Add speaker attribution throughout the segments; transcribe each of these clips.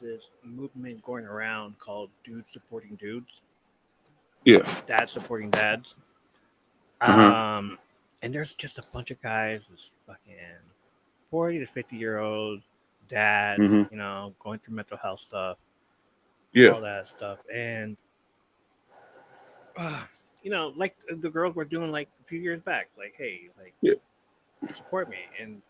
Speaker 1: this movement going around called dudes supporting dudes,
Speaker 2: Yeah.
Speaker 1: dads supporting dads.
Speaker 2: Uh-huh.
Speaker 1: Um, and there's just a bunch of guys, this fucking 40 to 50-year old dads,
Speaker 2: Mm-hmm.
Speaker 1: going through mental health stuff,
Speaker 2: Yeah.
Speaker 1: all that stuff, and uh, like the girls were doing like a few years back, like, hey, like
Speaker 2: Yeah.
Speaker 1: support me, and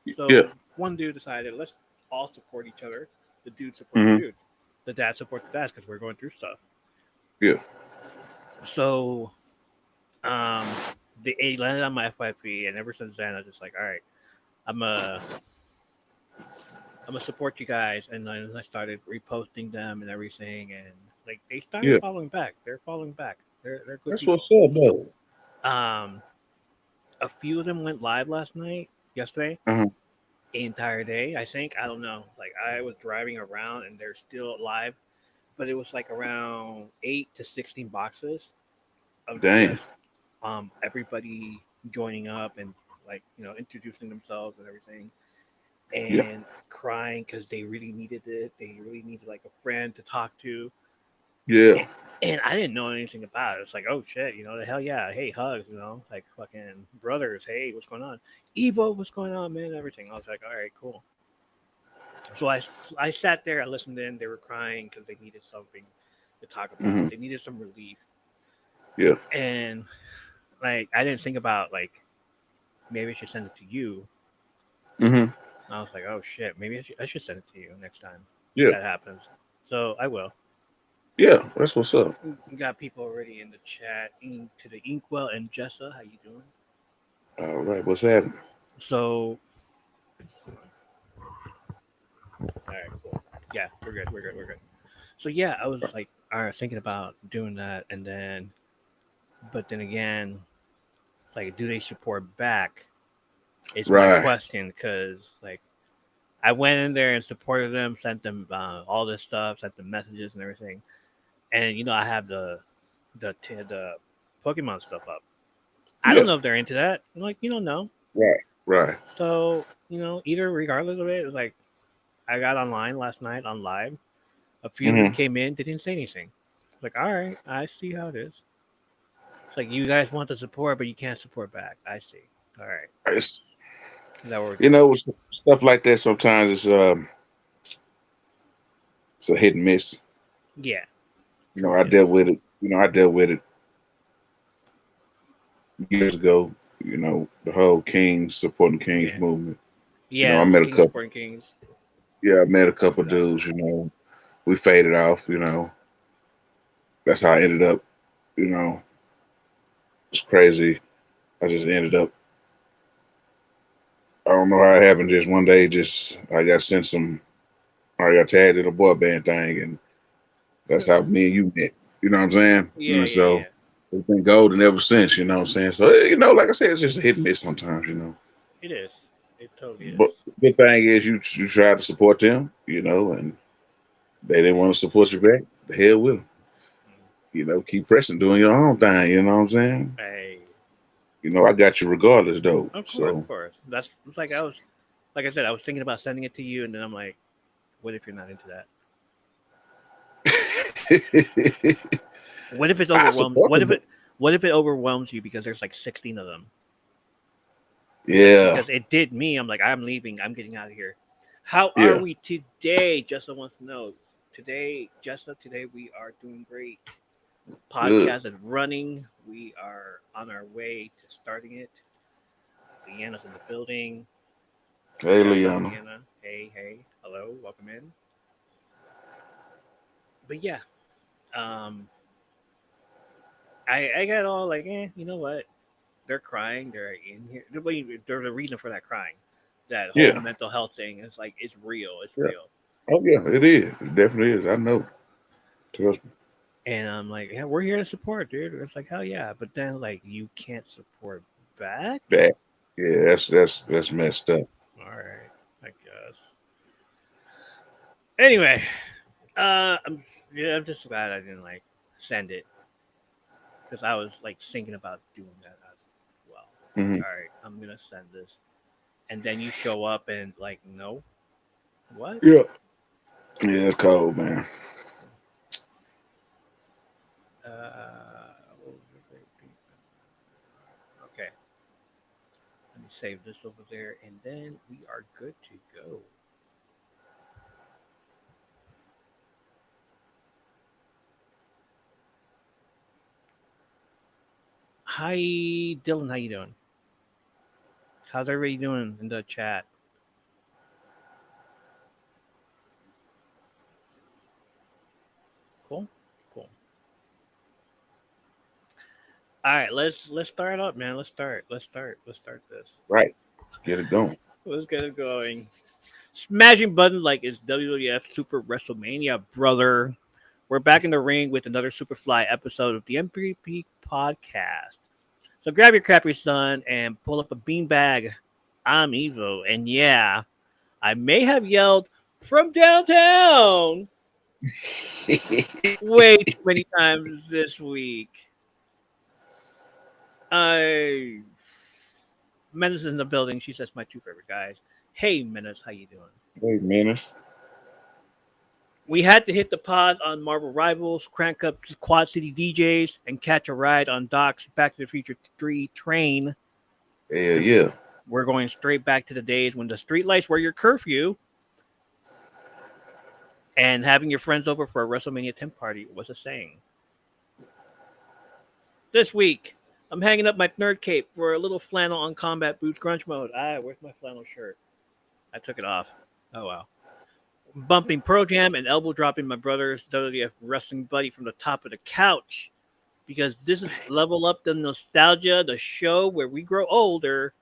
Speaker 2: Yeah.
Speaker 1: so one dude decided let's all support each other. The dudes support the
Speaker 2: Mm-hmm.
Speaker 1: dudes, the dads support the dads because we're going through stuff.
Speaker 2: Yeah.
Speaker 1: So the A landed on my FYP, and ever since then, I was just like, all right, I'm a I'm gonna support you guys, and then I started reposting them and everything, and like they started
Speaker 2: Yeah.
Speaker 1: following back. They're following back. They're good
Speaker 2: That's what's
Speaker 1: people.
Speaker 2: up, though.
Speaker 1: Um, a few of them went live last night, yesterday,
Speaker 2: Uh-huh.
Speaker 1: the entire day. I think I don't know. Like I was driving around, and they're still live, but it was like around 8 to 16 boxes of
Speaker 2: Damn.
Speaker 1: just everybody joining up and like introducing themselves and everything
Speaker 2: Yeah.
Speaker 1: and crying because they really needed it. They really needed like a friend to talk to.
Speaker 2: Yeah.
Speaker 1: And, and I didn't know anything about it. It's like, oh shit, the hell yeah, hey, hugs, like fucking brothers. Hey, what's going on? Evo, what's going on, man? Everything. I was like, all right, cool. So I sat there, I listened in. They were crying because they needed something to talk
Speaker 2: Mm-hmm.
Speaker 1: about. They needed some relief,
Speaker 2: Yeah.
Speaker 1: and like I didn't think about like maybe I should send it to you.
Speaker 2: Mm-hmm.
Speaker 1: I was like, oh shit, maybe I should send it to you next time
Speaker 2: Yeah.
Speaker 1: that happens. So I will.
Speaker 2: Yeah. That's what's up.
Speaker 1: We got people already in the chat. To the Inkwell and Jessa, how you doing?
Speaker 2: All right. What's happening?
Speaker 1: So, all right, cool. Yeah, we're good. We're good. We're good. So yeah, I was like, all right, thinking about doing that, and then, but then again, like, do they support back? Is my
Speaker 2: Right.
Speaker 1: question because like I went in there and supported them, sent them all this stuff, sent them messages and everything, and I have the Pokemon stuff up. I don't
Speaker 2: Yeah.
Speaker 1: know if they're into that. I'm like, you don't know.
Speaker 2: Right. Right.
Speaker 1: So, either regardless of it, like I got online last night on live. A few of them
Speaker 2: Mm-hmm.
Speaker 1: came in, they didn't say anything. Like, all right, I see how it is. It's like you guys want the support, but you can't support back. I see. All right,
Speaker 2: It's,
Speaker 1: is that what we're doing?
Speaker 2: stuff like that. Sometimes it's a hit and miss.
Speaker 1: Yeah,
Speaker 2: I
Speaker 1: truly
Speaker 2: dealt
Speaker 1: is.
Speaker 2: with it. I dealt with it years ago. The whole Kings supporting Kings
Speaker 1: Yeah,
Speaker 2: movement.
Speaker 1: yeah.
Speaker 2: I
Speaker 1: Those
Speaker 2: met a
Speaker 1: Kings
Speaker 2: couple.
Speaker 1: supporting Kings.
Speaker 2: Yeah, I met a
Speaker 1: That's
Speaker 2: couple
Speaker 1: that.
Speaker 2: dudes. We faded off. That's how I ended up. You know, it's crazy. I just ended up. I don't know how it happened. Just one day, just I got sent some. I got tagged in a boy band thing, and that's how me and you met. You know what I'm saying?
Speaker 1: Yeah,
Speaker 2: And
Speaker 1: yeah,
Speaker 2: so
Speaker 1: yeah.
Speaker 2: it's been golden ever since. You know what I'm saying? So like I said, it's just a hit and miss sometimes.
Speaker 1: It is. It totally
Speaker 2: But
Speaker 1: is.
Speaker 2: the good thing is you try to support them. And they didn't want to support you back. The hell with them.
Speaker 1: Mm.
Speaker 2: Keep pressing, doing your own thing. You know what I'm saying?
Speaker 1: Hey,
Speaker 2: I got you regardless, though.
Speaker 1: of course,
Speaker 2: So
Speaker 1: of course. That's it's like like I said, I was thinking about sending it to you, and then I'm like, what if you're not into that? What if it's
Speaker 2: I
Speaker 1: overwhelmed?
Speaker 2: support them.
Speaker 1: What if it overwhelms you because there's like 16 of them? Like
Speaker 2: Yeah,
Speaker 1: because it did me. I'm like, I'm leaving. I'm getting out of here. How are
Speaker 2: yeah,
Speaker 1: we today? Jessa wants to know. Today, Jessa, today we are doing great.
Speaker 2: good.
Speaker 1: Podcast is running. We are on our way to starting it. Leanna's in the building.
Speaker 2: Hey,
Speaker 1: Jessa,
Speaker 2: Liana.
Speaker 1: Leanna. Hey, hey. Hello. Welcome in. But yeah, um, I got all like, you know what? They're crying. They're in here. There's a reason for that crying. That whole
Speaker 2: Yeah,
Speaker 1: mental health thing is like it's real. It's
Speaker 2: yeah.
Speaker 1: real.
Speaker 2: Oh, yeah, it is. It definitely is. I know. Trust me.
Speaker 1: And I'm like, yeah, we're here to support, dude. It's like hell yeah. But then like you can't support back.
Speaker 2: That. Yeah, that's messed up.
Speaker 1: All right, I guess. Anyway, I'm just glad I didn't like send it because I was like thinking about doing that as well. I'm like,
Speaker 2: Hmm.
Speaker 1: all right, I'm gonna send this, and then you show up and like, no, what?
Speaker 2: Yeah. Yeah, it's cold, man.
Speaker 1: Okay. Let me save this over there, and then we are good to go. Hi, Dylan. How you doing? How's everybody doing in the chat? Cool, cool. All right, let's start up, man. Let's start this.
Speaker 2: Right. Get it going.
Speaker 1: Let's get it going. Smashing buttons like it's WWF Super WrestleMania, brother. We're back in the ring with another Superfly episode of the MVP podcast. So grab your crappy son and pull up a beanbag. I'm Evo, and yeah, I may have yelled from downtown way too many times this week. I Menace is in the building. She says my two favorite guys. Hey Menace, how you doing?
Speaker 2: Wait a minute.
Speaker 1: We had to hit the pause on Marvel Rivals, crank up Quad City DJs, and catch a ride on Doc's Back to the Future 3 train.
Speaker 2: Hell yeah.
Speaker 1: We're going straight back to the days when the streetlights were your curfew, and having your friends over for a WrestleMania 10 party was a saying. This week, I'm hanging up my nerd cape for a little flannel on combat boots grunge mode. Where's my flannel shirt? I took it off. Oh wow. Bumping Pearl Jam and elbow dropping my brother's WWF wrestling buddy from the top of the couch. Because this is Level Up the Nostalgia, the show where we grow older,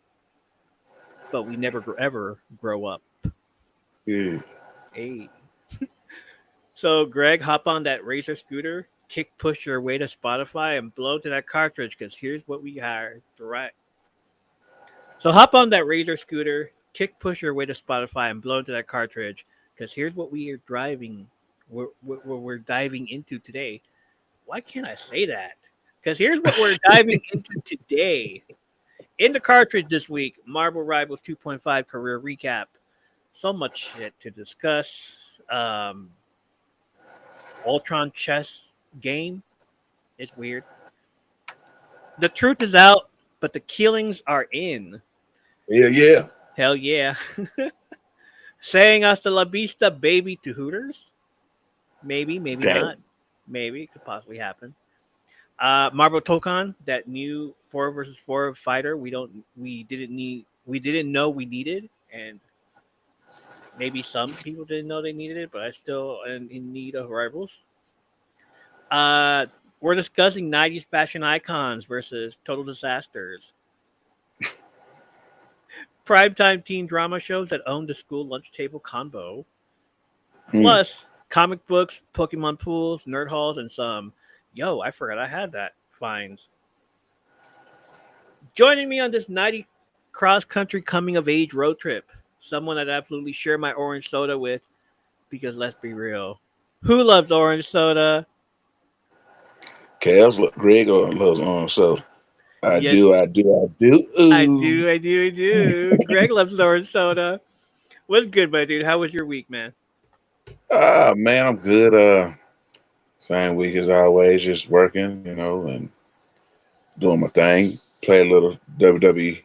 Speaker 1: but we never ever grow up.
Speaker 2: Yeah.
Speaker 1: Hey. So, Greg, hop on that Razor scooter, kick push your way to Spotify, and blow to that cartridge, because here's what we hired. Right. So, hop on that Razor scooter, kick push your way to Spotify, and blow to that cartridge, because here's what we are driving. We're diving into today. Why can't I say that? Because here's what we're diving into today. In the cartridge this week, Marvel Rivals 2.5 career recap. So much shit to discuss. Ultron chess game. It's weird. The truth is out, but the killings are in.
Speaker 2: Yeah, yeah.
Speaker 1: Hell yeah. Saying hasta la vista, baby, to Hooters. Maybe, maybe
Speaker 2: Damn.
Speaker 1: not. Maybe it could possibly happen. Marvel Tokon, that new 4 versus 4 fighter. We didn't know we needed, and maybe some people didn't know they needed it, but I still am in need of rivals. We're discussing 90s fashion icons versus total disasters. Primetime teen drama shows that own the school lunch table combo. Plus, comic books, Pokemon pools, nerd halls, and some. Yo, I forgot I had that. Finds. Joining me on this 90 cross country coming of age road trip. Someone I'd absolutely share my orange soda with, because let's be real. Who loves orange soda?
Speaker 2: Cavs, Greg loves soda. I
Speaker 1: Yes,
Speaker 2: do. Ooh.
Speaker 1: I do. Greg loves orange soda. What's good, my dude? How was your week, man?
Speaker 2: Man, I'm good. Same week as always, just working, and doing my thing. Play a little WWE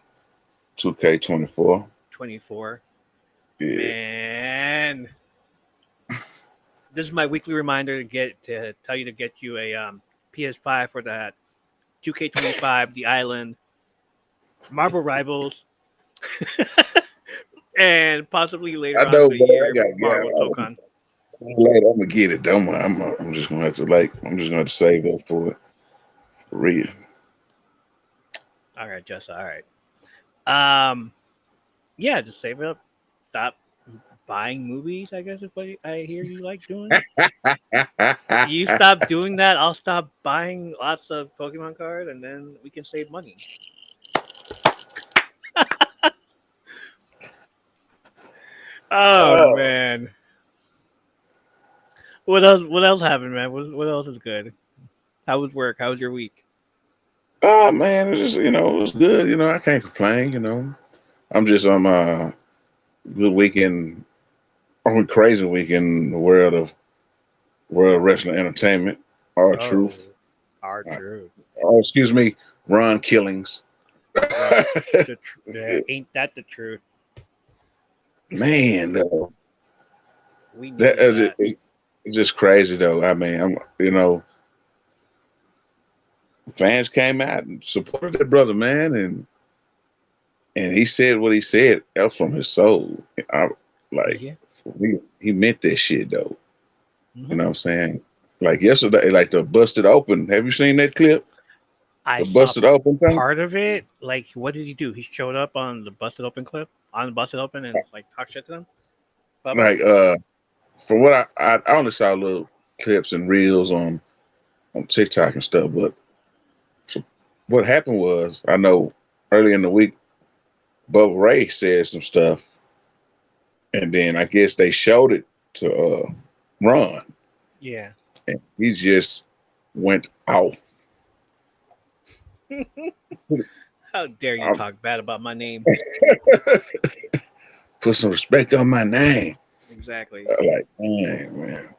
Speaker 2: 2K24.
Speaker 1: 24.
Speaker 2: Yeah.
Speaker 1: Man. This is my weekly reminder to tell you to get you a PS5 for that 2K25, The Island, Marvel Rivals, and possibly later
Speaker 2: I
Speaker 1: on
Speaker 2: know,
Speaker 1: in the
Speaker 2: but I
Speaker 1: year,
Speaker 2: got
Speaker 1: Marvel Tokon.
Speaker 2: later. I'm gonna get it. I'm just gonna have to I'm just gonna have to save up for it. For real.
Speaker 1: All right, Jessa. All right. Yeah, just save it up. Stop buying movies, I guess is what I hear you like doing. You stop doing that, I'll stop buying lots of Pokemon cards, and then we can save money. Oh man. What else? What else happened, man? What else is good? How was work? How was your week?
Speaker 2: Oh man, it just it was good. I can't complain. I'm just on my good weekend on a crazy week in the world wrestling entertainment. Our
Speaker 1: Oh,
Speaker 2: truth.
Speaker 1: our truth.
Speaker 2: Oh, excuse me, Ron Killings.
Speaker 1: Right. Yeah, ain't that the truth?
Speaker 2: Man, though,
Speaker 1: We
Speaker 2: that
Speaker 1: needed that.
Speaker 2: it's just crazy though. I mean, fans came out and supported that brother, man, and he said what he said else from his soul. I like
Speaker 1: Yeah.
Speaker 2: he meant that shit though. You
Speaker 1: Hmm.
Speaker 2: know what I'm saying? Like yesterday, like the busted open. Have you seen that clip?
Speaker 1: I
Speaker 2: The
Speaker 1: saw
Speaker 2: busted open thing.
Speaker 1: part of it. Like, what did he do? He showed up on the Busted Open clip, on Busted Open, and like talk shit to them. Bubba.
Speaker 2: Like from what I only saw little clips and reels on TikTok and stuff, but so what happened was I know early in the week, Bubba Ray said some stuff, and then I guess they showed it to Ron,
Speaker 1: Yeah.
Speaker 2: and he just went off.
Speaker 1: How dare you
Speaker 2: I-
Speaker 1: talk bad about my name?
Speaker 2: Put some respect on my name.
Speaker 1: Exactly.
Speaker 2: Like, man.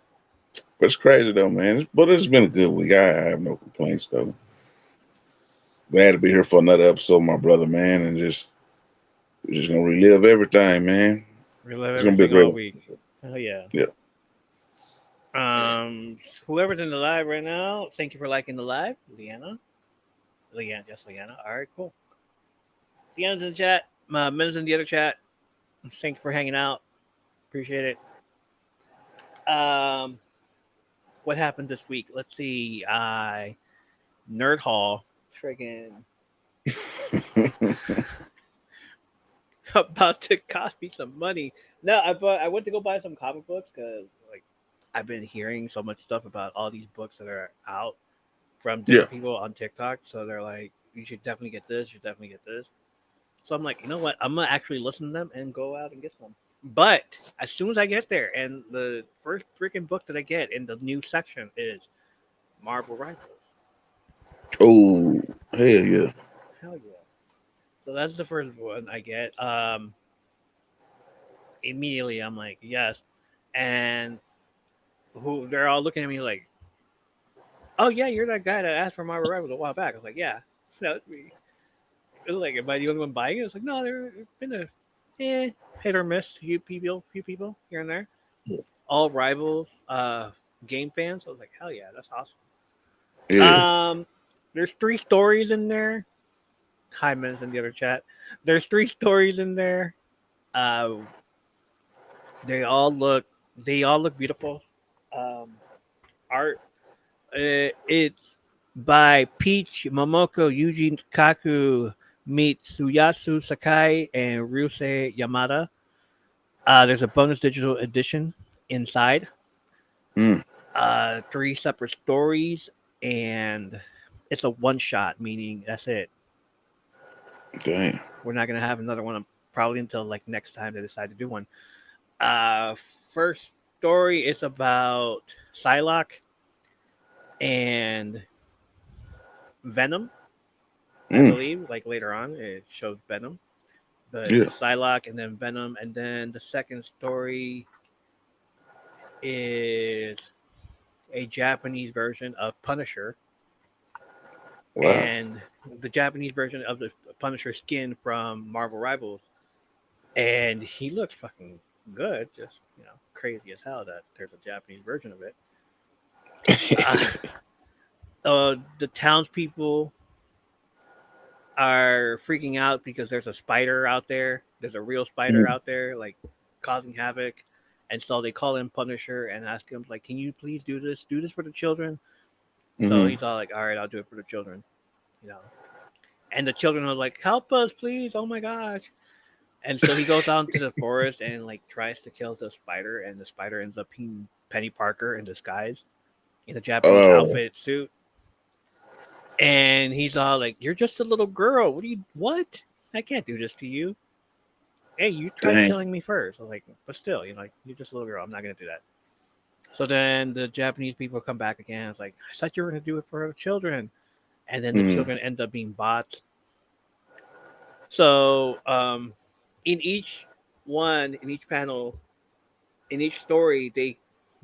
Speaker 2: But it's crazy though, man. But it's been a good week. I have no complaints though. Glad to be here for another episode, my brother, man, and we're just gonna relive everything, man.
Speaker 1: Relive
Speaker 2: It's gonna be a
Speaker 1: everything
Speaker 2: great
Speaker 1: all
Speaker 2: one.
Speaker 1: week. Hell yeah.
Speaker 2: Yeah.
Speaker 1: Whoever's in the live right now, thank you for liking the live, Leanna. Leanna, yes, Leanna. All right, cool. Leanna's in the chat. Men's in the other chat. Thanks for hanging out. Appreciate it. What happened this week? Let's see. Nerd Hall, friggin' about to cost me some money. No, I went to go buy some comic books because like I've been hearing so much stuff about all these books that are out from
Speaker 2: Yeah.
Speaker 1: different people on TikTok. So they're like, you should definitely get this. You should definitely get this. So I'm like, you know what? I'm gonna actually listen to them and go out and get some. But as soon as I get there, and the first freaking book that I get in the new section is Marvel Rivals.
Speaker 2: Oh, hell yeah.
Speaker 1: Hell yeah! So that's the first one I get. Immediately I'm like, yes, and who they're all looking at me like, oh yeah, you're that guy that asked for Marvel Rivals a while back. I was like, yeah, that's me. It was like, am I the only one buying it? It's like, no, there's been a hit or miss, few people here and there. All rivals, game fans. I was like, hell yeah, that's awesome.
Speaker 2: Yeah.
Speaker 1: Um, there's three stories in there. Hi, Men's in the other chat. There's three stories in there. Uh, they all look beautiful. Um, art. It's by Peach Momoko, Yuji Kaku, Mitsuyasu Sakai, and Ryusei Yamada. There's a bonus digital edition inside.
Speaker 2: Mm,
Speaker 1: Three separate stories, and it's a one shot, meaning that's it.
Speaker 2: damn.
Speaker 1: We're not gonna have another one probably until like next time they decide to do one. Uh, First story is about Psylocke and Venom, I
Speaker 2: Mm,
Speaker 1: believe. Like later on, it shows Venom, but
Speaker 2: yeah.
Speaker 1: it's Psylocke and then Venom, and then the second story is a Japanese version of Punisher,
Speaker 2: Wow.
Speaker 1: and the Japanese version of the Punisher skin from Marvel Rivals, and he looks fucking good. Just crazy as hell that there's a Japanese version of it. Uh, the townspeople are freaking out because there's a spider out there. There's a real spider
Speaker 2: Mm,
Speaker 1: out there, like causing havoc, and so they call in Punisher and ask him, like, "Can you please do this? Do this for the children." So
Speaker 2: mm-hmm.
Speaker 1: he's all like, "All right, I'll do it for the children," you know. And the children are like, "Help us, please! Oh my gosh!" And so he goes out into the forest and like tries to kill the spider, and the spider ends up being Penny Parker in disguise in a Japanese
Speaker 2: Oh,
Speaker 1: outfit suit. And he's all like, "You're just a little girl. What do you what? I can't do this to you. Hey, you tried
Speaker 2: dang.
Speaker 1: killing me first." I was like, but still, like, you're just a little girl. I'm not gonna do that. So then the Japanese people come back again. It's like, I thought you were gonna do it for the children, and then the
Speaker 2: Mm,
Speaker 1: children end up being bots. So in each panel, in each story they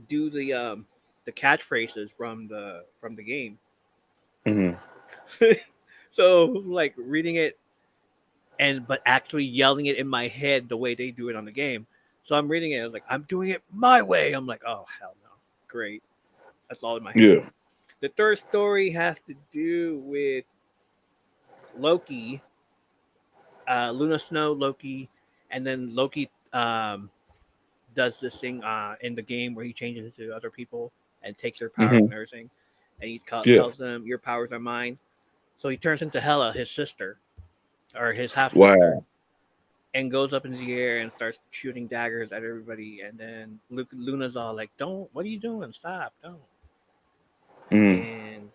Speaker 1: do the catchphrases from the game.
Speaker 2: Hmm.
Speaker 1: So like reading it and but actually yelling it in my head the way they do it on the game. So I'm reading it. I was like, I'm doing it my way. I'm like, oh hell no, great. That's all in my head.
Speaker 2: Yeah.
Speaker 1: The third story has to do with Loki, Luna Snow, Loki, and then Loki does this thing in the game where he changes into other people and takes their powers
Speaker 2: Hmm.
Speaker 1: and everything, and he
Speaker 2: Yeah.
Speaker 1: tells them, "Your powers are mine." So he turns into Hela, his sister or his half sister,
Speaker 2: Wow.
Speaker 1: and goes up into the air and starts shooting daggers at everybody. And then Luna's all like, "Don't! What are you doing? Stop! Don't!"
Speaker 2: Mm.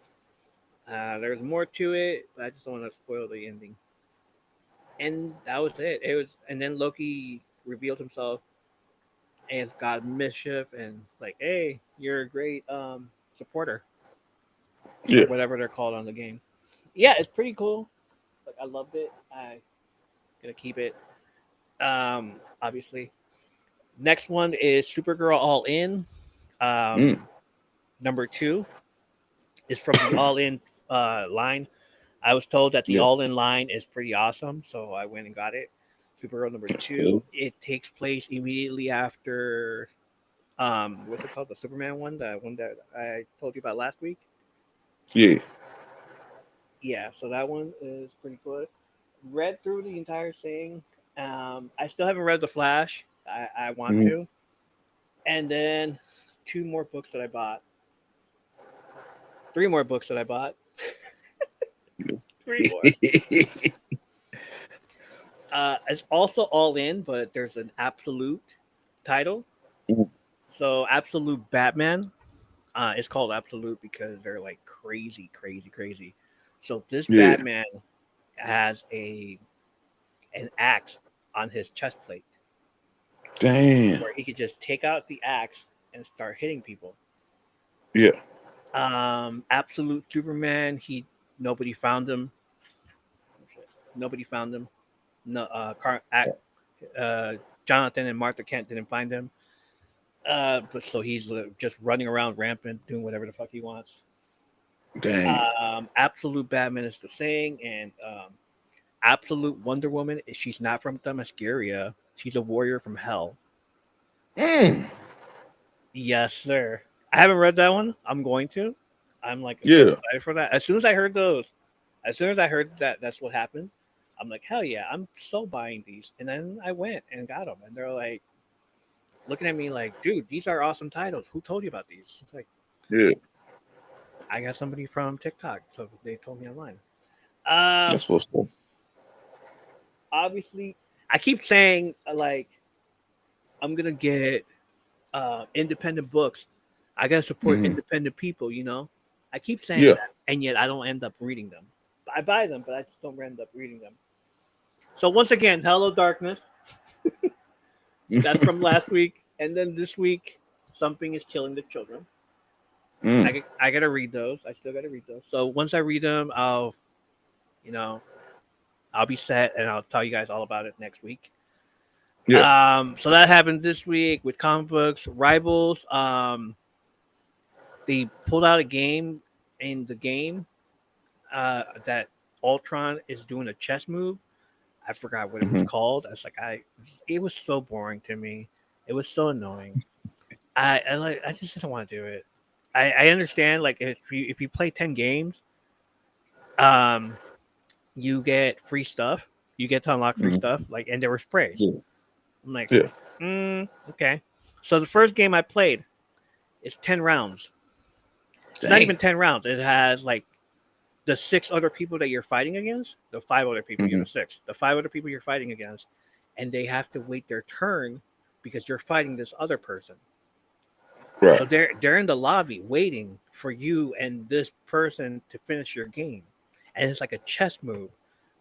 Speaker 1: And there's more to it, but I just don't want to spoil the ending. And that was it. It was, and then Loki revealed himself as God Mischief, and like, hey, you're a great supporter or
Speaker 2: Yeah.
Speaker 1: whatever they're called on the game. Yeah, it's pretty cool. Like, I loved it. I gonna keep it. Obviously. Next one is Supergirl All In.
Speaker 2: Mm.
Speaker 1: Um, number two is from the All In line. I was told that the
Speaker 2: Yeah.
Speaker 1: All In line is pretty awesome, so I went and got it. Supergirl number
Speaker 2: That's
Speaker 1: two.
Speaker 2: cool.
Speaker 1: It takes place immediately after what's it called? The Superman one, the one that I told you about last week.
Speaker 2: Yeah.
Speaker 1: Yeah, so that one is pretty good. Read through the entire thing. I still haven't read The Flash. I want
Speaker 2: Hmm.
Speaker 1: to. And then two more books that I bought. Three more books that I bought. Three more. It's also all in, but there's an absolute title. So Absolute Batman. It's called Absolute because they're like crazy, crazy, crazy. So this
Speaker 2: Yeah.
Speaker 1: Batman has an axe on his chest plate
Speaker 2: Damn.
Speaker 1: where he could just take out the axe and start hitting people.
Speaker 2: Yeah.
Speaker 1: Absolute Superman. He nobody found him. Nobody found him. No, uh, Jonathan and Martha Kent didn't find him. But so he's just running around rampant, doing whatever the fuck he wants.
Speaker 2: Damn.
Speaker 1: Absolute Batman is the saying, and Absolute Wonder Woman. She's not from Themyscira. She's a warrior from hell.
Speaker 2: Mm.
Speaker 1: Yes, sir. I haven't read that one. I'm going to. I'm like so
Speaker 2: Yeah.
Speaker 1: excited for that. As soon as I heard those, as soon as I heard that that's what happened, I'm like, hell yeah, I'm so buying these. And then I went and got them, and they're like looking at me like, dude, these are awesome titles. Who told you about these? It's like
Speaker 2: Yeah.
Speaker 1: I got somebody from TikTok, so they told me online. Uh,
Speaker 2: That's what's up.
Speaker 1: Obviously, I keep saying like I'm gonna get independent books. I gotta support
Speaker 2: Hmm.
Speaker 1: independent people. I keep saying
Speaker 2: Yeah.
Speaker 1: that, and yet I don't end up reading them. I buy them, but I just don't end up reading them. So once again, Hello Darkness. That's from last week, and then this week, Something is Killing the Children.
Speaker 2: Mm.
Speaker 1: I gotta read those. I still gotta read those. So once I read them, you know, I'll be set, and I'll tell you guys all about it next week.
Speaker 2: Yeah.
Speaker 1: So that happened this week with comic books. Rivals. They pulled out a game in the game that Ultron is doing a chess move. I forgot what it was
Speaker 2: Hmm.
Speaker 1: called. I was like, it was so boring to me. It was so annoying. I just didn't want to do it. I understand like if you play 10 games, um, you get free stuff. You get to unlock free
Speaker 2: Hmm.
Speaker 1: stuff. Like, and there were sprays.
Speaker 2: Yeah.
Speaker 1: I'm like,
Speaker 2: Yeah.
Speaker 1: okay. So the first game I played is 10 rounds. It's not
Speaker 2: Dang.
Speaker 1: even 10 rounds. It has like the six other people that you're fighting against, the five other people,
Speaker 2: Hmm.
Speaker 1: the five other people you're fighting against, and they have to wait their turn because you're fighting this other person. So
Speaker 2: Right.
Speaker 1: they're in the lobby waiting for you and this person to finish your game. And it's like a chess move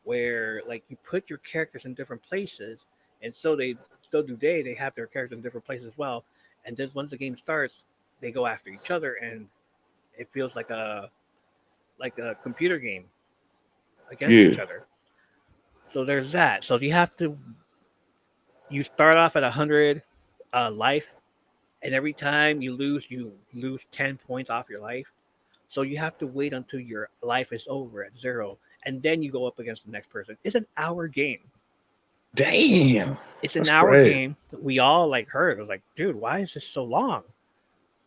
Speaker 1: where like you put your characters in different places, and they have their characters in different places as well. And then once the game starts, they go after each other, and it feels like a computer game against
Speaker 2: Yeah.
Speaker 1: each other. So there's that. So you start off at 100 life, and every time you lose 10 points off your life. So you have to wait until your life is over at 0, and then you go up against the next person. It's an hour game.
Speaker 2: Damn.
Speaker 1: It's an
Speaker 2: That's
Speaker 1: hour
Speaker 2: crazy.
Speaker 1: game. We all like heard. It was like, dude, why is this so long?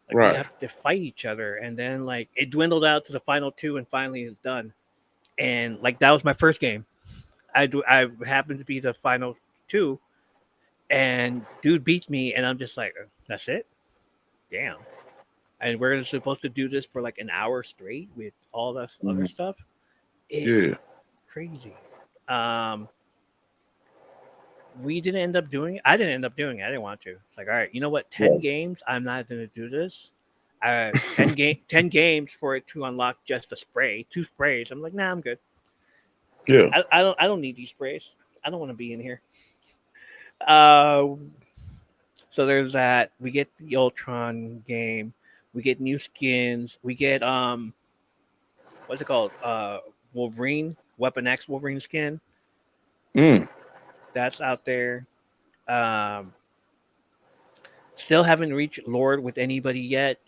Speaker 1: Like we
Speaker 2: Right.
Speaker 1: have to fight each other, and then like it dwindled out to the final two, and finally it's done. And like that was my first game. I happened to be the final two, and dude beats me, and I'm just like, that's it, damn. And we're supposed to do this for like an hour straight with all this other
Speaker 2: Mhm.
Speaker 1: stuff. It
Speaker 2: Yeah.
Speaker 1: crazy. Um, we didn't end up doing it. I didn't end up doing it. I didn't want to. It's like, all right, you know what? 10 games. I'm not going to do this. 10 games for it to unlock just a spray, 2 sprays. I'm like, nah, I'm good.
Speaker 2: Yeah.
Speaker 1: I don't need these sprays. I don't want to be in here. Uh, so there's that. We get the Ultron game. We get new skins. We get what's it called? Wolverine, Weapon X Wolverine skin.
Speaker 2: Mm.
Speaker 1: That's out there. Um, Still haven't reached Lord with anybody yet,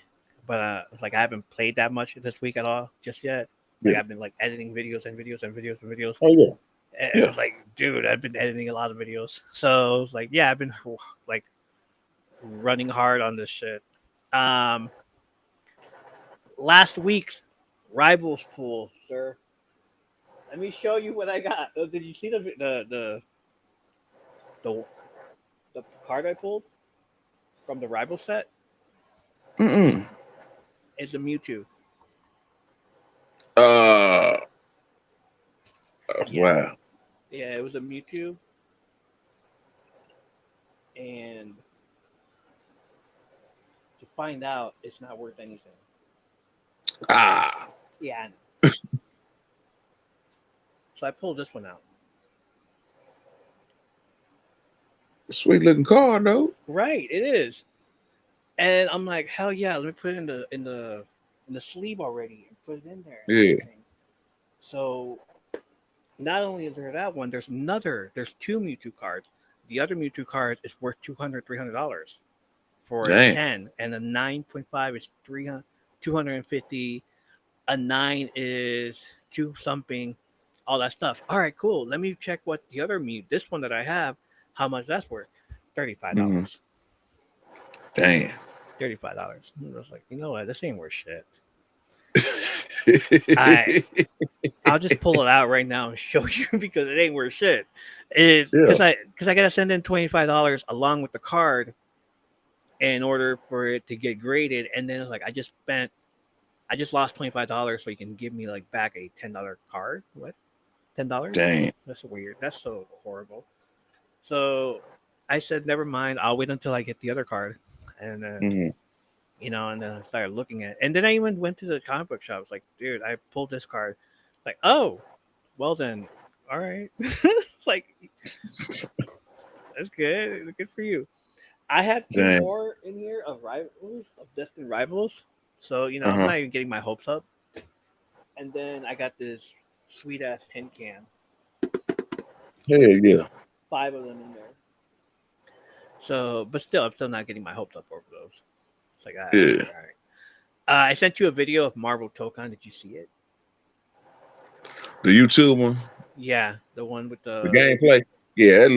Speaker 1: but like I haven't played that much this week at all just yet. Like
Speaker 2: Yeah.
Speaker 1: I've been like editing videos and videos and videos and videos.
Speaker 2: Oh yeah.
Speaker 1: And
Speaker 2: Yeah.
Speaker 1: it's like, dude, I've been editing a lot of videos. So it's like, yeah, I've been like running hard on this shit. Um, Last week's Rivals pool, sir. Let me show you what I got. Did you see the the card I pulled from the Rival set?
Speaker 2: Mm-mm.
Speaker 1: It's a Mewtwo. Yeah.
Speaker 2: Wow.
Speaker 1: Yeah, it was a Mewtwo, and to find out, it's not worth anything.
Speaker 2: Ah.
Speaker 1: Yeah. So I pulled this one out.
Speaker 2: Sweet looking card though.
Speaker 1: Right, it is. And I'm like, hell yeah, let me put it in the sleeve already and put it in there and
Speaker 2: Yeah.
Speaker 1: everything. So not only is there that one, there's 2 Mewtwo cards. The other Mewtwo card is worth $200 for a
Speaker 2: Damn.
Speaker 1: 10, and a 9.5 is 300, 250. A 9 is 2 something, all that stuff. All right, cool. Let me check what the other this one that I have, how much that's worth. $35.
Speaker 2: Damn.
Speaker 1: $35. I was like, you know what? This ain't worth shit.
Speaker 2: Yeah.
Speaker 1: I'll just pull it out right now and show you because it ain't worth shit. Because I gotta send in $25 along with the card in order for it to get graded, and then it's like I just lost $25, so you can give me like back a $10 card. What? $10?
Speaker 2: Damn.
Speaker 1: That's weird. That's so horrible. So I said, never mind. I'll wait until I get the other card, and then
Speaker 2: Mhm.
Speaker 1: and then I started looking at it. And then I even went to the comic book shop. I was like, dude, I pulled this card. It's like, oh, well then, all right. Like, that's good. Good for you. I have 2
Speaker 2: Damn.
Speaker 1: more in here of rivals, of Destined Rivals. So, I'm
Speaker 2: Uh-huh.
Speaker 1: not even getting my hopes up. And then I got this sweet ass tin can.
Speaker 2: Hell yeah.
Speaker 1: 5 of them in there. So, but still, I'm still not getting my hopes up over those. It's like, all right.
Speaker 2: Yeah.
Speaker 1: All right. I sent you a video of Marvel Tokon. Did you see it?
Speaker 2: The YouTube one,
Speaker 1: Yeah, the one with
Speaker 2: the gameplay. Yeah,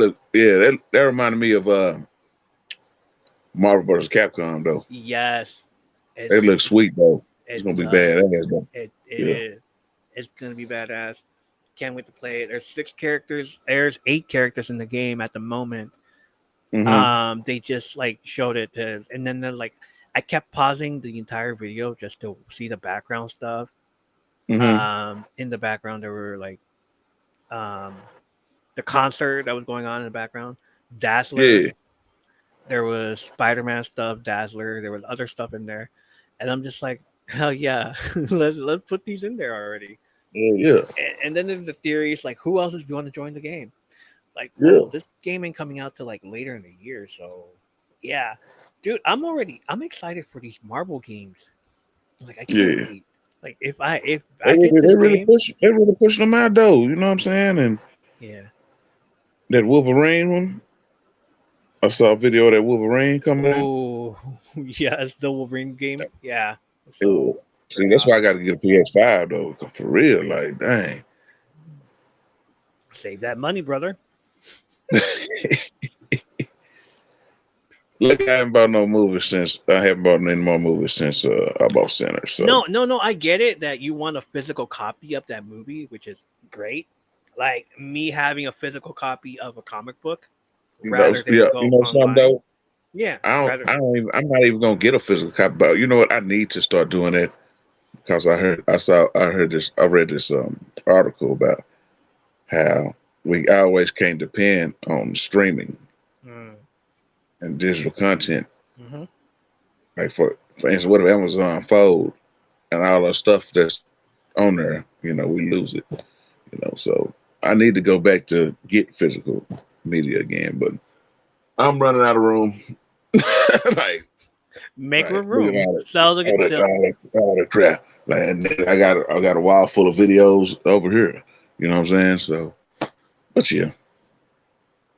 Speaker 2: that reminded me of Marvel vs. Capcom though.
Speaker 1: Yes.
Speaker 2: It looks sweet though. It's
Speaker 1: It
Speaker 2: gonna be
Speaker 1: does.
Speaker 2: badass though.
Speaker 1: It
Speaker 2: Yeah.
Speaker 1: is. It's gonna be badass. Can't wait to play it. There's 6 characters. There's 8 characters in the game at the moment.
Speaker 2: Mm-hmm.
Speaker 1: They just like showed it and then they're like, I kept pausing the entire video just to see the background stuff.
Speaker 2: Mm-hmm.
Speaker 1: In the background there were like the concert that was going on in the background, Dazzler.
Speaker 2: Yeah.
Speaker 1: There was Spider-Man stuff, Dazzler. There was other stuff in there, and I'm just like, hell yeah, let's put these in there already.
Speaker 2: Yeah.
Speaker 1: And then there's the theories like, who else is going to join the game? Like,
Speaker 2: Yeah.
Speaker 1: well, this game ain't coming out till like later in the year, so yeah, dude, I'm excited for these Marvel games. Like, I can't
Speaker 2: Yeah.
Speaker 1: wait. Like, if I get this
Speaker 2: They really
Speaker 1: game,
Speaker 2: pushing them out though. You know what I'm saying? And
Speaker 1: yeah,
Speaker 2: that Wolverine one. I saw a video of that Wolverine coming out.
Speaker 1: Oh, yes, the Wolverine game. Yeah.
Speaker 2: Yeah.
Speaker 1: So,
Speaker 2: See, that's why I got to get a PS5 though, 'cause for real. Like, dang.
Speaker 1: save that money, brother.
Speaker 2: Look, I haven't bought no movies since I haven't bought any more movies since I bought Sinners. So
Speaker 1: No. I get it that you want a physical copy of that movie, which is great. Like me having a physical copy of a comic book rather than
Speaker 2: yeah,
Speaker 1: go
Speaker 2: something
Speaker 1: online.
Speaker 2: though.
Speaker 1: Yeah,
Speaker 2: I
Speaker 1: rather.
Speaker 2: don't even. I'm not even gonna get a physical copy. But you know what? I need to start doing that because I read this article about how we always can't depend on streaming
Speaker 1: Mm,
Speaker 2: and digital content.
Speaker 1: hmm
Speaker 2: Like for instance, what if Amazon fold and all the stuff that's on there, we lose it. So I need to go back to get physical media again, but I'm running out of room. like,
Speaker 1: Make
Speaker 2: look at
Speaker 1: room. Sell the sell.
Speaker 2: all the crap. Like, and then I got a wall full of videos over here. You know what I'm saying? So, but yeah,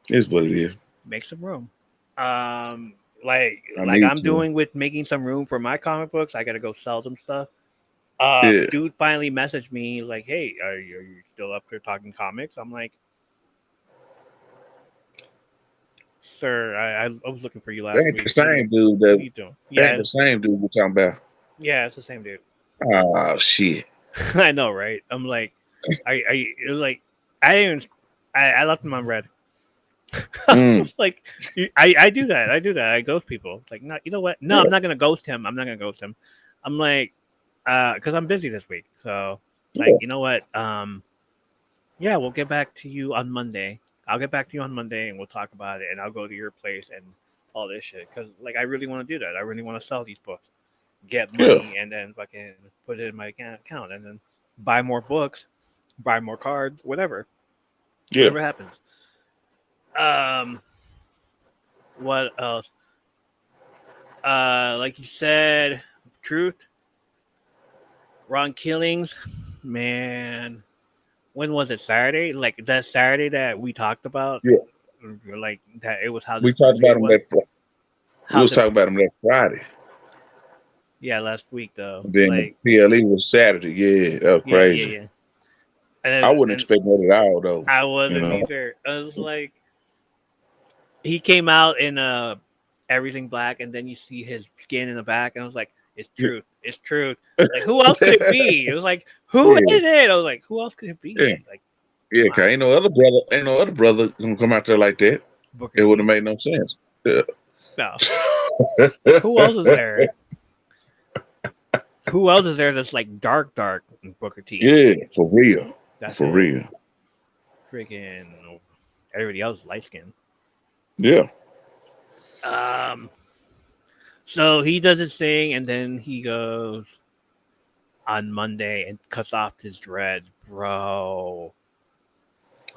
Speaker 2: it's what it is.
Speaker 1: Make some room. Um, like
Speaker 2: I
Speaker 1: like
Speaker 2: need
Speaker 1: I'm
Speaker 2: to.
Speaker 1: doing with making some room for my comic books. I gotta go sell some stuff.
Speaker 2: Yeah.
Speaker 1: Dude finally messaged me like, "Hey, are you still up there talking comics?" I'm like, "Sir, I was looking for you
Speaker 2: That
Speaker 1: last
Speaker 2: ain't the
Speaker 1: week.
Speaker 2: same dude
Speaker 1: What are
Speaker 2: that
Speaker 1: you doing?"
Speaker 2: that ain't
Speaker 1: Yeah,
Speaker 2: the same dude we're talking about.
Speaker 1: yeah, it's the same dude.
Speaker 2: Oh shit.
Speaker 1: I know, right? I'm like, it was like, I didn't, I left him on red. I
Speaker 2: Mm.
Speaker 1: was like, I do that. I do that. I ghost people. Like, no, you know what? No,
Speaker 2: Yeah.
Speaker 1: I'm not gonna ghost him. I'm not gonna ghost him. I'm like, because I'm busy this week. So, like,
Speaker 2: Yeah.
Speaker 1: you know what? Yeah, we'll get back to you on Monday. I'll get back to you on Monday and we'll talk about it. And I'll go to your place and all this shit. Because, like, I really want to do that. I really want to sell these books, get
Speaker 2: Yeah.
Speaker 1: money, and then fucking put it in my account and then buy more books, buy more cards, whatever.
Speaker 2: Yeah.
Speaker 1: Whatever happens. Um, what else? Like you said, truth, Ron Killings, man. When was it? Saturday? Like that Saturday that we talked about,
Speaker 2: Yeah.
Speaker 1: like that it was how
Speaker 2: We talked
Speaker 1: depressing
Speaker 2: about
Speaker 1: it
Speaker 2: him
Speaker 1: was.
Speaker 2: we
Speaker 1: How
Speaker 2: was
Speaker 1: the
Speaker 2: talking about him that Friday.
Speaker 1: Yeah, last week though.
Speaker 2: And then the
Speaker 1: Like
Speaker 2: PLE was Saturday. Yeah, that was crazy.
Speaker 1: yeah. And
Speaker 2: I
Speaker 1: then,
Speaker 2: wouldn't
Speaker 1: and
Speaker 2: expect that at all though.
Speaker 1: I
Speaker 2: You
Speaker 1: wasn't
Speaker 2: know.
Speaker 1: either. I was like, he came out in everything black, and then you see his skin in the back, and I was like, it's truth, it's truth. Like who else could it be? It was like, who
Speaker 2: Yeah.
Speaker 1: is it? I was like, who else could it
Speaker 2: Yeah.
Speaker 1: be? Like,
Speaker 2: Yeah,
Speaker 1: come
Speaker 2: cause
Speaker 1: on,
Speaker 2: ain't no other brother gonna come out there like that.
Speaker 1: Booker
Speaker 2: It wouldn't
Speaker 1: T.
Speaker 2: have made no sense. Yeah.
Speaker 1: No, who else is there? Who else is there that's like dark Booker T?
Speaker 2: Yeah, for real.
Speaker 1: That's
Speaker 2: For
Speaker 1: it.
Speaker 2: real.
Speaker 1: Freaking everybody else is light skin.
Speaker 2: Yeah.
Speaker 1: Um, so he does his thing, and then he goes on Monday and cuts off his dreads, bro.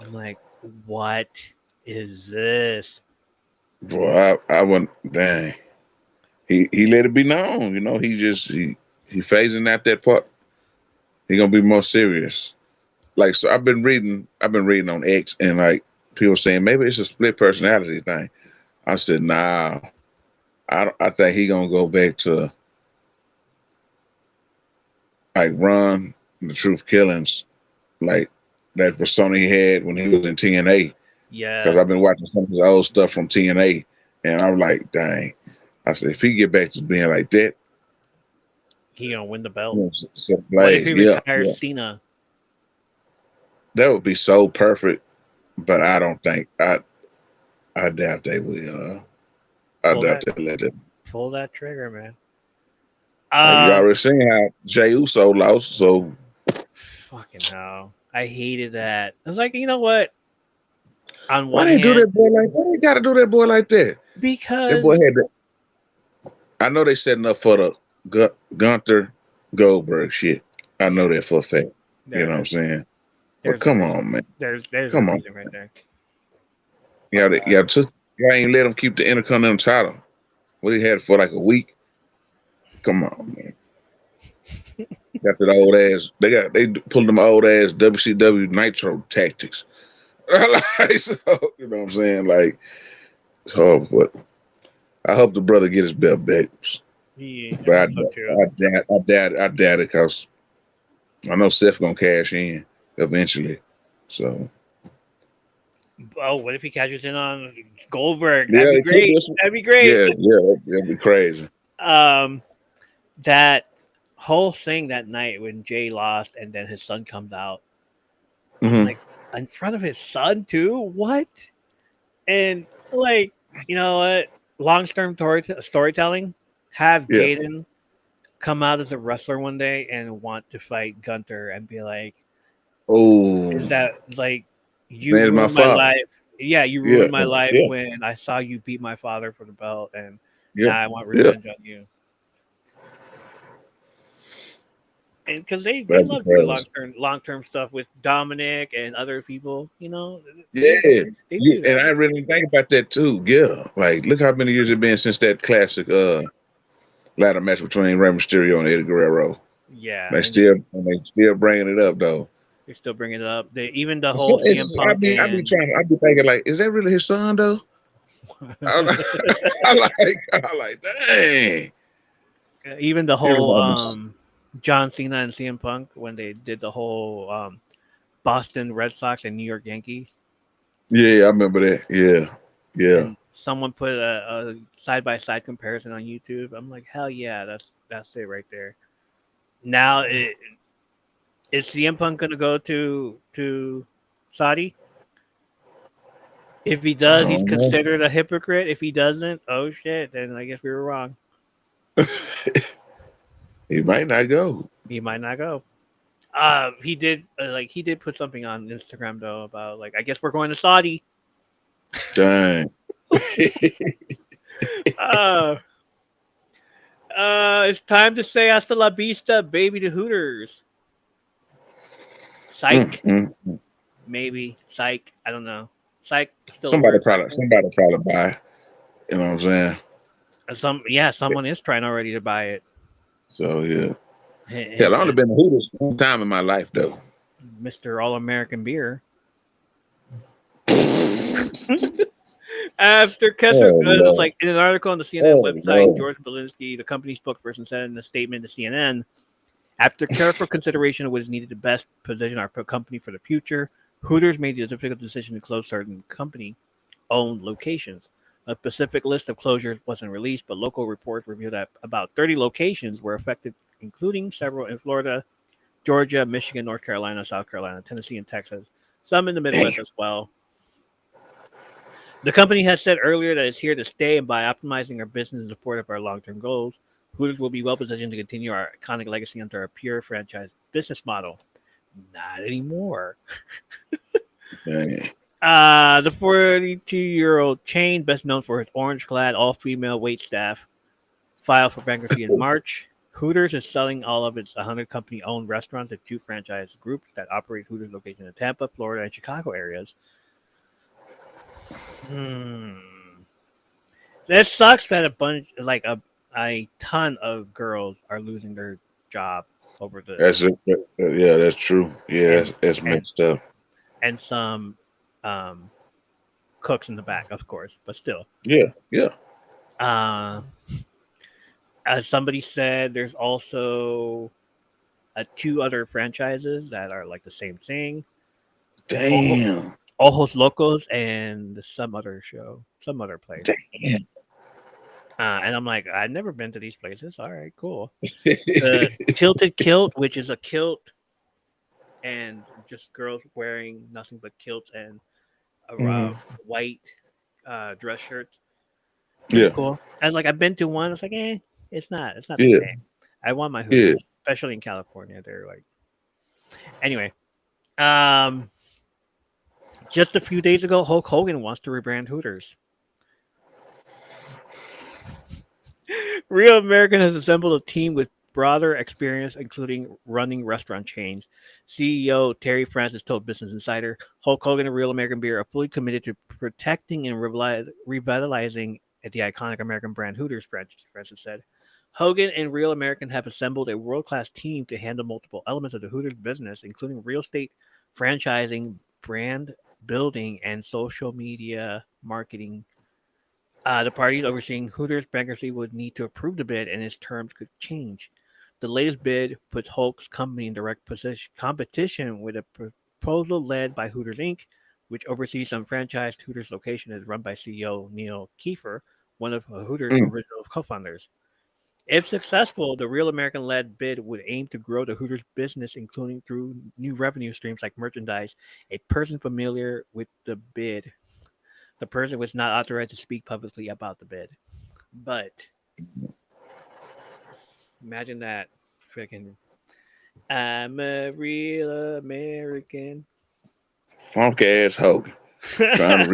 Speaker 1: I'm like, what is this?
Speaker 2: Boy, I wouldn't dang. He let it be known, he phasing out that part. He gonna be more serious. Like so I've been reading on X and like people saying maybe it's a split personality thing. I said, nah. I think he gonna go back to like Run the Truth Killings, like that persona he had when he was in TNA. Because
Speaker 1: Yeah,
Speaker 2: I've been watching some of his old stuff from TNA, and I'm like, dang. I said, if he get back to being like that,
Speaker 1: he gonna win the belt. What if
Speaker 2: Blaze,
Speaker 1: he
Speaker 2: yeah,
Speaker 1: retires Cena?
Speaker 2: that would be so perfect. But I don't think I doubt they will. I
Speaker 1: Pull
Speaker 2: doubt
Speaker 1: that,
Speaker 2: they'll let it.
Speaker 1: pull that trigger, man.
Speaker 2: You already seen how Jey Uso lost, so
Speaker 1: Fucking hell, I hated that. I was like, you know what? On
Speaker 2: why
Speaker 1: one
Speaker 2: they do
Speaker 1: hand,
Speaker 2: that boy like? Why they gotta do that boy like that? That boy
Speaker 1: because
Speaker 2: had that. I know they setting up for the Gunther Goldberg shit. I know that for a fact. You
Speaker 1: there
Speaker 2: know
Speaker 1: it
Speaker 2: what I'm
Speaker 1: is.
Speaker 2: saying? But
Speaker 1: There's a
Speaker 2: come
Speaker 1: reason.
Speaker 2: on, man.
Speaker 1: There's a
Speaker 2: Come on.
Speaker 1: reason right there.
Speaker 2: Y'all ain't let him keep the Intercontinental title. What he had it for like a week. Come on, man. Got that old ass. They pulled them old ass WCW Nitro tactics. Like, so, you know what I'm saying? Like It's horrible, but I hope the brother get his belt back.
Speaker 1: Yeah, I
Speaker 2: But
Speaker 1: hope so too.
Speaker 2: I doubt it because I know Seth gonna cash in eventually. So
Speaker 1: Oh, what if he catches in on Goldberg? That'd
Speaker 2: yeah,
Speaker 1: be
Speaker 2: it could
Speaker 1: great.
Speaker 2: be.
Speaker 1: That'd be great.
Speaker 2: Yeah, that'd be crazy.
Speaker 1: Um, that whole thing that night when Jay lost and then his son comes out, I'm
Speaker 2: Hmm.
Speaker 1: like, in front of his son too? What? And like, you know what? Long term storytelling. Have
Speaker 2: Yeah.
Speaker 1: Jaden come out as a wrestler one day and want to fight Gunter and be like,
Speaker 2: Oh,
Speaker 1: is that like you
Speaker 2: man, it's my
Speaker 1: ruined my
Speaker 2: father.
Speaker 1: life? Yeah, you
Speaker 2: Yeah,
Speaker 1: ruined my life
Speaker 2: yeah,
Speaker 1: when I saw you beat my father for the belt, and
Speaker 2: yeah,
Speaker 1: now I want
Speaker 2: yeah.
Speaker 1: revenge on you. And because they
Speaker 2: That'd be
Speaker 1: love doing
Speaker 2: crazy.
Speaker 1: long term stuff with Dominic and other people, you know,
Speaker 2: Yeah,
Speaker 1: they do
Speaker 2: and
Speaker 1: that.
Speaker 2: I really think about that too. Yeah, like look how many years it's been since that classic ladder match between Rey Mysterio and Eddie Guerrero.
Speaker 1: Yeah,
Speaker 2: They
Speaker 1: and they
Speaker 2: still bringing it up though.
Speaker 1: they're still bringing it up. They even the
Speaker 2: So
Speaker 1: whole CM Punk and
Speaker 2: I be thinking like, is that really his son though? I, I like, dang.
Speaker 1: even the whole
Speaker 2: Everybody's,
Speaker 1: John Cena and CM Punk when they did the whole Boston Red Sox and New York Yankees,
Speaker 2: yeah, I remember that. Yeah, yeah.
Speaker 1: and someone put a side by side comparison on YouTube. I'm like, hell yeah, that's it right there. Now, is CM Punk gonna go to Saudi? If he
Speaker 2: I
Speaker 1: does, he's
Speaker 2: don't know.
Speaker 1: considered a hypocrite. If he doesn't, oh shit, then I guess we were wrong.
Speaker 2: He might not go.
Speaker 1: He might not go. He did he did put something on Instagram though about like I guess we're going to Saudi.
Speaker 2: Dang.
Speaker 1: Uh, it's time to say hasta la vista, baby to Hooters.
Speaker 2: Mm,
Speaker 1: Psych,
Speaker 2: mm, mm.
Speaker 1: maybe. Psych, I don't know. Psych, still a word.
Speaker 2: Somebody probably buy. You know what I'm saying?
Speaker 1: Someone is trying already to buy it.
Speaker 2: So yeah. Hell,
Speaker 1: His,
Speaker 2: I only been to Hooters one time in my life though.
Speaker 1: Mr. All American Beer.
Speaker 2: Oh
Speaker 1: After Kessler, it was
Speaker 2: Lord.
Speaker 1: like in an article on the CNN
Speaker 2: Oh
Speaker 1: website,
Speaker 2: Lord.
Speaker 1: George Belinsky, the company spokesperson, said in a statement to CNN, after careful consideration of what is needed to best position our company for the future, Hooters made the difficult decision to close certain company-owned locations. A specific list of closures wasn't released, but local reports revealed that about 30 locations were affected, including several in Florida, Georgia, Michigan, North Carolina, South Carolina, Tennessee, and Texas. Some in the
Speaker 2: Damn.
Speaker 1: Midwest as well. The company has said earlier that it's here to stay, and by optimizing our business in support of our long-term goals, Hooters will be well positioned to continue our iconic legacy under a pure franchise business model. Not anymore.
Speaker 2: Dang.
Speaker 1: The 42-year-old chain, best known for its orange-clad, all-female wait staff, filed for bankruptcy in March. Hooters is selling all of its 100 company-owned restaurants to two franchise groups that operate Hooters locations in Tampa, Florida, and Chicago areas. Hmm. This sucks that a ton of girls are losing their job over this,
Speaker 2: Yeah, that's true. Yeah,
Speaker 1: and
Speaker 2: that's
Speaker 1: and
Speaker 2: messed up.
Speaker 1: and some um, cooks in the back, of course, but still.
Speaker 2: Yeah, yeah.
Speaker 1: Uh, as somebody said, there's also two other franchises that are like the same thing. Ojo-
Speaker 2: Damn.
Speaker 1: Ojos Locos and some other place.
Speaker 2: Damn.
Speaker 1: And I'm like, I've never been to these places. All right, cool. The Tilted Kilt, which is a kilt and just girls wearing nothing but kilts and a
Speaker 2: Mhm.
Speaker 1: white dress shirts. Pretty
Speaker 2: Yeah,
Speaker 1: cool. I was like, I've been to one. It's like, it's not the
Speaker 2: yeah,
Speaker 1: same. I want my
Speaker 2: yeah.
Speaker 1: Hooters, especially in California. They're like, anyway. Um, just a few days ago, Hulk Hogan wants to rebrand Hooters. Real American has assembled a team with broader experience, including running restaurant chains. CEO Terry Francis told Business Insider, Hulk Hogan and Real American Beer are fully committed to protecting and revitalizing the iconic American brand Hooters, Francis said. Hogan and Real American have assembled a world-class team to handle multiple elements of the Hooters business, including real estate, franchising, brand building, and social media marketing. The parties overseeing Hooters bankruptcy would need to approve the bid, and its terms could change. The latest bid puts Hulk's company in direct competition with a proposal led by Hooters Inc., which oversees some franchised Hooters location is run by CEO Neil Kiefer, one of Hooters'
Speaker 2: Mm.
Speaker 1: original co-founders. If successful, the Real American-led bid would aim to grow the Hooters business, including through new revenue streams like merchandise. A person familiar with the bid, the person was not authorized to speak publicly about the bid. But imagine that, freaking I'm a real American.
Speaker 2: Funk ass Hogan trying to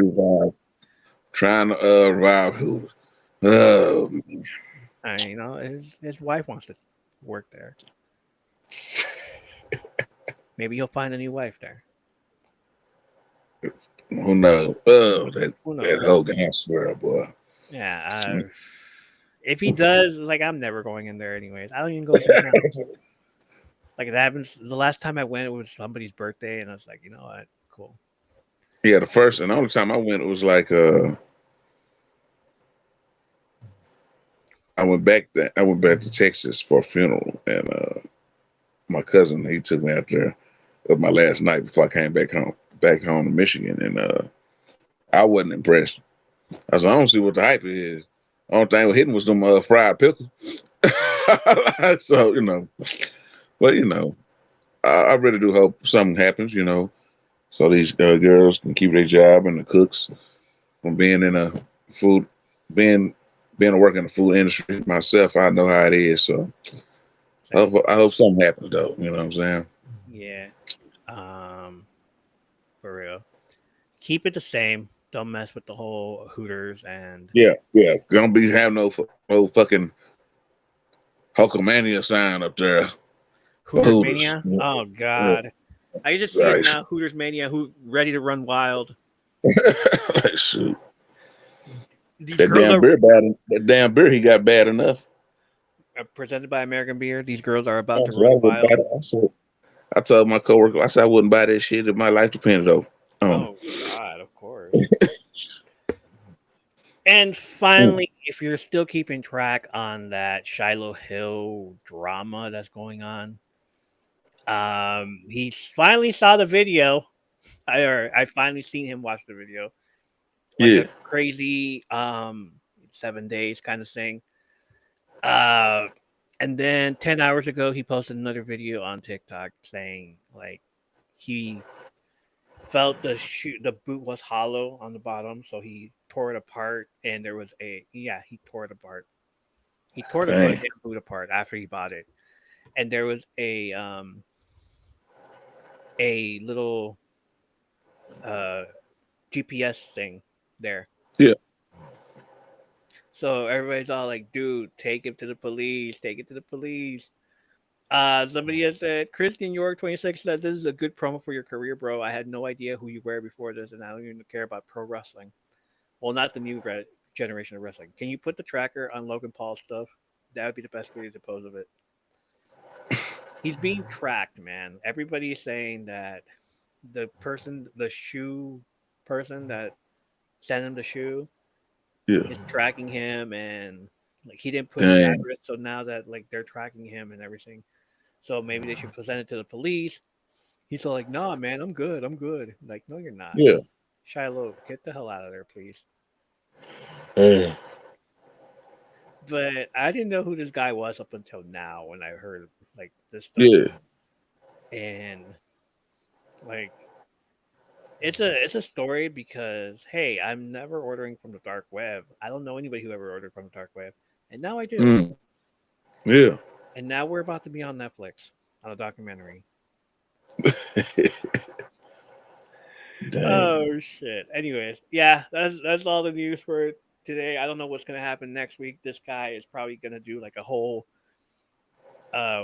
Speaker 2: revive Hooters. Oh,
Speaker 1: His wife wants to work there. Maybe he'll find a new wife there.
Speaker 2: who knows? Oh,
Speaker 1: Who
Speaker 2: that
Speaker 1: knows?
Speaker 2: Hogan, I swear, boy.
Speaker 1: Yeah. If he does, like, I'm never going in there anyways. I don't even go to the now. Like, it happens. The last time I went, it was somebody's birthday, and I was like, you know what? Cool.
Speaker 2: Yeah, the first and only time I went, it was like I went back to Texas for a funeral, and my cousin he took me out there of my last night before I came back home to Michigan, and I wasn't impressed. I said, I don't see what the hype is. Only thing was hitting was them fried pickles. So but I really do hope something happens. So these girls can keep their job and the cooks from being in a food, being being a work in the food industry myself. I know how it is. So
Speaker 1: Same.
Speaker 2: I hope something happens though. You know what I'm saying?
Speaker 1: Yeah. Um, for real. Keep it the same. Don't mess with the whole Hooters and
Speaker 2: Yeah, yeah. Don't be having no fucking Hulkamania sign up there for
Speaker 1: Hooters
Speaker 2: Hooters.
Speaker 1: Mania. Oh
Speaker 2: Yeah,
Speaker 1: God. I just see it
Speaker 2: right.
Speaker 1: now. Hooters Mania. Who ready to run wild?
Speaker 2: Like, shoot.
Speaker 1: These girls are
Speaker 2: That damn beer he got bad enough.
Speaker 1: presented by American Beer. These girls are about to
Speaker 2: That's what I
Speaker 1: run
Speaker 2: would buy.
Speaker 1: wild.
Speaker 2: I told my coworker, I said I wouldn't buy that shit if my life depended on
Speaker 1: Oh God, of course. And
Speaker 2: it.
Speaker 1: finally, if you're still keeping track on that Shiloh Hill drama that's going on, he finally saw the video. I finally seen him watch the video, like a
Speaker 2: Yeah.
Speaker 1: crazy 7 days kind of thing. Uh, and then 10 hours ago, he posted another video on TikTok saying like he felt the boot was hollow on the bottom, so he tore it apart, and there was he tore it apart. He tore the
Speaker 2: Dang.
Speaker 1: damn boot apart after he bought it, and there was a little uh GPS thing there.
Speaker 2: Yeah.
Speaker 1: So everybody's all like, "Dude, take him to the police! Take it to the police!" Somebody has said, Christian York 26 said, "This is a good promo for your career, bro. I had no idea who you were before this, and I don't even care about pro wrestling. Well, not the new generation of wrestling. Can you put the tracker on Logan Paul's stuff? That would be the best way to dispose of it. He's being tracked, man. Everybody's saying that the shoe person that sent him the shoe
Speaker 2: Yeah.
Speaker 1: is tracking him, and like he didn't put his
Speaker 2: Dang.
Speaker 1: address, so now that like they're tracking him and everything, so maybe they should present it to the police. He's all like, "Nah, man, I'm good. I'm good." Like, no, you're not.
Speaker 2: Yeah.
Speaker 1: Shiloh, get the hell out of there, please.
Speaker 2: Yeah.
Speaker 1: But I didn't know who this guy was up until now when I heard like this stuff,
Speaker 2: Yeah.
Speaker 1: and like it's a story because hey, I'm never ordering from the dark web. I don't know anybody who ever ordered from the dark web, and now I do.
Speaker 2: Mm. Yeah.
Speaker 1: And now we're about to be on Netflix on a documentary.
Speaker 2: Dang.
Speaker 1: Oh shit. Anyways, yeah, that's all the news for today. I don't know what's gonna happen next week. This guy is probably gonna do like a whole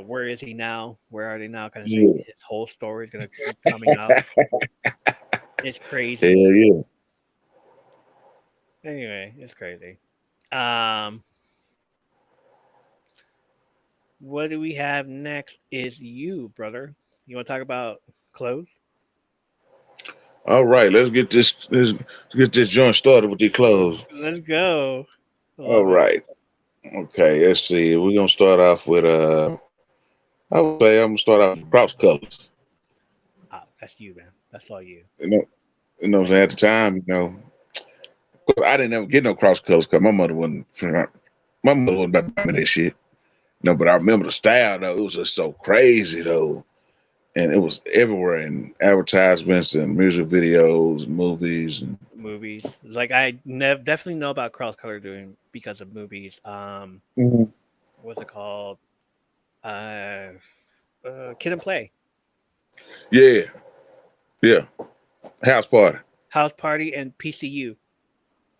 Speaker 1: where is he now? Where are they now? Kind of thing.
Speaker 2: Yeah.
Speaker 1: His whole story is gonna keep coming up. It's
Speaker 2: Hell
Speaker 1: crazy.
Speaker 2: yeah.
Speaker 1: Anyway, it's crazy. Um, what do we have next? Is you, brother? You want to talk about clothes?
Speaker 2: All right, let's get this joint started with these clothes.
Speaker 1: Let's go.
Speaker 2: All
Speaker 1: Love it.
Speaker 2: right. Okay, let's see. We're gonna start off with I would say I'm gonna start off with cross colors.
Speaker 1: Ah, that's you, man. That's all you.
Speaker 2: You know, what I'm saying, at the time, 'cause I didn't ever get no cross colors because my mother wasn't about to buy me that shit. No, but I remember the style though. It was just so crazy though. And it was everywhere in advertisements and music videos, movies, and
Speaker 1: Movies. Like I definitely know about cross color doing because of movies.
Speaker 2: Mhm.
Speaker 1: What's it called? Uh, Kid and Play,
Speaker 2: Yeah, yeah, house party.
Speaker 1: House Party, and PCU.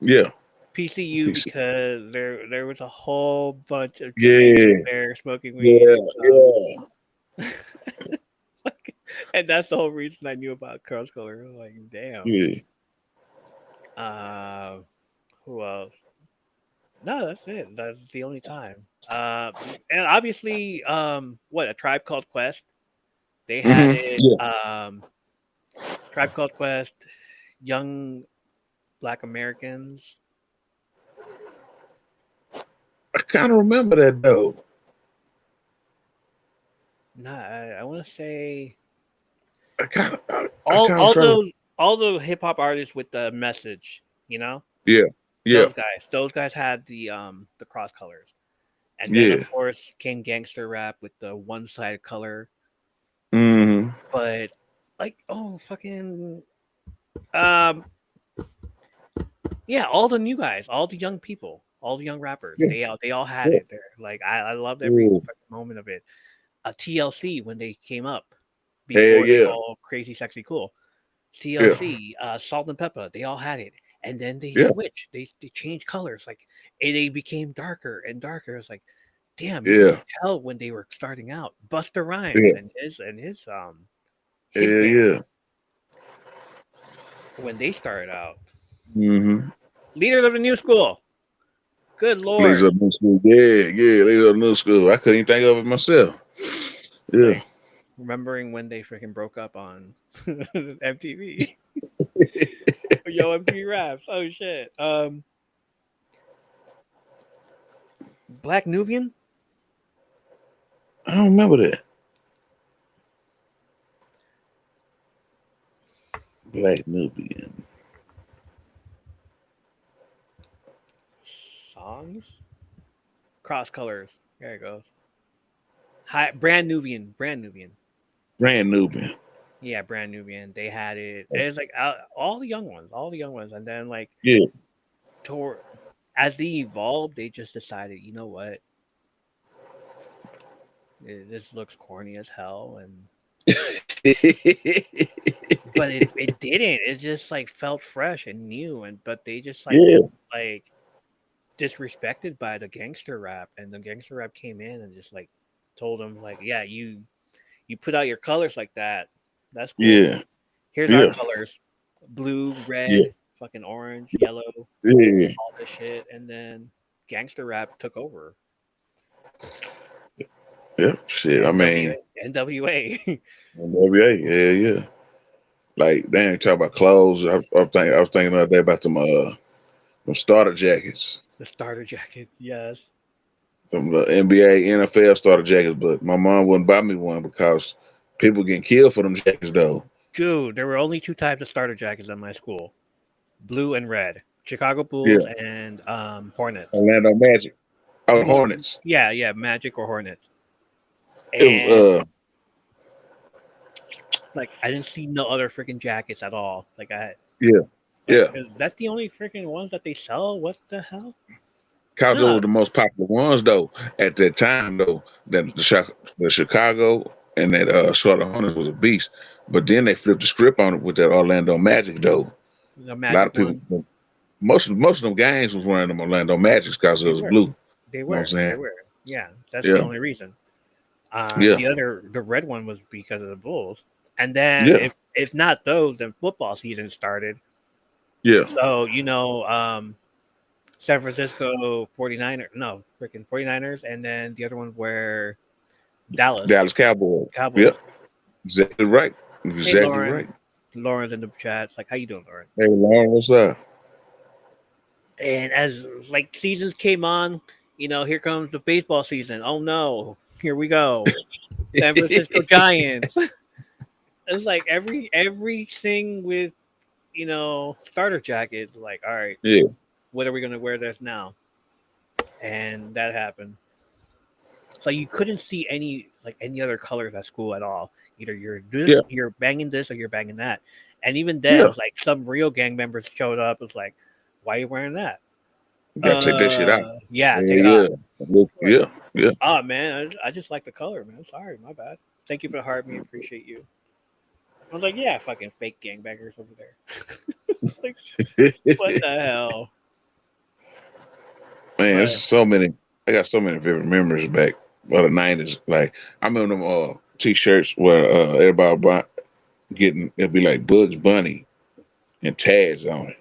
Speaker 2: Yeah,
Speaker 1: PCU
Speaker 2: PC.
Speaker 1: because there was a whole bunch of Jamaicans
Speaker 2: Yeah,
Speaker 1: there smoking weed
Speaker 2: yeah,
Speaker 1: and
Speaker 2: yeah,
Speaker 1: stuff. Like, and that's the whole reason I knew about cross color. Like, damn.
Speaker 2: yeah.
Speaker 1: Uh, who else? No, that's it. That's the only time. And obviously, what a Tribe Called Quest. They had it.
Speaker 2: Yeah,
Speaker 1: Tribe Called Quest, Young Black Americans.
Speaker 2: I kind of remember that though.
Speaker 1: Nah, I want to say
Speaker 2: I
Speaker 1: all
Speaker 2: kind of
Speaker 1: all
Speaker 2: try to.
Speaker 1: those all the hip hop artists with the message. You know,
Speaker 2: Yeah, yeah,
Speaker 1: those guys had the cross colors, and then of
Speaker 2: yeah.
Speaker 1: course came gangster rap with the one sided color.
Speaker 2: Hmm.
Speaker 1: But like, oh fucking um, yeah, all the new guys, all the young people, all the young rappers,
Speaker 2: Yeah,
Speaker 1: they all had
Speaker 2: yeah,
Speaker 1: it there. Like I loved every
Speaker 2: yeah.
Speaker 1: fucking moment of it. TLC when they came up
Speaker 2: Hell
Speaker 1: before they
Speaker 2: yeah,
Speaker 1: all crazy sexy cool.
Speaker 2: yeah,
Speaker 1: TLC, Salt and Pepper, they all had it, and then they
Speaker 2: yeah,
Speaker 1: switched. They changed colors, like and they became darker and darker. It's like, damn, you could
Speaker 2: yeah,
Speaker 1: tell when they were starting out. Buster Rhymes
Speaker 2: yeah,
Speaker 1: and his
Speaker 2: hell
Speaker 1: band
Speaker 2: yeah.
Speaker 1: when they started out.
Speaker 2: Hmm.
Speaker 1: Leader of the new school. Good
Speaker 2: Laser
Speaker 1: lord.
Speaker 2: New School. Yeah, yeah, Laser New School. I couldn't even think of it myself. Yeah.
Speaker 1: Like remembering when they freaking broke up on MTV. Yo, MTV Raps. Oh shit. Black Nubian
Speaker 2: I don't remember that. Black Nubian.
Speaker 1: songs. Cross colors. There it goes. Hi, Brand Nubian. Brand Nubian.
Speaker 2: Brand Nubian.
Speaker 1: Yeah, Brand Nubian. They had it. It's like all the young ones, all the young ones, and then like
Speaker 2: Yeah.
Speaker 1: toward as they evolved, they just decided, you know what, this looks corny as hell, and but it didn't. It just like felt fresh and new, and but they just
Speaker 2: Yeah.
Speaker 1: like disrespected by the gangster rap, and the gangster rap came in and just like told them like, yeah, you put out your colors like that, that's cool.
Speaker 2: Yeah.
Speaker 1: Here's our
Speaker 2: Yeah.
Speaker 1: colors: blue,
Speaker 2: Yeah.
Speaker 1: red, fucking orange, yellow,
Speaker 2: Yeah.
Speaker 1: all this shit, and then gangster rap took over.
Speaker 2: Yeah. Shit. I
Speaker 1: NWA,
Speaker 2: mean,
Speaker 1: NWA.
Speaker 2: NWA. Yeah, yeah. Like, damn, talk about clothes. I was thinking the other day about them starter jackets.
Speaker 1: The starter jacket, yes.
Speaker 2: From the NBA, NFL starter jackets, but my mom wouldn't buy me one because people getting killed for them jackets though.
Speaker 1: Dude, there were only two types of starter jackets at my school: blue and red. Chicago Bulls
Speaker 2: Yeah.
Speaker 1: and Hornets.
Speaker 2: Orlando Magic. Oh,
Speaker 1: Mm,
Speaker 2: Hornets.
Speaker 1: yeah, yeah, Magic or Hornets.
Speaker 2: It was
Speaker 1: And like I didn't see no other freaking jackets at all. Like I
Speaker 2: yeah,
Speaker 1: like
Speaker 2: yeah.
Speaker 1: is that the only freaking ones that they sell? What the hell?
Speaker 2: Cause those
Speaker 1: No.
Speaker 2: were the most popular ones though at that time though. That the Chicago and that Charlotte Hornets was a beast. But then they flipped the script on it with that Orlando Magic though.
Speaker 1: The
Speaker 2: A lot
Speaker 1: Magic
Speaker 2: of people,
Speaker 1: one.
Speaker 2: most of them gangs was wearing them Orlando Magics because it
Speaker 1: They
Speaker 2: was
Speaker 1: were.
Speaker 2: blue. You
Speaker 1: They
Speaker 2: know what I'm
Speaker 1: were. They
Speaker 2: saying?
Speaker 1: were. Yeah, that's the
Speaker 2: Yeah,
Speaker 1: only reason.
Speaker 2: yeah,
Speaker 1: The red one was because of the Bulls. And then
Speaker 2: yeah,
Speaker 1: if not those, then football season started.
Speaker 2: yeah.
Speaker 1: So, San Francisco 49ers, no, freaking 49ers, and then the other one were Dallas
Speaker 2: Dallas Cowboys.
Speaker 1: Cowboys.
Speaker 2: Yep, exactly right.
Speaker 1: Hey
Speaker 2: Exactly
Speaker 1: Lauren,
Speaker 2: right.
Speaker 1: Lauren's in the chat. It's like, how you doing, Lauren?
Speaker 2: Hey, Lauren, what's up?
Speaker 1: And as like seasons came on, here comes the baseball season. Oh no, here we go. San Francisco Giants. It's like everything with starter jackets. Like, all right,
Speaker 2: Yeah,
Speaker 1: what are we gonna wear this now? And that happened. So you couldn't see any other colors at school at all. Either
Speaker 2: yeah,
Speaker 1: you're banging this, or you're banging that. And even then, it
Speaker 2: yeah.
Speaker 1: was like some real gang members showed up. It was like, why are you wearing that?
Speaker 2: You gotta take that shit out.
Speaker 1: Yeah, take it
Speaker 2: Yeah,
Speaker 1: off.
Speaker 2: yeah,
Speaker 1: Like,
Speaker 2: yeah, yeah.
Speaker 1: oh man, I just like the color, man. Sorry, my bad. Thank you for the heart. Me appreciate you. I was like, yeah, fucking fake gangbangers over there. Like, what the hell?
Speaker 2: Man,
Speaker 1: But
Speaker 2: there's so many. I got so many vivid memories back of the '90s. Like I remember them T-shirts where everybody getting it'd be like Bugs Bunny and tags on it,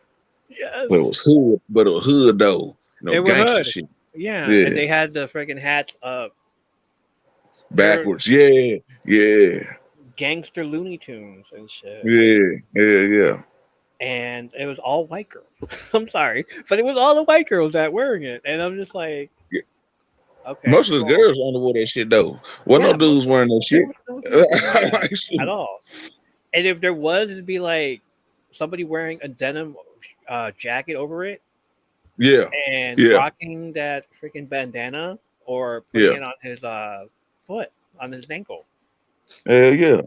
Speaker 1: yes,
Speaker 2: but it was hood. But it was hood though,
Speaker 1: they were
Speaker 2: gangster
Speaker 1: hood.
Speaker 2: shit.
Speaker 1: Yeah, and
Speaker 2: Yeah,
Speaker 1: they had the freaking hats up. They're
Speaker 2: backwards. Yeah, yeah,
Speaker 1: gangster Looney Tunes and shit.
Speaker 2: yeah, yeah, yeah.
Speaker 1: And it was all white girls. I'm sorry, but it was all the white girls that wearing it, and I'm just like,
Speaker 2: Yeah.
Speaker 1: okay,
Speaker 2: Most of the
Speaker 1: cool.
Speaker 2: girls only wore that shit though. Wasn't no
Speaker 1: Yeah,
Speaker 2: dudes wearing that
Speaker 1: there
Speaker 2: shit.
Speaker 1: was no dudes wearing that
Speaker 2: Like,
Speaker 1: at
Speaker 2: shit.
Speaker 1: all. And if there was, it'd be like somebody wearing a denim jacket over it
Speaker 2: Yeah,
Speaker 1: and
Speaker 2: yeah,
Speaker 1: rocking that freaking bandana or putting
Speaker 2: yeah,
Speaker 1: it on his foot, on his ankle.
Speaker 2: yeah.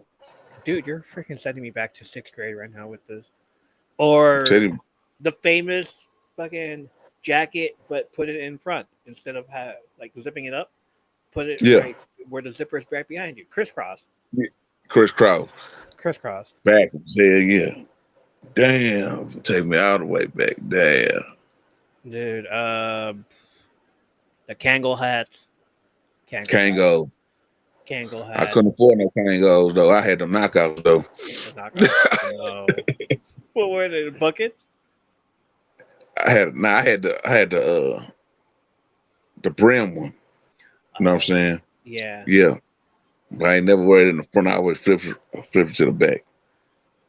Speaker 1: Dude, you're freaking sending me back to sixth grade right now with this. Or
Speaker 2: Tell him.
Speaker 1: the famous fucking jacket, but put it in front instead of like zipping it up. Put it
Speaker 2: Yeah,
Speaker 1: right where the zipper is right behind you. Crisscross,
Speaker 2: yeah. Chris Cross
Speaker 1: crisscross.
Speaker 2: backwards. Yeah, yeah. Damn, take me all the way back. Damn.
Speaker 1: Dude, the Kangol hats, Kangol hat,
Speaker 2: Kango.
Speaker 1: Kangol
Speaker 2: I
Speaker 1: hat,
Speaker 2: couldn't afford no Kangos though. I had them knockouts though.
Speaker 1: the knockoffs. No, what were they? The buckets?
Speaker 2: I had the brim one. You know what I'm
Speaker 1: Oh,
Speaker 2: saying?
Speaker 1: yeah.
Speaker 2: Yeah. But I ain't never wear it in the front. I always flip it to the back.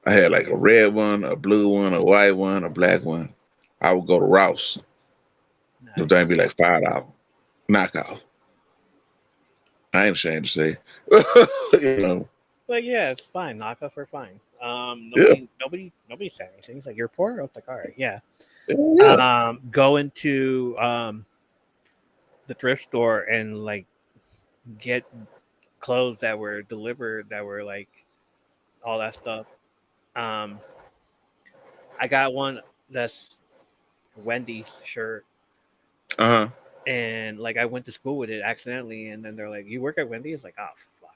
Speaker 2: I had like a red one, a blue one, a white one, a black one. I would go to Ross. The thing
Speaker 1: Nice.
Speaker 2: be like $5. Knockoff. I ain't ashamed to say. you know.
Speaker 1: But yeah, it's fine. Knockoffs are fine.
Speaker 2: Yeah.
Speaker 1: Nobody said anything. It's like you're poor. I was like, all right, yeah.
Speaker 2: Yeah.
Speaker 1: Go into the thrift store and like get clothes that were delivered that were like all that stuff. Um, I got one that's Wendy's shirt,
Speaker 2: Uh-huh.
Speaker 1: and like I went to school with it accidentally, and then they're like, "You work at Wendy's?" Like, oh fuck.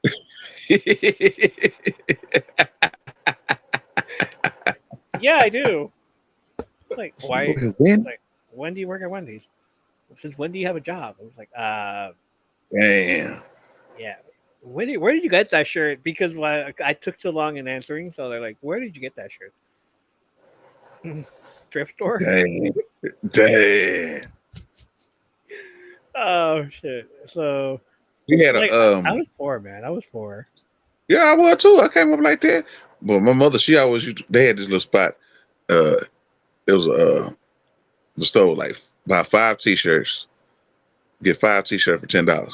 Speaker 1: Yeah, I do. Like, why?
Speaker 2: When?
Speaker 1: Like, when do you work at Wendy's? Since when do you have a job? I was like,
Speaker 2: Damn.
Speaker 1: yeah. Where did you get that shirt? Because I took so long in answering, so they're like, where did you get that shirt? Thrift store?
Speaker 2: Damn. Damn.
Speaker 1: Oh shit. So
Speaker 2: We had
Speaker 1: like
Speaker 2: a
Speaker 1: I was poor, man. I was poor.
Speaker 2: yeah, I was too. I came up like that. But my mother, she always they had this little spot. It was the store was like buy 5 T-shirts, get 5 T-shirts for $10.
Speaker 1: Mm.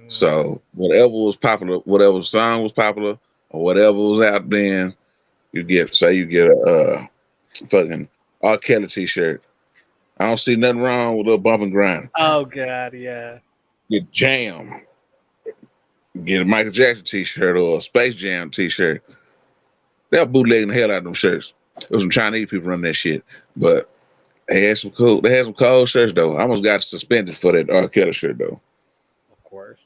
Speaker 2: So whatever was popular, whatever song was popular, or whatever was out then, you get a fucking R. Kelly T-shirt. I don't see nothing wrong with a bump and grind.
Speaker 1: Oh god, yeah.
Speaker 2: Get Jam, get a Michael Jackson T-shirt or a Space Jam T-shirt. They're bootlegging the hell out of them shirts. There was some Chinese people running that shit, but they had some cold shirts though. I almost got suspended for that R. Kelly shirt though.
Speaker 1: Of course.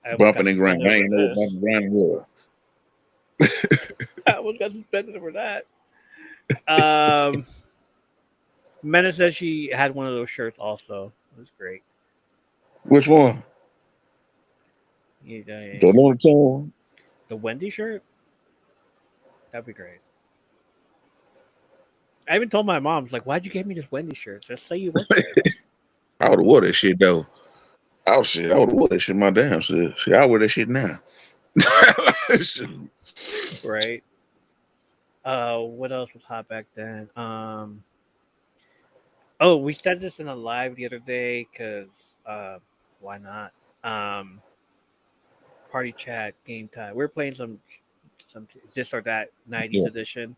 Speaker 1: I almost got
Speaker 2: Bumping and grinding.
Speaker 1: suspended
Speaker 2: I
Speaker 1: over
Speaker 2: ain't know what
Speaker 1: this.
Speaker 2: bumping and grinding was.
Speaker 1: I almost got suspended over that. Um Mena said she had one of those shirts also. It was great.
Speaker 2: Which one?
Speaker 1: Yeah,
Speaker 2: The Looney Tunes?
Speaker 1: the Wendy shirt? That'd be great. I even told my mom, like, why'd you give me this Wendy shirt? Just say you work there.
Speaker 2: I would have wore that shit though. Oh shit, I would have wore that shit my damn shit. Shit, I wear that shit now. Shit.
Speaker 1: Right? What else was hot back then? Oh, we said this in a live the other day because why not? Um, party chat game time. We are playing some this or that '90s
Speaker 2: Yeah.
Speaker 1: edition.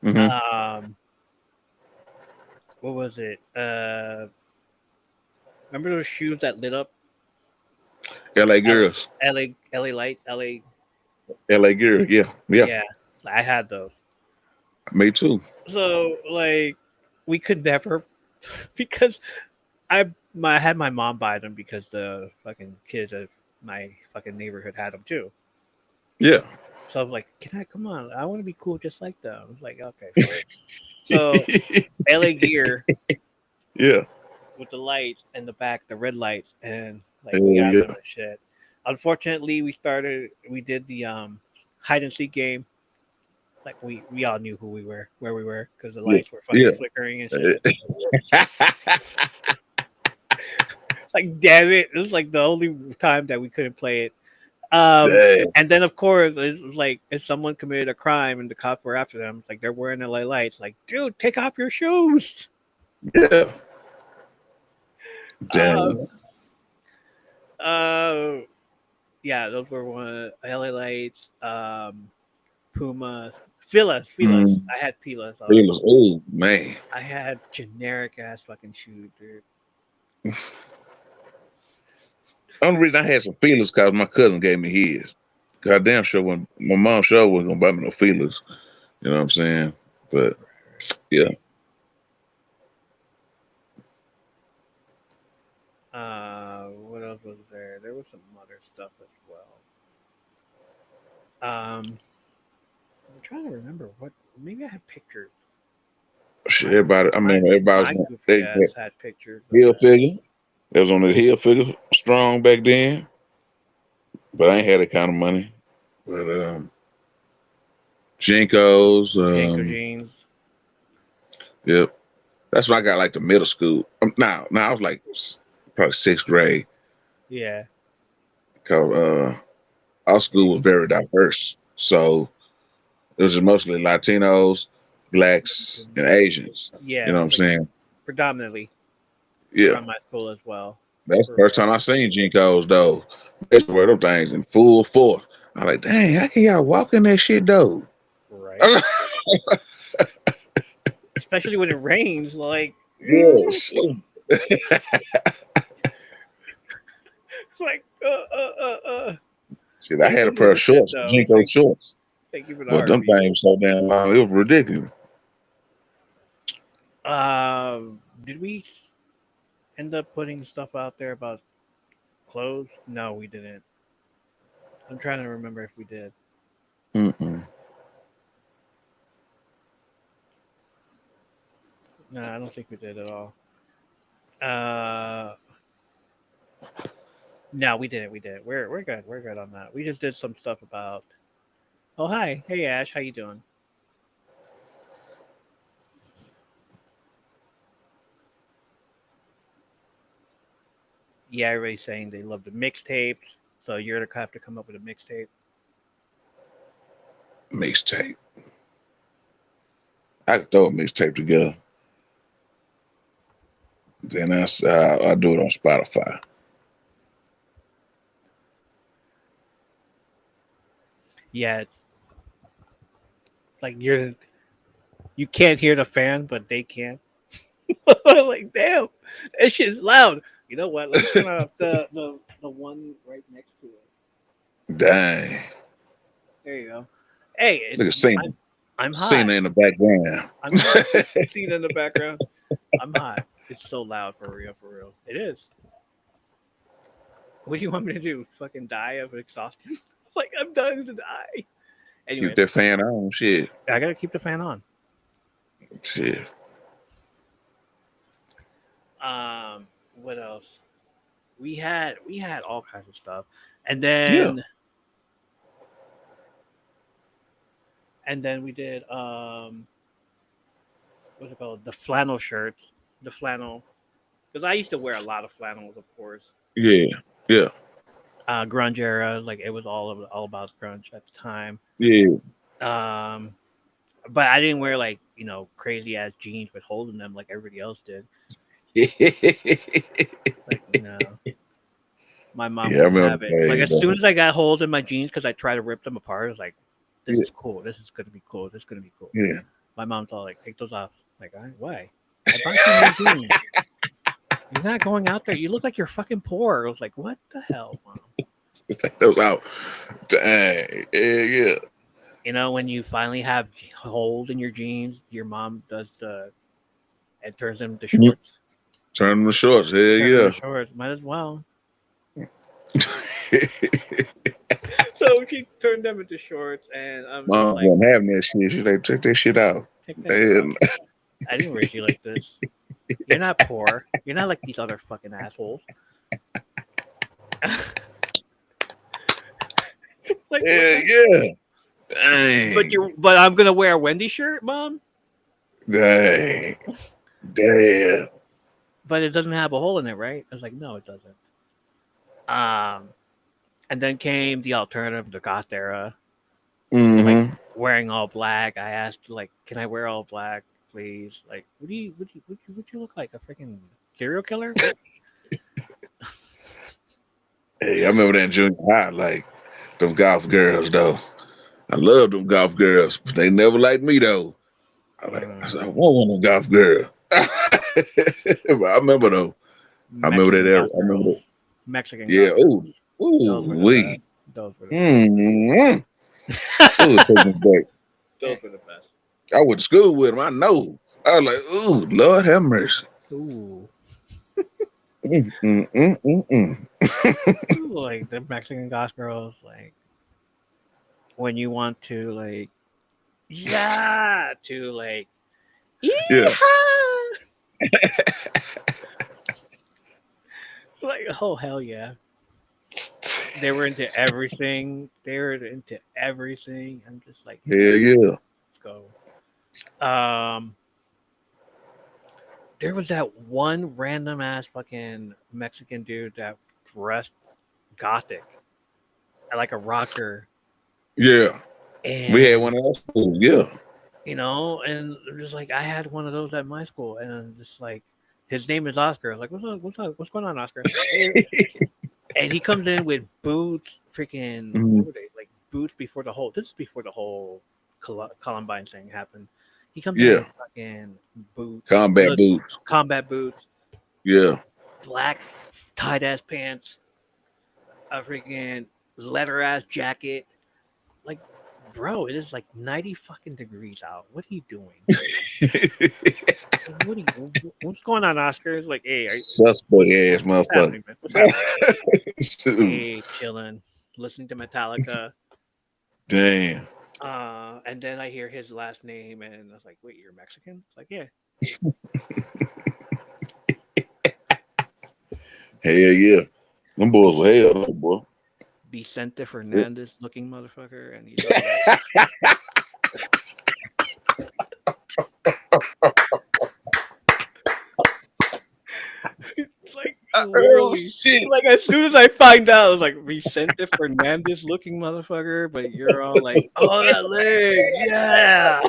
Speaker 2: Hmm.
Speaker 1: Um, what was it? Remember those shoes that lit up?
Speaker 2: LA
Speaker 1: L-
Speaker 2: girls.
Speaker 1: LA light, LA.
Speaker 2: LA girl. Yeah. Yeah.
Speaker 1: Yeah, I had those.
Speaker 2: Me too.
Speaker 1: So like, we could never because I had my mom buy them because the fucking kids of my fucking neighborhood had them too.
Speaker 2: Yeah.
Speaker 1: So I'm like, can I come on? I want to be cool just like them. I was like, okay, fine. So LA Gear
Speaker 2: Yeah.
Speaker 1: with the lights and the back, the red lights, and like we
Speaker 2: Hell
Speaker 1: got them
Speaker 2: yeah.
Speaker 1: and shit. Unfortunately, we did the hide and seek game. Like we all knew who we were, where we were, because the
Speaker 2: Yeah.
Speaker 1: lights were fucking
Speaker 2: Yeah.
Speaker 1: flickering and shit. Like damn it, it was like the only time that we couldn't play it.
Speaker 2: Dang.
Speaker 1: And then of course it was like if someone committed a crime and the cops were after them, it's like they're wearing LA lights. Like, dude, take off your shoes.
Speaker 2: Yeah.
Speaker 1: Uh,
Speaker 2: Damn.
Speaker 1: uh, yeah, those were one LA lights. Pumas, Filas.
Speaker 2: Mm.
Speaker 1: I had Pilas
Speaker 2: It
Speaker 1: always.
Speaker 2: was, oh man.
Speaker 1: I had generic ass fucking shoes, dude.
Speaker 2: Only reason I had some feelers because my cousin gave me his. Goddamn sure when my mom sure wasn't gonna buy me no feelers. You know what I'm saying? But yeah.
Speaker 1: What else was there? There was some other stuff as well. I'm trying to remember what. Maybe I had pictures.
Speaker 2: Shit,
Speaker 1: My
Speaker 2: everybody, I
Speaker 1: my
Speaker 2: mean, everybody was
Speaker 1: my
Speaker 2: on
Speaker 1: goofy
Speaker 2: they
Speaker 1: ass had pictures of
Speaker 2: hill
Speaker 1: that.
Speaker 2: figure. They was on the hill figure strong back then, but I ain't had that kind of money. But Jinkos,
Speaker 1: Janko jeans.
Speaker 2: yep. That's when I got like the middle school. Now I was like probably sixth grade.
Speaker 1: Yeah.
Speaker 2: Cause our school was very diverse, so it was just mostly Latinos, blacks, and Asians. You
Speaker 1: Yeah.
Speaker 2: know what I'm saying?
Speaker 1: Predominantly
Speaker 2: Yeah.
Speaker 1: from my school as well.
Speaker 2: That's the
Speaker 1: For
Speaker 2: first time I seen Jinkos though. They used to wear them things in full force. I'm like, dang, how can y'all walk in that shit though?
Speaker 1: right. Especially when it rains, like
Speaker 2: Yes.
Speaker 1: it's like
Speaker 2: Shit, I
Speaker 1: thank
Speaker 2: had a
Speaker 1: you for
Speaker 2: pair of
Speaker 1: the tip
Speaker 2: shorts,
Speaker 1: though.
Speaker 2: Jinko shorts,
Speaker 1: Thank you for the
Speaker 2: but them
Speaker 1: Arby's.
Speaker 2: things so damn long, it was ridiculous.
Speaker 1: Did we end up putting stuff out there about clothes? No, we didn't. I'm trying to remember if we did.
Speaker 2: Mm-mm.
Speaker 1: No, I don't think we did at all. Uh, no, we didn't. We did. We're good. We're good on that. We just did some stuff about. Oh hi, hey Ash, how you doing? Yeah, everybody's saying they love the mixtapes. So you're gonna have to come up with a mixtape.
Speaker 2: Mixtape. I could throw a mixtape together. Then I do it on Spotify.
Speaker 1: Yeah, it's like you can't hear the fan, but they can. Like damn, that shit's loud. You know what? Let me turn off the one right next to it.
Speaker 2: Dang.
Speaker 1: There you go. Hey,
Speaker 2: Look
Speaker 1: it's
Speaker 2: at
Speaker 1: I'm,
Speaker 2: Cena.
Speaker 1: I'm hot.
Speaker 2: Cena in the background.
Speaker 1: I'm hot. See that in the background. I'm hot. It's so loud for real. For real, it is. What do you want me to do? Fucking die of exhaustion? Like I'm dying to die.
Speaker 2: Keep
Speaker 1: Anyways,
Speaker 2: that fan on. Shit.
Speaker 1: I gotta keep the fan on.
Speaker 2: Shit.
Speaker 1: What else? We had all kinds of stuff, and
Speaker 2: Yeah.
Speaker 1: then we did what's it called? The flannel shirts, the flannel. Because I used to wear a lot of flannels, of course.
Speaker 2: Yeah. Yeah.
Speaker 1: Grunge era, like it was all about grunge at the time.
Speaker 2: Yeah.
Speaker 1: Um, But I didn't wear like crazy ass jeans with holes in them like everybody else did.
Speaker 2: Yeah,
Speaker 1: Like my mom
Speaker 2: I
Speaker 1: wouldn't
Speaker 2: remember
Speaker 1: have it. Like
Speaker 2: days,
Speaker 1: as
Speaker 2: though.
Speaker 1: soon as I got holes in my jeans because I tried to rip them apart, I was like, "This
Speaker 2: Yeah,
Speaker 1: is cool. This is gonna be cool. This is gonna be cool."
Speaker 2: yeah.
Speaker 1: My mom's all like, "Take those off." Like, all right, why? I bought you new jeans. You're not going out there. You look like you're fucking poor. I was like, what the hell, mom?
Speaker 2: Take those out. Dang. Yeah,
Speaker 1: When you finally have holes in your jeans, your mom does it turns them to
Speaker 2: yeah.
Speaker 1: shorts.
Speaker 2: Turn them to shorts. Hell
Speaker 1: Turn them
Speaker 2: yeah.
Speaker 1: to shorts. Might as well. So she turned them into shorts, and I'm just
Speaker 2: Mom
Speaker 1: like,
Speaker 2: wasn't having that shit. She's like, take that shit out.
Speaker 1: take that shit off.
Speaker 2: And
Speaker 1: I didn't raise you like this. You're not poor. You're not like these other fucking assholes. Like what
Speaker 2: yeah,
Speaker 1: the?
Speaker 2: yeah.
Speaker 1: But
Speaker 2: Dang.
Speaker 1: but I'm gonna wear a Wendy shirt, mom.
Speaker 2: Dang. Damn.
Speaker 1: But it doesn't have a hole in it, right? I was like, no, it doesn't. Um, and then came the alternative, the goth era, like
Speaker 2: Mm-hmm.
Speaker 1: wearing all black. I asked, like, can I wear all black, please? Like, would you look like a freaking serial killer? What?
Speaker 2: Hey, I remember that in junior high, like them golf girls though. I love them golf girls, but they never liked me though. I said, I want one of them golf girl. But I remember though. I remember that
Speaker 1: Mexican
Speaker 2: era.
Speaker 1: goth
Speaker 2: I remember that.
Speaker 1: girls, Mexican
Speaker 2: Yeah.
Speaker 1: goth
Speaker 2: Ooh.
Speaker 1: girls. Those were
Speaker 2: Ooh.
Speaker 1: the best.
Speaker 2: Wee.
Speaker 1: Those were the best.
Speaker 2: Mm-hmm. Ooh, take me back.
Speaker 1: Those were the best.
Speaker 2: I went to school with them. I know. I was like, ooh, Lord have mercy.
Speaker 1: Ooh,
Speaker 2: Mm, mm, mm, mm, mm.
Speaker 1: like the Mexican goth girls, like when you want to like yeah to like
Speaker 2: Yeah.
Speaker 1: yeehaw! It's like oh hell yeah, they were into everything. They were into everything. I'm just like
Speaker 2: Hell
Speaker 1: hell yeah,
Speaker 2: yeah.
Speaker 1: let's go. There was that one random ass fucking Mexican dude that dressed gothic, like a rocker,
Speaker 2: Yeah. We had one
Speaker 1: and
Speaker 2: of those schools. Yeah.
Speaker 1: and just like I had one of those at my school, and I'm just like, his name is Oscar. I was like, what's up? What's up? What's going on, Oscar? Hey. And he comes in with boots, freaking what
Speaker 2: Mhm.
Speaker 1: were they like? Boots before the whole. This is before the whole Columbine thing happened. He comes in
Speaker 2: Yeah.
Speaker 1: with fucking boots,
Speaker 2: Combat boots.
Speaker 1: combat boots,
Speaker 2: Yeah.
Speaker 1: black tight ass pants, a freaking leather ass jacket. Like, bro, it is like 90 fucking degrees out. What are you doing? What are you? What's going on, Oscar? It's like, hey,
Speaker 2: Suspect ass
Speaker 1: what's
Speaker 2: motherfucker.
Speaker 1: happening, man? What's happening?
Speaker 2: Shoot.
Speaker 1: Hey, chilling, listening to Metallica.
Speaker 2: Damn.
Speaker 1: And then I hear his last name, and I was like, wait, you're Mexican? It's like, yeah.
Speaker 2: Hell yeah. Them boys were hell though, boy.
Speaker 1: Vicente Fernandez looking motherfucker, and he's all like, it's like
Speaker 2: Oh
Speaker 1: literally,
Speaker 2: shit.
Speaker 1: like as soon as I find out, I was like Vicente Fernandez looking motherfucker, but you're all like, oh that leg, yeah,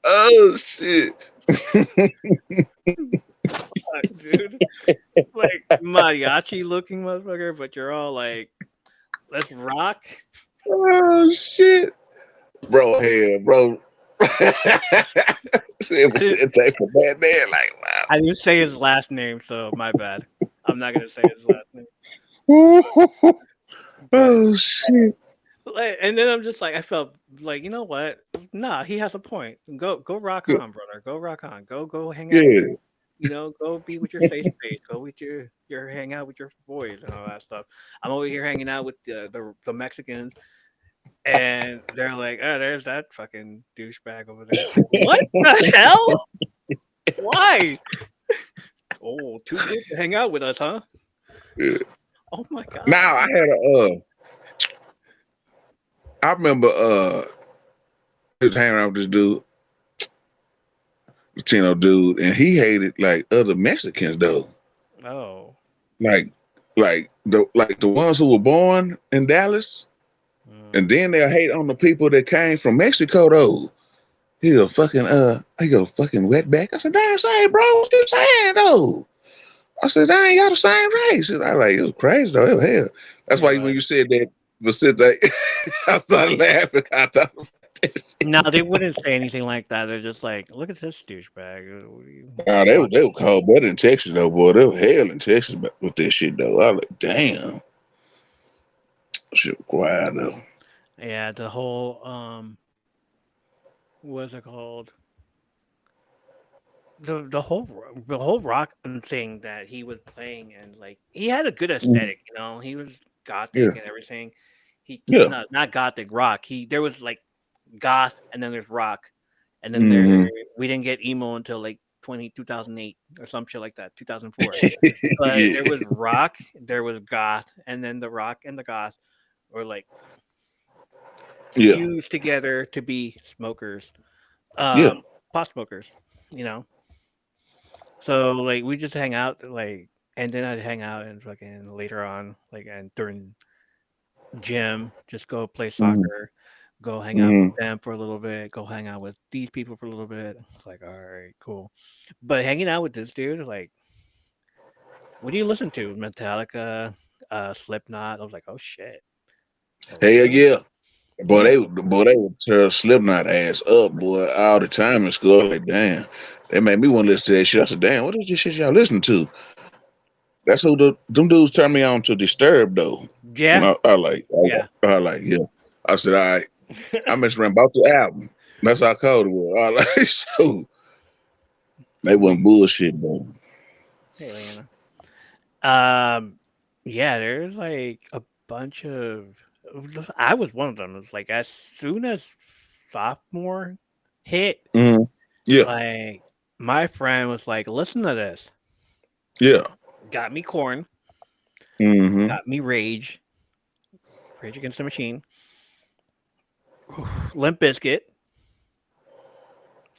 Speaker 2: Oh shit.
Speaker 1: fuck, dude, like mariachi looking motherfucker, but you're all like, let's rock.
Speaker 2: Oh shit. Bro, hell, bro. It
Speaker 1: I
Speaker 2: was
Speaker 1: didn't,
Speaker 2: it take for that man, like
Speaker 1: I didn't say his last name, so my bad. I'm not gonna say his last name,
Speaker 2: wow.
Speaker 1: but
Speaker 2: Oh shit.
Speaker 1: like, and then I'm just like, I felt like, you know what? Nah, he has a point. Go rock
Speaker 2: Yeah.
Speaker 1: on, brother. Go rock on. Go hang out with
Speaker 2: Yeah.
Speaker 1: go be with your safe space. Go with your hang out with your boys and all that stuff. I'm over here hanging out with the Mexicans, and they're like, oh, there's that fucking douchebag over there. It's like, what the hell? Why? Oh, too good to hang out with us, huh? Oh my god.
Speaker 2: Now I had I remember I was hanging around with this dude, Latino dude, and he hated like other Mexicans though.
Speaker 1: Oh.
Speaker 2: Like like the ones who were born in Dallas,
Speaker 1: Mm.
Speaker 2: and then they'll hate on the people that came from Mexico though. he go fucking wetback. I said, damn, say, bro, what you saying though? I said, they ain't got the same race. And I like, it was crazy though. It was hell. That's
Speaker 1: It
Speaker 2: why when
Speaker 1: was.
Speaker 2: you said that, but since I started laughing, I thought about that
Speaker 1: No,
Speaker 2: shit.
Speaker 1: they wouldn't say anything like that. They're just like, look at this douchebag.
Speaker 2: Nah, they were cold better in Texas though, boy. They were hell in Texas with this shit though. I was like, damn, shit was quiet though.
Speaker 1: Yeah, the whole what's it called? The whole rock thing that he was playing, and like he had a good
Speaker 2: Mhm.
Speaker 1: aesthetic, he was
Speaker 2: Yeah,
Speaker 1: gothic and everything. He
Speaker 2: yeah.
Speaker 1: not gothic rock. There was like goth, and then there's rock, and then
Speaker 2: Hmm.
Speaker 1: we didn't get emo until like 2008 or some shit like that, 2004. But there
Speaker 2: Yeah,
Speaker 1: was rock, there was goth, and then the rock and the goth were like
Speaker 2: yeah,
Speaker 1: fused together to be smokers,
Speaker 2: yeah.
Speaker 1: pot smokers, you know. So like we just hang out like, and then I'd hang out and fucking later on like and during gym, just go play
Speaker 2: Hmm.
Speaker 1: soccer, go hang out with
Speaker 2: Hmm.
Speaker 1: them for a little bit, go hang out with these people for a little bit. It's like, all right, cool. But hanging out with this dude, like, what do you listen to? Metallica, Slipknot. I was like, oh shit.
Speaker 2: Hell
Speaker 1: Okay.
Speaker 2: yeah.
Speaker 1: Yeah.
Speaker 2: Boy, they would tear Slipknot ass up, boy, all the time in school. Like, damn. They made me want to listen to that shit. I said, damn, what is this shit y'all listening to? That's who them dudes turned me on to Disturb though. And
Speaker 1: Yeah. Yeah.
Speaker 2: I like, yeah. I said, all right, I messed around about the album. That's how cold it was. I like, so they wasn't
Speaker 1: we
Speaker 2: bullshit though.
Speaker 1: Hey Leanna. Um yeah, there's like a bunch of I was one of them. It's like as soon as sophomore hit,
Speaker 2: Hmm. Yeah,
Speaker 1: like my friend was like, listen to this.
Speaker 2: yeah.
Speaker 1: Got me corn,
Speaker 2: Hmm.
Speaker 1: got me Rage Against the Machine, Limp Bizkit,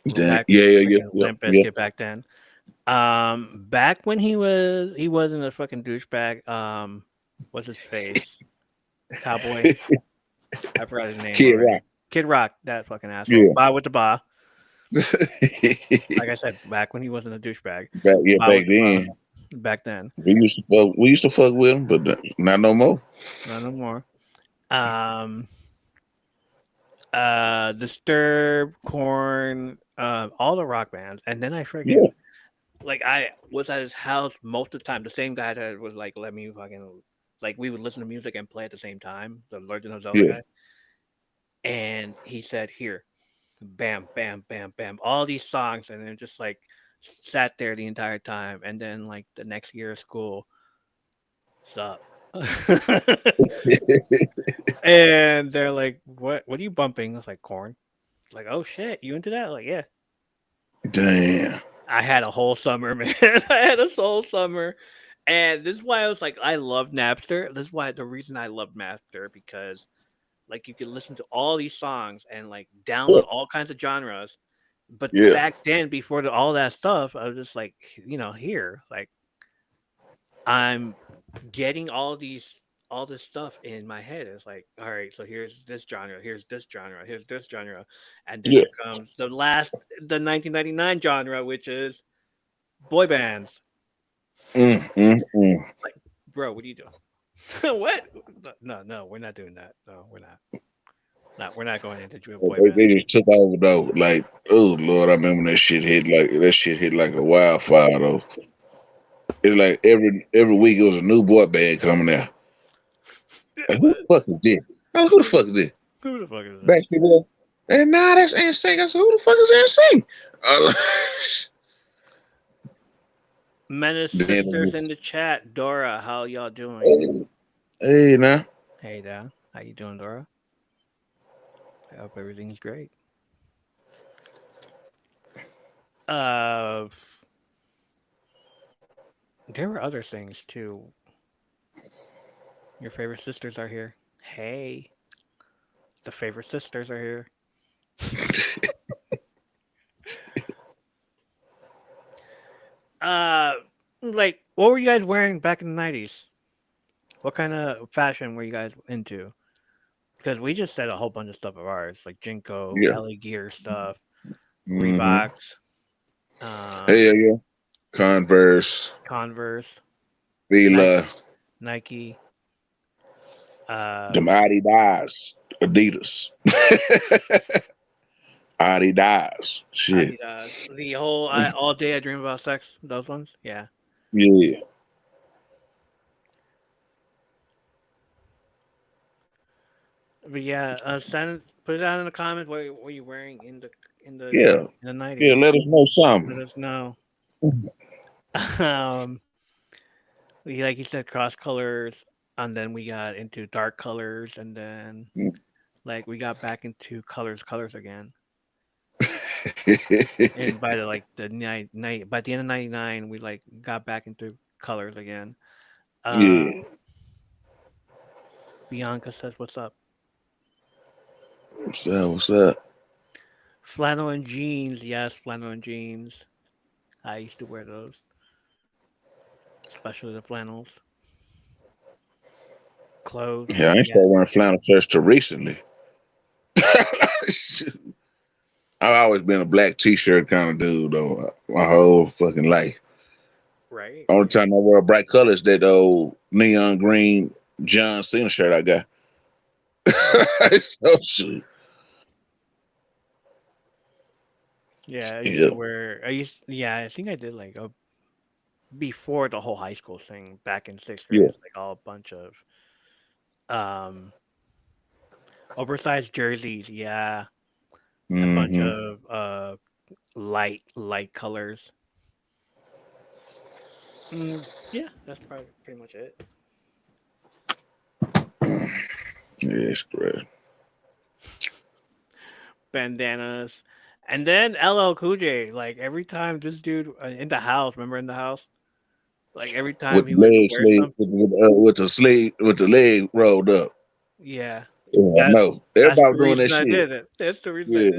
Speaker 2: Dang.
Speaker 1: back
Speaker 2: Yeah, yeah, yeah,
Speaker 1: fucking
Speaker 2: yeah,
Speaker 1: Limp
Speaker 2: yeah.
Speaker 1: Bizkit back then. Back when he wasn't a fucking douchebag. What's his face? Cowboy. I forgot his name
Speaker 2: Kid
Speaker 1: already.
Speaker 2: Rock.
Speaker 1: Kid Rock, that fucking asshole.
Speaker 2: Yeah.
Speaker 1: Ba with the ba. Like I said, back when he wasn't a douchebag. Ba
Speaker 2: Back
Speaker 1: with the ba.
Speaker 2: then.
Speaker 1: Back then,
Speaker 2: We used to fuck with him, but not no more.
Speaker 1: not no more. Um, Disturb, Corn, all the rock bands, and then I
Speaker 2: Yeah,
Speaker 1: freaking like I was at his house most of the time. The same guy that was like, let me fucking like we would listen to music and play at the same time. The Legend of Zelda
Speaker 2: yeah.
Speaker 1: guy, and he said, "Here, bam, bam, bam, bam, all these songs," and then just like sat there the entire time. And then like the next year of school, sup. And they're like, What are you bumping?" I was like, "Corn." Like, "Oh shit, you into that?" Like, "Yeah."
Speaker 2: Damn.
Speaker 1: I had a whole summer, man. I had a whole summer. And this is why I was like, I love Napster. This is why the reason I love Napster, because like you could listen to all these songs and like
Speaker 2: Yeah,
Speaker 1: download all kinds of genres. But
Speaker 2: yeah,
Speaker 1: back then, before all that stuff, I was just like, here, like I'm getting all this stuff in my head. It's like, all right, so here's this genre, here's this genre, here's this genre, and then
Speaker 2: yeah.
Speaker 1: here comes the 1999 genre, which is boy bands.
Speaker 2: Mm.
Speaker 1: Like, bro, what are you doing? What? No, no, we're not doing that. No, we're not. No, we're not going into boy
Speaker 2: They
Speaker 1: bands.
Speaker 2: just took over though. Like, oh Lord, I remember when that shit hit like a wildfire though. It's like every week it was a new boy band coming out.
Speaker 1: It
Speaker 2: Like, who
Speaker 1: was.
Speaker 2: the fuck is this? Oh, who the fuck is this?
Speaker 1: Who the fuck is this?
Speaker 2: Backstreet Boy. And now that's NSYNC. I said, who the fuck is NSYNC? Uh,
Speaker 1: Menace
Speaker 2: then it
Speaker 1: sisters in
Speaker 2: was,
Speaker 1: the chat. Dora, how y'all doing?
Speaker 2: hey now.
Speaker 1: Hey, Dan. How you doing, Dora? I hope everything's great. Uh, there were other things too. Your favorite sisters are here. Hey, the favorite sisters are here. Uh, like, what were you guys wearing back in the 90s? What kind of fashion were you guys into? Because we just said a whole bunch of stuff of ours, like Jinko,
Speaker 2: Yeah.
Speaker 1: Kelly Gear stuff.
Speaker 2: Mm-hmm.
Speaker 1: Reeboks, um,
Speaker 2: Hell yeah. Converse,
Speaker 1: Converse, Nike,
Speaker 2: Fila,
Speaker 1: Nike,
Speaker 2: them
Speaker 1: um,
Speaker 2: Adidas, Adidas, Adidas. Shit.
Speaker 1: Adidas. The whole all day I dream about sex. Those ones, yeah.
Speaker 2: Yeah.
Speaker 1: But yeah, put it out in the comments. What were you wearing
Speaker 2: Yeah.
Speaker 1: in the
Speaker 2: Yeah.
Speaker 1: 90s?
Speaker 2: Let us know
Speaker 1: Let
Speaker 2: something.
Speaker 1: us know. um, like you said, cross colors, and then we got into dark colors, and then like we got back into colors again. And by the like the night by the end of '99, we like got back into colors again.
Speaker 2: Yeah.
Speaker 1: Bianca says, "What's up?"
Speaker 2: What's up? What's up?
Speaker 1: Flannel and jeans, yes, flannel and jeans. I used to wear those, especially the flannels. Clothes,
Speaker 2: Yeah, I ain't
Speaker 1: yeah,
Speaker 2: started wearing flannel shirts till recently. I've always been a black t-shirt kind of dude though, my whole fucking life.
Speaker 1: right.
Speaker 2: Only time I wear bright colors that old neon green John Cena shirt I got. So shit.
Speaker 1: Yeah, I used
Speaker 2: Yeah,
Speaker 1: to wear. Yeah, I think I did like before the whole high school thing back in sixth grade.
Speaker 2: yeah.
Speaker 1: It's like all a bunch of um oversized jerseys. Yeah, a bunch
Speaker 2: Mm-hmm.
Speaker 1: of light colors. Yeah, that's probably pretty much it.
Speaker 2: Yeah, it's great.
Speaker 1: Bandanas, and then LL Cool J. Like every time this dude in the house, remember in the house, like every time
Speaker 2: With
Speaker 1: he
Speaker 2: the
Speaker 1: went to
Speaker 2: leg
Speaker 1: wear
Speaker 2: sleeve,
Speaker 1: something.
Speaker 2: with the sleeve, with the leg rolled up.
Speaker 1: Yeah,
Speaker 2: Yeah, I
Speaker 1: that
Speaker 2: know.
Speaker 1: that's
Speaker 2: Everybody
Speaker 1: the
Speaker 2: doing that
Speaker 1: reason I
Speaker 2: shit.
Speaker 1: did it. That's the reason I did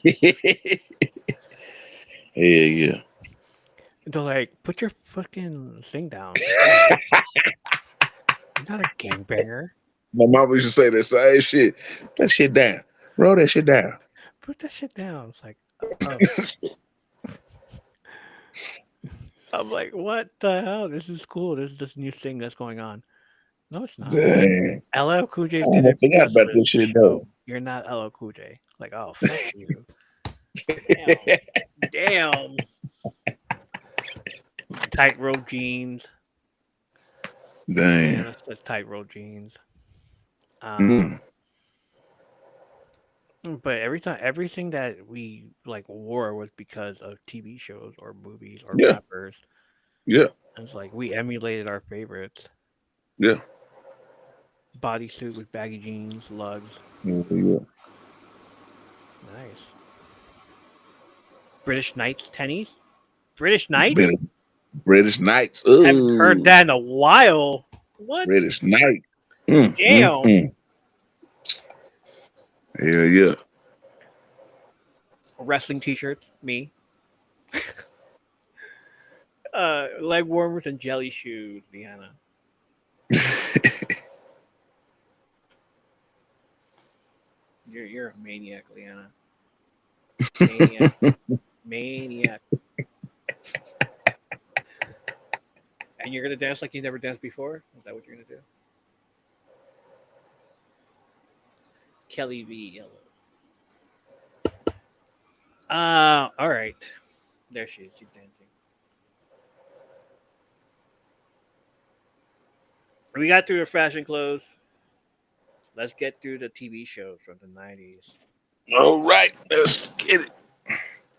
Speaker 1: it.
Speaker 2: Yeah. Yeah, yeah.
Speaker 1: They're like, put your fucking thing down. Damn, you're not a gangbanger.
Speaker 2: My mama used to say that same shit. That shit down. Roll that shit down.
Speaker 1: Put that shit down. It's like, oh, I'm like, what the hell? This is cool. This is this new thing that's going on. No, it's not.
Speaker 2: Dang.
Speaker 1: LL Cool
Speaker 2: I
Speaker 1: J did it
Speaker 2: almost forgot
Speaker 1: because of
Speaker 2: about
Speaker 1: the
Speaker 2: this shit though.
Speaker 1: show. You're not LL Cool J. Like, oh, fuck you. Damn. Damn. Tightrope jeans.
Speaker 2: Damn.
Speaker 1: Leanna says tightrope jeans.
Speaker 2: Mm.
Speaker 1: Um, but everything that we like wore was because of TV shows or movies or
Speaker 2: Yeah,
Speaker 1: rappers.
Speaker 2: yeah,
Speaker 1: It's like we emulated our favorites.
Speaker 2: yeah.
Speaker 1: Bodysuit with baggy jeans, lugs.
Speaker 2: Yeah.
Speaker 1: Nice. British Knights tennies. British Knights?
Speaker 2: British, British Knights.
Speaker 1: Haven't heard
Speaker 2: Ooh,
Speaker 1: that in a while. What?
Speaker 2: British Knight.
Speaker 1: Damn.
Speaker 2: Mm. Hell yeah.
Speaker 1: Wrestling t-shirts. Me. Leg warmers and jelly shoes. Deanna. You're a maniac, Leanna. Maniac. Maniac. And you're gonna dance like you never danced before? Is that what you're gonna do? Kelly V. Yellow. All right. There she is. She's dancing. We got through the fashion clothes. Let's get through the TV shows from the 90s.
Speaker 2: All right, let's get it.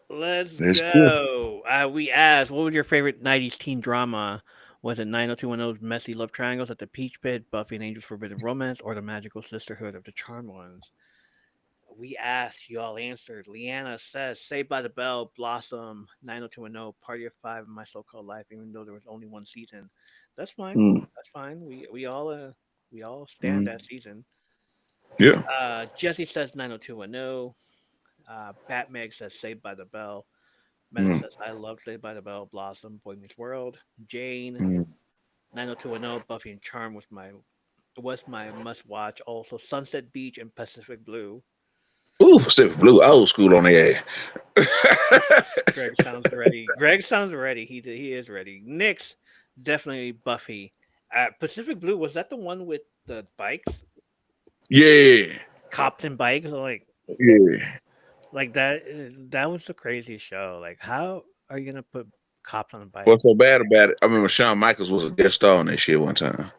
Speaker 1: Let's
Speaker 2: Let's go.
Speaker 1: go. We asked, what was your favorite 90s teen drama? Was it 90210's Messy Love Triangles at the Peach Pit, Buffy and Angels Forbidden Romance, or the Magical Sisterhood of the Charmed Ones? We asked, you all answered. Leanna says, Saved by the Bell, Blossom, 90210, Party of Five, and My So Called Life, even though there was only one season. That's fine.
Speaker 2: Mm.
Speaker 1: That's fine. We all stand
Speaker 2: Mm.
Speaker 1: that season.
Speaker 2: Yeah.
Speaker 1: Jesse says 90210. Batmeg says Saved by the Bell. Meta
Speaker 2: Mm.
Speaker 1: says I love Saved by the Bell, Blossom, Boy Meets World. Jane
Speaker 2: Mm.
Speaker 1: 90210, Buffy and Charm was my must watch. Also Sunset Beach and Pacific Blue.
Speaker 2: Ooh, Pacific Blue, old school on the ass.
Speaker 1: Greg sounds ready. Greg sounds ready. He is ready. Nick's definitely Buffy. Pacific Blue, was that the one with the bikes,
Speaker 2: Yeah,
Speaker 1: cops and bikes?
Speaker 2: yeah.
Speaker 1: Like that. That was the craziest show. Like, how are you gonna put cops on a bike?
Speaker 2: What's so bad about it? I remember Shawn Michaels was a guest star on that shit one time.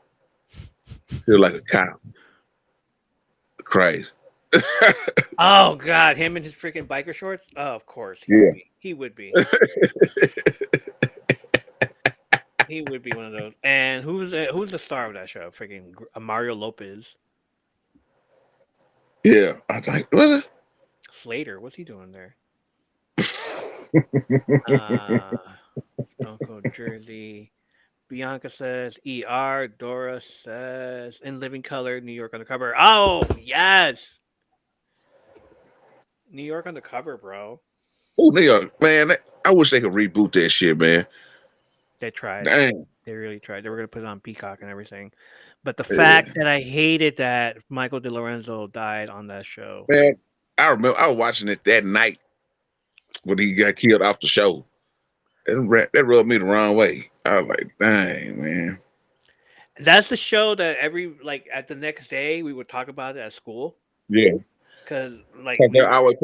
Speaker 2: Feel like a cop. Crazy.
Speaker 1: Oh God, him and his freaking biker shorts. Oh, of course he would
Speaker 2: Yeah.
Speaker 1: be. He would be. He would be one of those. And who's the star of that show? Freaking Mario Lopez.
Speaker 2: Yeah. I was like, what?
Speaker 1: Slater. What's he doing there?
Speaker 2: Yeah,
Speaker 1: Uh, Stone Cold Jersey. Bianca says ER. Dora says In Living Color, New York Undercover. Oh yes, New York Undercover, bro.
Speaker 2: oh, they are, man. I wish they could reboot that shit, man.
Speaker 1: They tried.
Speaker 2: Dang.
Speaker 1: They really tried. They were gonna put it on Peacock and everything, but the fact
Speaker 2: Yeah.
Speaker 1: that I hated that Michael DeLorenzo died on that show.
Speaker 2: Man, I remember I was watching it that night when he got killed off the show. That rubbed me the wrong way. I was like, dang, man.
Speaker 1: That's the show that at the next day we would talk about it at school
Speaker 2: Yeah.
Speaker 1: because like
Speaker 2: 'Cause
Speaker 1: we were
Speaker 2: I would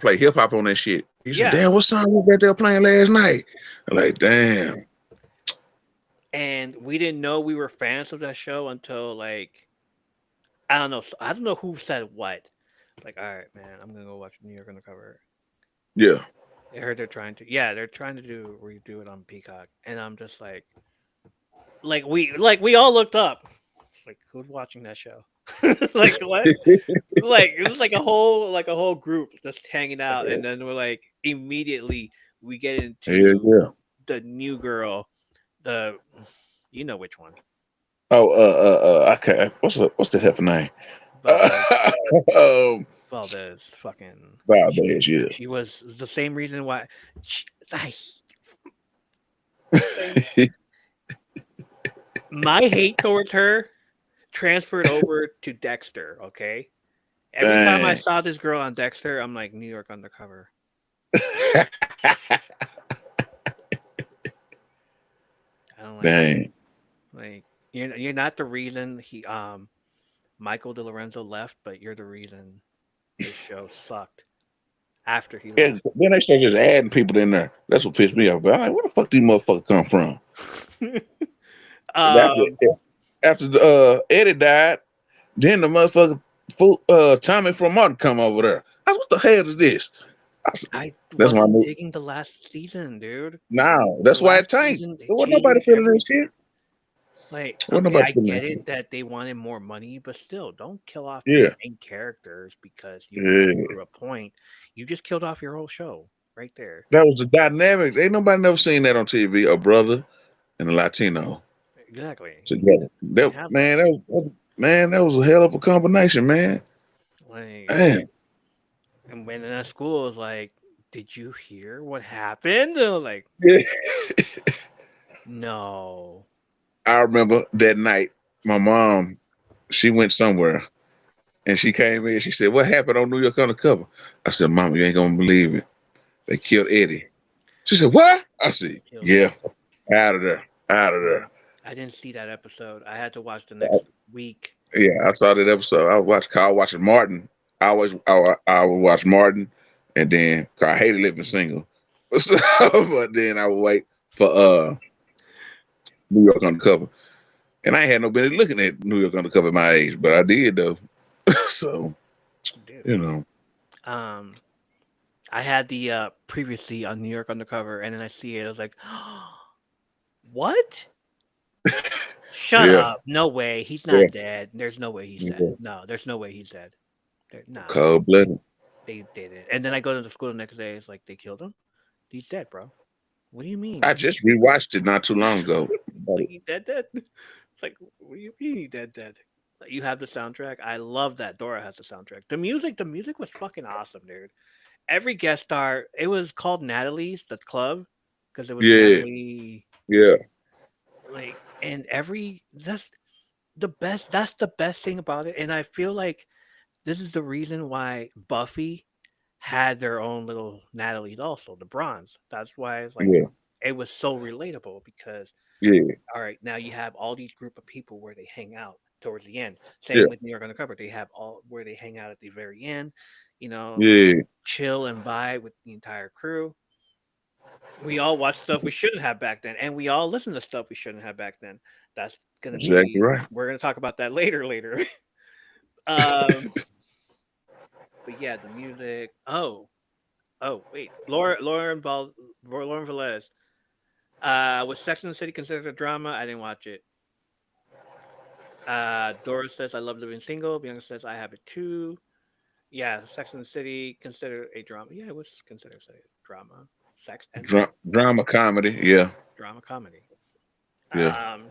Speaker 2: play hip hop on that shit. He said,
Speaker 1: yeah,
Speaker 2: damn, what song was that they were playing last night? I'm like, damn.
Speaker 1: and we didn't know we were fans of that show until like I don't know. I don't know who said what. Like, all right, man, I'm gonna go watch New York Undercover.
Speaker 2: Yeah.
Speaker 1: I heard they're trying to redo it on Peacock, and I'm just like we all looked up. It's like, who's watching that show? Like what? Like it was like a whole group just hanging out, and then we're like immediately we get
Speaker 2: Yeah,
Speaker 1: into
Speaker 2: yeah.
Speaker 1: the new girl, the you know which one,
Speaker 2: Oh, okay. What's the heifer name?
Speaker 1: Valdez.
Speaker 2: um,
Speaker 1: Valdez, fucking.
Speaker 2: Valdez, yeah.
Speaker 1: She was the same reason why. She, I, same. My hate towards her transferred over to Dexter. Okay, every time I
Speaker 2: Dang.
Speaker 1: saw this girl on Dexter, I'm like New York Undercover. I don't like it.
Speaker 2: Dang.
Speaker 1: Like you're not the reason Michael DeLorenzo left, but you're the reason this show sucked after he
Speaker 2: Yeah,
Speaker 1: left.
Speaker 2: then they start just adding people in there. That's what pissed me off. But I'm like, where the fuck these motherfuckers come from? And
Speaker 1: um,
Speaker 2: after Eddie died, then the motherfucker Tommy from Martin come over there. I was, what the hell is this? I said,
Speaker 1: I
Speaker 2: that's why I
Speaker 1: wasn't
Speaker 2: knew.
Speaker 1: digging the last season, dude.
Speaker 2: No,
Speaker 1: The
Speaker 2: that's why it
Speaker 1: last
Speaker 2: tanked.
Speaker 1: season they
Speaker 2: There wasn't
Speaker 1: changed
Speaker 2: nobody feeling this
Speaker 1: everything.
Speaker 2: shit.
Speaker 1: Like,
Speaker 2: Wasn't
Speaker 1: okay,
Speaker 2: nobody
Speaker 1: I
Speaker 2: feeling
Speaker 1: get
Speaker 2: this
Speaker 1: it
Speaker 2: shit.
Speaker 1: that they wanted more money, but still, don't kill off your
Speaker 2: Yeah,
Speaker 1: main characters because you can
Speaker 2: yeah.
Speaker 1: prove a point. You just killed off your whole show right there.
Speaker 2: That was the dynamic. Ain't nobody never seen that on TV. A brother and a Latino
Speaker 1: Exactly.
Speaker 2: together.
Speaker 1: You didn't
Speaker 2: That
Speaker 1: have
Speaker 2: man,
Speaker 1: that.
Speaker 2: that was a hell of a combination, man.
Speaker 1: Like,
Speaker 2: Man.
Speaker 1: and when in that school, it's like, did you hear what happened? They're like,
Speaker 2: Yeah.
Speaker 1: no.
Speaker 2: I remember that night, my mom, she went somewhere and she came in. She said, what happened on New York Undercover? I said, Mom, you ain't gonna believe it. They killed Eddie. She said, what? I said,
Speaker 1: Killed
Speaker 2: yeah,
Speaker 1: Eddie.
Speaker 2: out of there, out of there.
Speaker 1: I didn't see that episode. I had to watch the next week.
Speaker 2: Yeah, I saw that episode. I was watching Martin. I would watch Martin, and then 'cause I hated living single. So, but then I would wait for New York Undercover, and I ain't had no business looking at New York Undercover at my age, but I did though. So
Speaker 1: Dude.
Speaker 2: you know,
Speaker 1: Um, I had the previously on New York Undercover, and then I see it. I was like, what? Shut
Speaker 2: yeah,
Speaker 1: up. No way. He's
Speaker 2: yeah,
Speaker 1: not dead. There's no way he's dead.
Speaker 2: yeah.
Speaker 1: No, there's no way he's dead. Nah,
Speaker 2: Cold blooded.
Speaker 1: they did it. And then I go to the school the next day. It's like, they killed him? He's dead, bro. What do you
Speaker 2: I
Speaker 1: mean?
Speaker 2: just rewatched it not too long ago.
Speaker 1: Like, he dead, dead? It's like, what do you mean he dead, dead? Like, you have the soundtrack. I love that Dora has the soundtrack. The music was fucking awesome, dude. Every guest star, it was called Natalie's, the club, because it was
Speaker 2: Yeah,
Speaker 1: Natalie,
Speaker 2: yeah,
Speaker 1: like, and that's the best thing about it. And I feel like this is the reason why Buffy had their own little Natalie's also, the bronze. That's why it's like
Speaker 2: Yeah,
Speaker 1: it was so relatable because
Speaker 2: yeah,
Speaker 1: all right, now you have all these group of people where they hang out towards the end.
Speaker 2: yeah,
Speaker 1: Same with New York Undercover. They have all where they hang out at the very end, you know,
Speaker 2: yeah.
Speaker 1: chill and vibe with the entire crew. We all watch stuff we shouldn't have back then, and we all listen to stuff we shouldn't have back then. That's gonna
Speaker 2: Exactly
Speaker 1: be
Speaker 2: right.
Speaker 1: we're gonna talk about that later. um, but yeah, the music. Oh, wait, Lauren Velez. Was Sex and the City considered a drama? I didn't watch it. Dora says I love living single. Bianca says I have it too. Yeah, Sex and the City considered a drama. Yeah, it was considered a drama. Sex and the City,
Speaker 2: Drama comedy. Yeah,
Speaker 1: drama comedy.
Speaker 2: yeah.
Speaker 1: Um,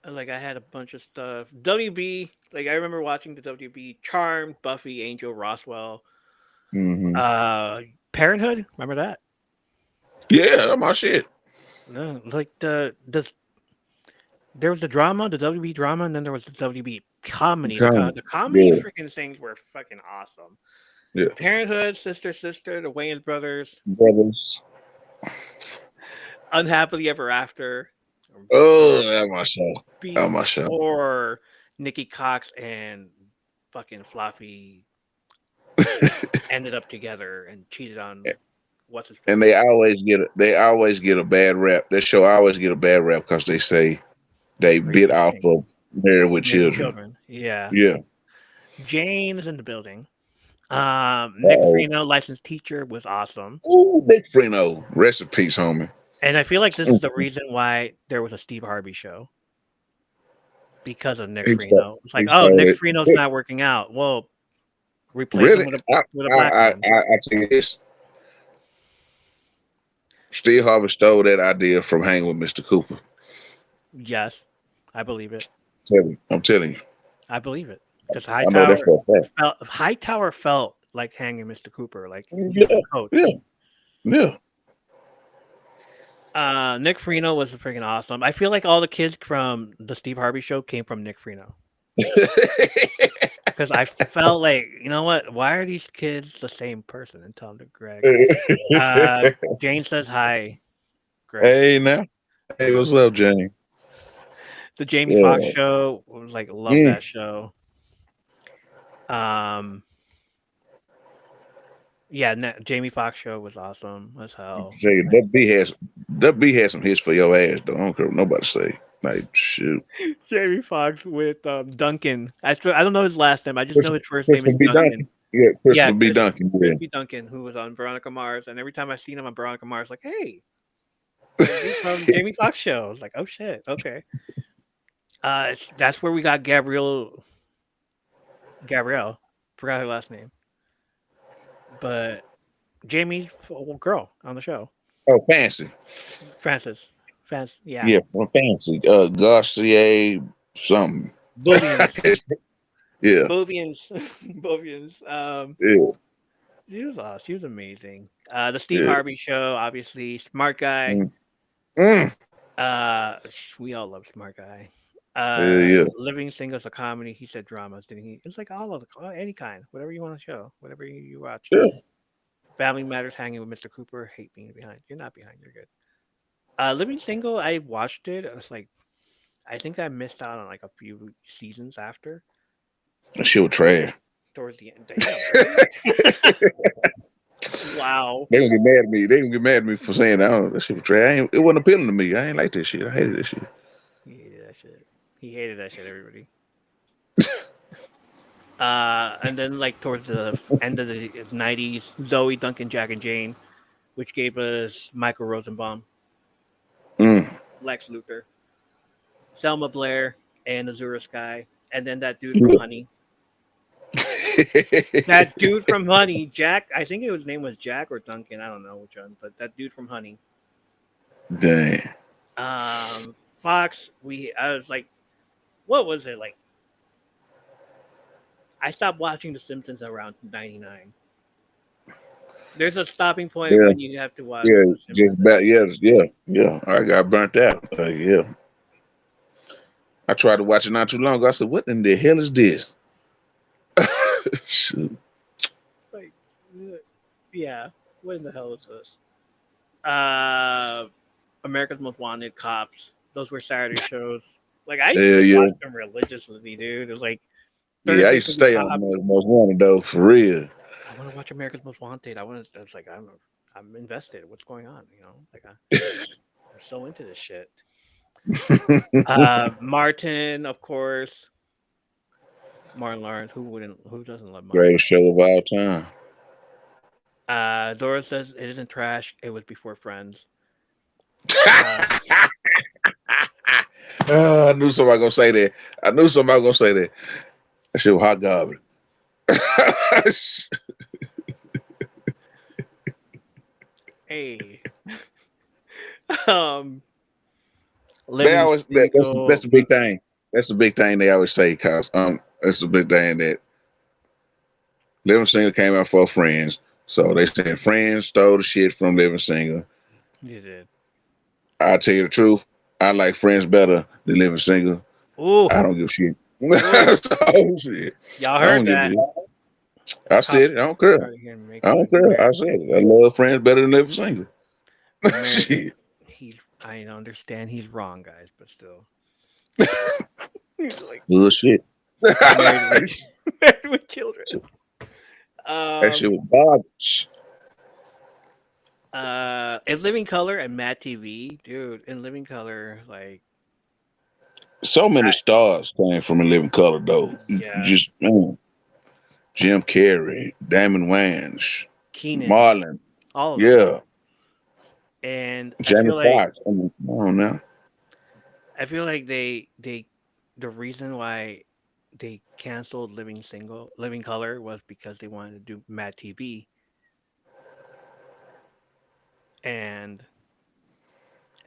Speaker 1: like I had a bunch of stuff. WB, like I remember watching the WB, Charmed, Buffy, Angel, Roswell,
Speaker 2: Hmm.
Speaker 1: uh, Parenthood. Remember that?
Speaker 2: Yeah, that's my shit.
Speaker 1: No, like there was the drama, the WB drama, and then there was the WB comedy. The comedy
Speaker 2: Yeah,
Speaker 1: freaking things were fucking awesome.
Speaker 2: yeah.
Speaker 1: Parenthood, Sister, the Wayans brothers,
Speaker 2: Brothers.
Speaker 1: Unhappily Ever After,
Speaker 2: Oh,
Speaker 1: or
Speaker 2: that's my show. That's my show.
Speaker 1: before Nikki Cox and fucking Fluffy ended up together and cheated on what's his
Speaker 2: And
Speaker 1: face.
Speaker 2: they always get a bad rap. That show always get a bad rap because they say they bit
Speaker 1: Crazy
Speaker 2: off
Speaker 1: thing.
Speaker 2: of Married with
Speaker 1: Married with
Speaker 2: Children.
Speaker 1: Children. Yeah.
Speaker 2: Yeah.
Speaker 1: Jane is in the building. Nick
Speaker 2: Oh,
Speaker 1: Freno, licensed teacher, was awesome.
Speaker 2: ooh, Nick Freno. Rest in peace, homie.
Speaker 1: And I feel like this is the reason why there was a Steve Harvey show because of Nick
Speaker 2: He started,
Speaker 1: Freno. It's like,
Speaker 2: he
Speaker 1: oh, Nick
Speaker 2: started
Speaker 1: Freno's
Speaker 2: it.
Speaker 1: not working out. Well, replace him
Speaker 2: Really?
Speaker 1: with a
Speaker 2: I,
Speaker 1: black
Speaker 2: I, I,
Speaker 1: man.
Speaker 2: I tell you this. Steve Harvey stole that idea from Hanging with Mr. Cooper.
Speaker 1: Yes, I believe it.
Speaker 2: I'm telling you.
Speaker 1: I believe it because
Speaker 2: I know that's for a fact.
Speaker 1: Hightower felt like hanging Mr. Cooper, like he was
Speaker 2: Yeah,
Speaker 1: a coach.
Speaker 2: yeah, yeah.
Speaker 1: Nick Freno was freaking awesome. I feel like all the kids from the Steve Harvey show came from Nick Freno because I felt like, you know what? Why are these kids the same person? And tell them to Greg. Jane says hi, Greg.
Speaker 2: Hey now. Hey, what's up, Jenny?
Speaker 1: The Jamie Foxx
Speaker 2: Yeah.
Speaker 1: show was like love
Speaker 2: Mm.
Speaker 1: that show. Um, yeah, Jamie Foxx show was awesome as hell.
Speaker 2: Say that B has some hits for your ass though. I don't care what nobody say. Like shoot.
Speaker 1: Jamie Foxx with Duncan. I don't know his last name. I just know his first name is
Speaker 2: Christopher B.
Speaker 1: Duncan.
Speaker 2: Duncan. Yeah,
Speaker 1: Yeah,
Speaker 2: Christopher B. Duncan.
Speaker 1: Chris
Speaker 2: Yeah.
Speaker 1: B. Duncan, who was on Veronica Mars, and every time I seen him on Veronica Mars, like, hey, he's from Jamie Foxx show. I was like, oh shit, okay. That's where we got Gabrielle, forgot her last name, but Jamie's girl on the show,
Speaker 2: Oh, Fancy.
Speaker 1: Frances. Yeah,
Speaker 2: Yeah, from Fancy. Garcia something.
Speaker 1: Bovians,
Speaker 2: Yeah,
Speaker 1: Bovians, Bovians.
Speaker 2: yeah,
Speaker 1: She was awesome. She was amazing. The Steve
Speaker 2: yeah.
Speaker 1: Harvey show, obviously, smart guy.
Speaker 2: Mm. Mm.
Speaker 1: We all love smart guy.
Speaker 2: Yeah, yeah.
Speaker 1: Living Singles a comedy. He said dramas, didn't he? It's like all of any kind, whatever you want to show, whatever you watch.
Speaker 2: Yeah.
Speaker 1: Family Matters, hanging with Mr. Cooper. Hate being behind. You're not behind. You're good. Living Single. I watched it. I was like, I think I missed out on like a few seasons after.
Speaker 2: That shit was trash.
Speaker 1: Towards the end. Damn. Wow.
Speaker 2: They gonna get mad at me. They gonna get mad at me for saying that. Oh, that shit was trash. It wasn't appealing to me. I ain't like that shit. I hated that shit.
Speaker 1: He hated that shit. He hated that shit. Everybody. And then like towards the end of the '90s, Zoe, Duncan, Jack, and Jane, which gave us Michael Rosenbaum,
Speaker 2: Mm.
Speaker 1: Lex Luthor, Selma Blair, and Azura Sky, and then that dude from Honey. That dude from Honey, Jack. I think his name was Jack or Duncan. I don't know which one, but that dude from Honey.
Speaker 2: Dang.
Speaker 1: Fox. I was like, what was it like? I stopped watching The Simpsons around '99. There's a stopping point
Speaker 2: Yeah.
Speaker 1: when you have to watch.
Speaker 2: Yeah,
Speaker 1: The Simpsons.
Speaker 2: just bad. Yeah, yeah, yeah. I got burnt out. Yeah. I tried to watch it not too long ago. I said, "What in the hell is this?" Shoot.
Speaker 1: Like, yeah, what in the hell is this? Uh, America's Most Wanted, Cops. Those were Saturday shows. Like I used
Speaker 2: Hell
Speaker 1: to
Speaker 2: yeah,
Speaker 1: watch them religiously, dude. It was like
Speaker 2: yeah. I
Speaker 1: Thursdays
Speaker 2: used to
Speaker 1: would be
Speaker 2: stay on
Speaker 1: Cops.
Speaker 2: most wanted though, for real.
Speaker 1: I want to watch America's Most Wanted. I want to. It's like I'm invested. What's going on? Like I'm so into this shit. Martin, of course. Martin Lawrence. Who wouldn't? Who doesn't love Martin
Speaker 2: Greatest show of all time.
Speaker 1: Dora says it isn't trash. It was before Friends. Uh,
Speaker 2: I knew somebody gonna say that. I knew somebody gonna say that. That shit was hot garbage.
Speaker 1: hey, um,
Speaker 2: They
Speaker 1: Living
Speaker 2: always that's
Speaker 1: Single.
Speaker 2: the big thing. That's the big thing they always say, cause that's the big thing that Living Single came out for Friends. So they said Friends stole the shit from Living Single.
Speaker 1: You did.
Speaker 2: I tell you the truth, I like Friends better than Living Single.
Speaker 1: Ooh,
Speaker 2: I don't give a shit.
Speaker 1: ooh,
Speaker 2: So, shit.
Speaker 1: y'all
Speaker 2: I don't
Speaker 1: heard
Speaker 2: give a
Speaker 1: that?
Speaker 2: shit. I
Speaker 1: Cop
Speaker 2: said it. I don't care.
Speaker 1: started here and
Speaker 2: I
Speaker 1: making
Speaker 2: don't
Speaker 1: me
Speaker 2: care. I
Speaker 1: weird.
Speaker 2: said it. I love Friends better than Living Single.
Speaker 1: Married.
Speaker 2: Shit.
Speaker 1: I understand he's wrong, guys, but still, he's like
Speaker 2: Bullshit.
Speaker 1: married
Speaker 2: That
Speaker 1: with married with children.
Speaker 2: shit
Speaker 1: Um,
Speaker 2: was garbage.
Speaker 1: in Living Color and Mad TV, dude. In Living Color, like,
Speaker 2: So many
Speaker 1: I,
Speaker 2: stars came from A Living Color, though.
Speaker 1: yeah,
Speaker 2: Just man, Jim Carrey, Damon Wayans,
Speaker 1: Keenan,
Speaker 2: Marlon,
Speaker 1: all of them,
Speaker 2: yeah,
Speaker 1: and
Speaker 2: Jamie Foxx. I mean, come on now.
Speaker 1: I feel like the reason why they canceled Living Color was because they wanted to do Mad TV, and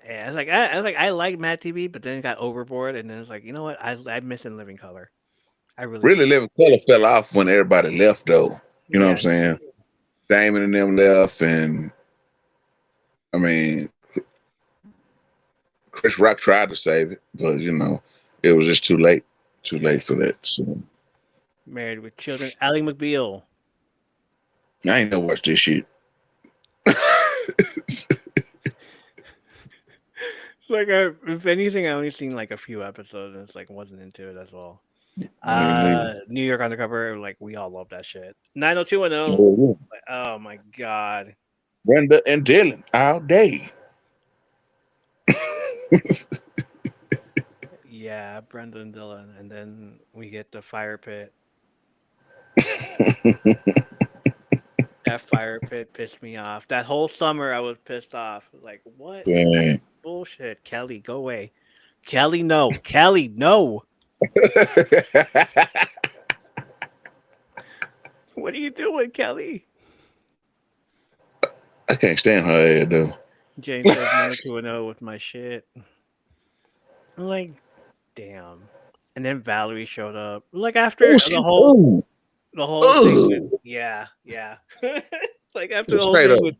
Speaker 1: I was like, I like Mad TV, but then it got overboard, and then it's like, you know what, I'm missing Living Color, I really
Speaker 2: Really,
Speaker 1: do.
Speaker 2: Living Color fell off when everybody left, though. You know what I'm
Speaker 1: Yeah,
Speaker 2: saying? Damon and them left, and I mean, Chris Rock tried to save it, but it was just too late. Too
Speaker 1: yeah.
Speaker 2: late for that. So
Speaker 1: Married with Children, Ally McBeal.
Speaker 2: I ain't never watched this shit.
Speaker 1: It's like if anything, I only seen like a few episodes, and it's like wasn't into it as well.
Speaker 2: Me neither.
Speaker 1: New York Undercover, like we all love that shit. 90210.
Speaker 2: Oh, yeah.
Speaker 1: Like, oh my god.
Speaker 2: Brenda and Dylan all day.
Speaker 1: Yeah, Brendan Dillon, and then we get the fire pit. That fire pit pissed me off. That whole summer, I was pissed off. Like, what
Speaker 2: Dang.
Speaker 1: bullshit? Kelly, go away. Kelly, no. Kelly, no. What are you doing, Kelly?
Speaker 2: I can't stand her ass though.
Speaker 1: James says 90210 with my shit. I'm like, damn. And then Valerie showed up. Like
Speaker 2: Oh
Speaker 1: after
Speaker 2: shit. Ooh.
Speaker 1: the whole thing with
Speaker 2: Ooh.
Speaker 1: yeah, yeah. Like after the
Speaker 2: Just
Speaker 1: whole
Speaker 2: straight
Speaker 1: thing
Speaker 2: up.
Speaker 1: with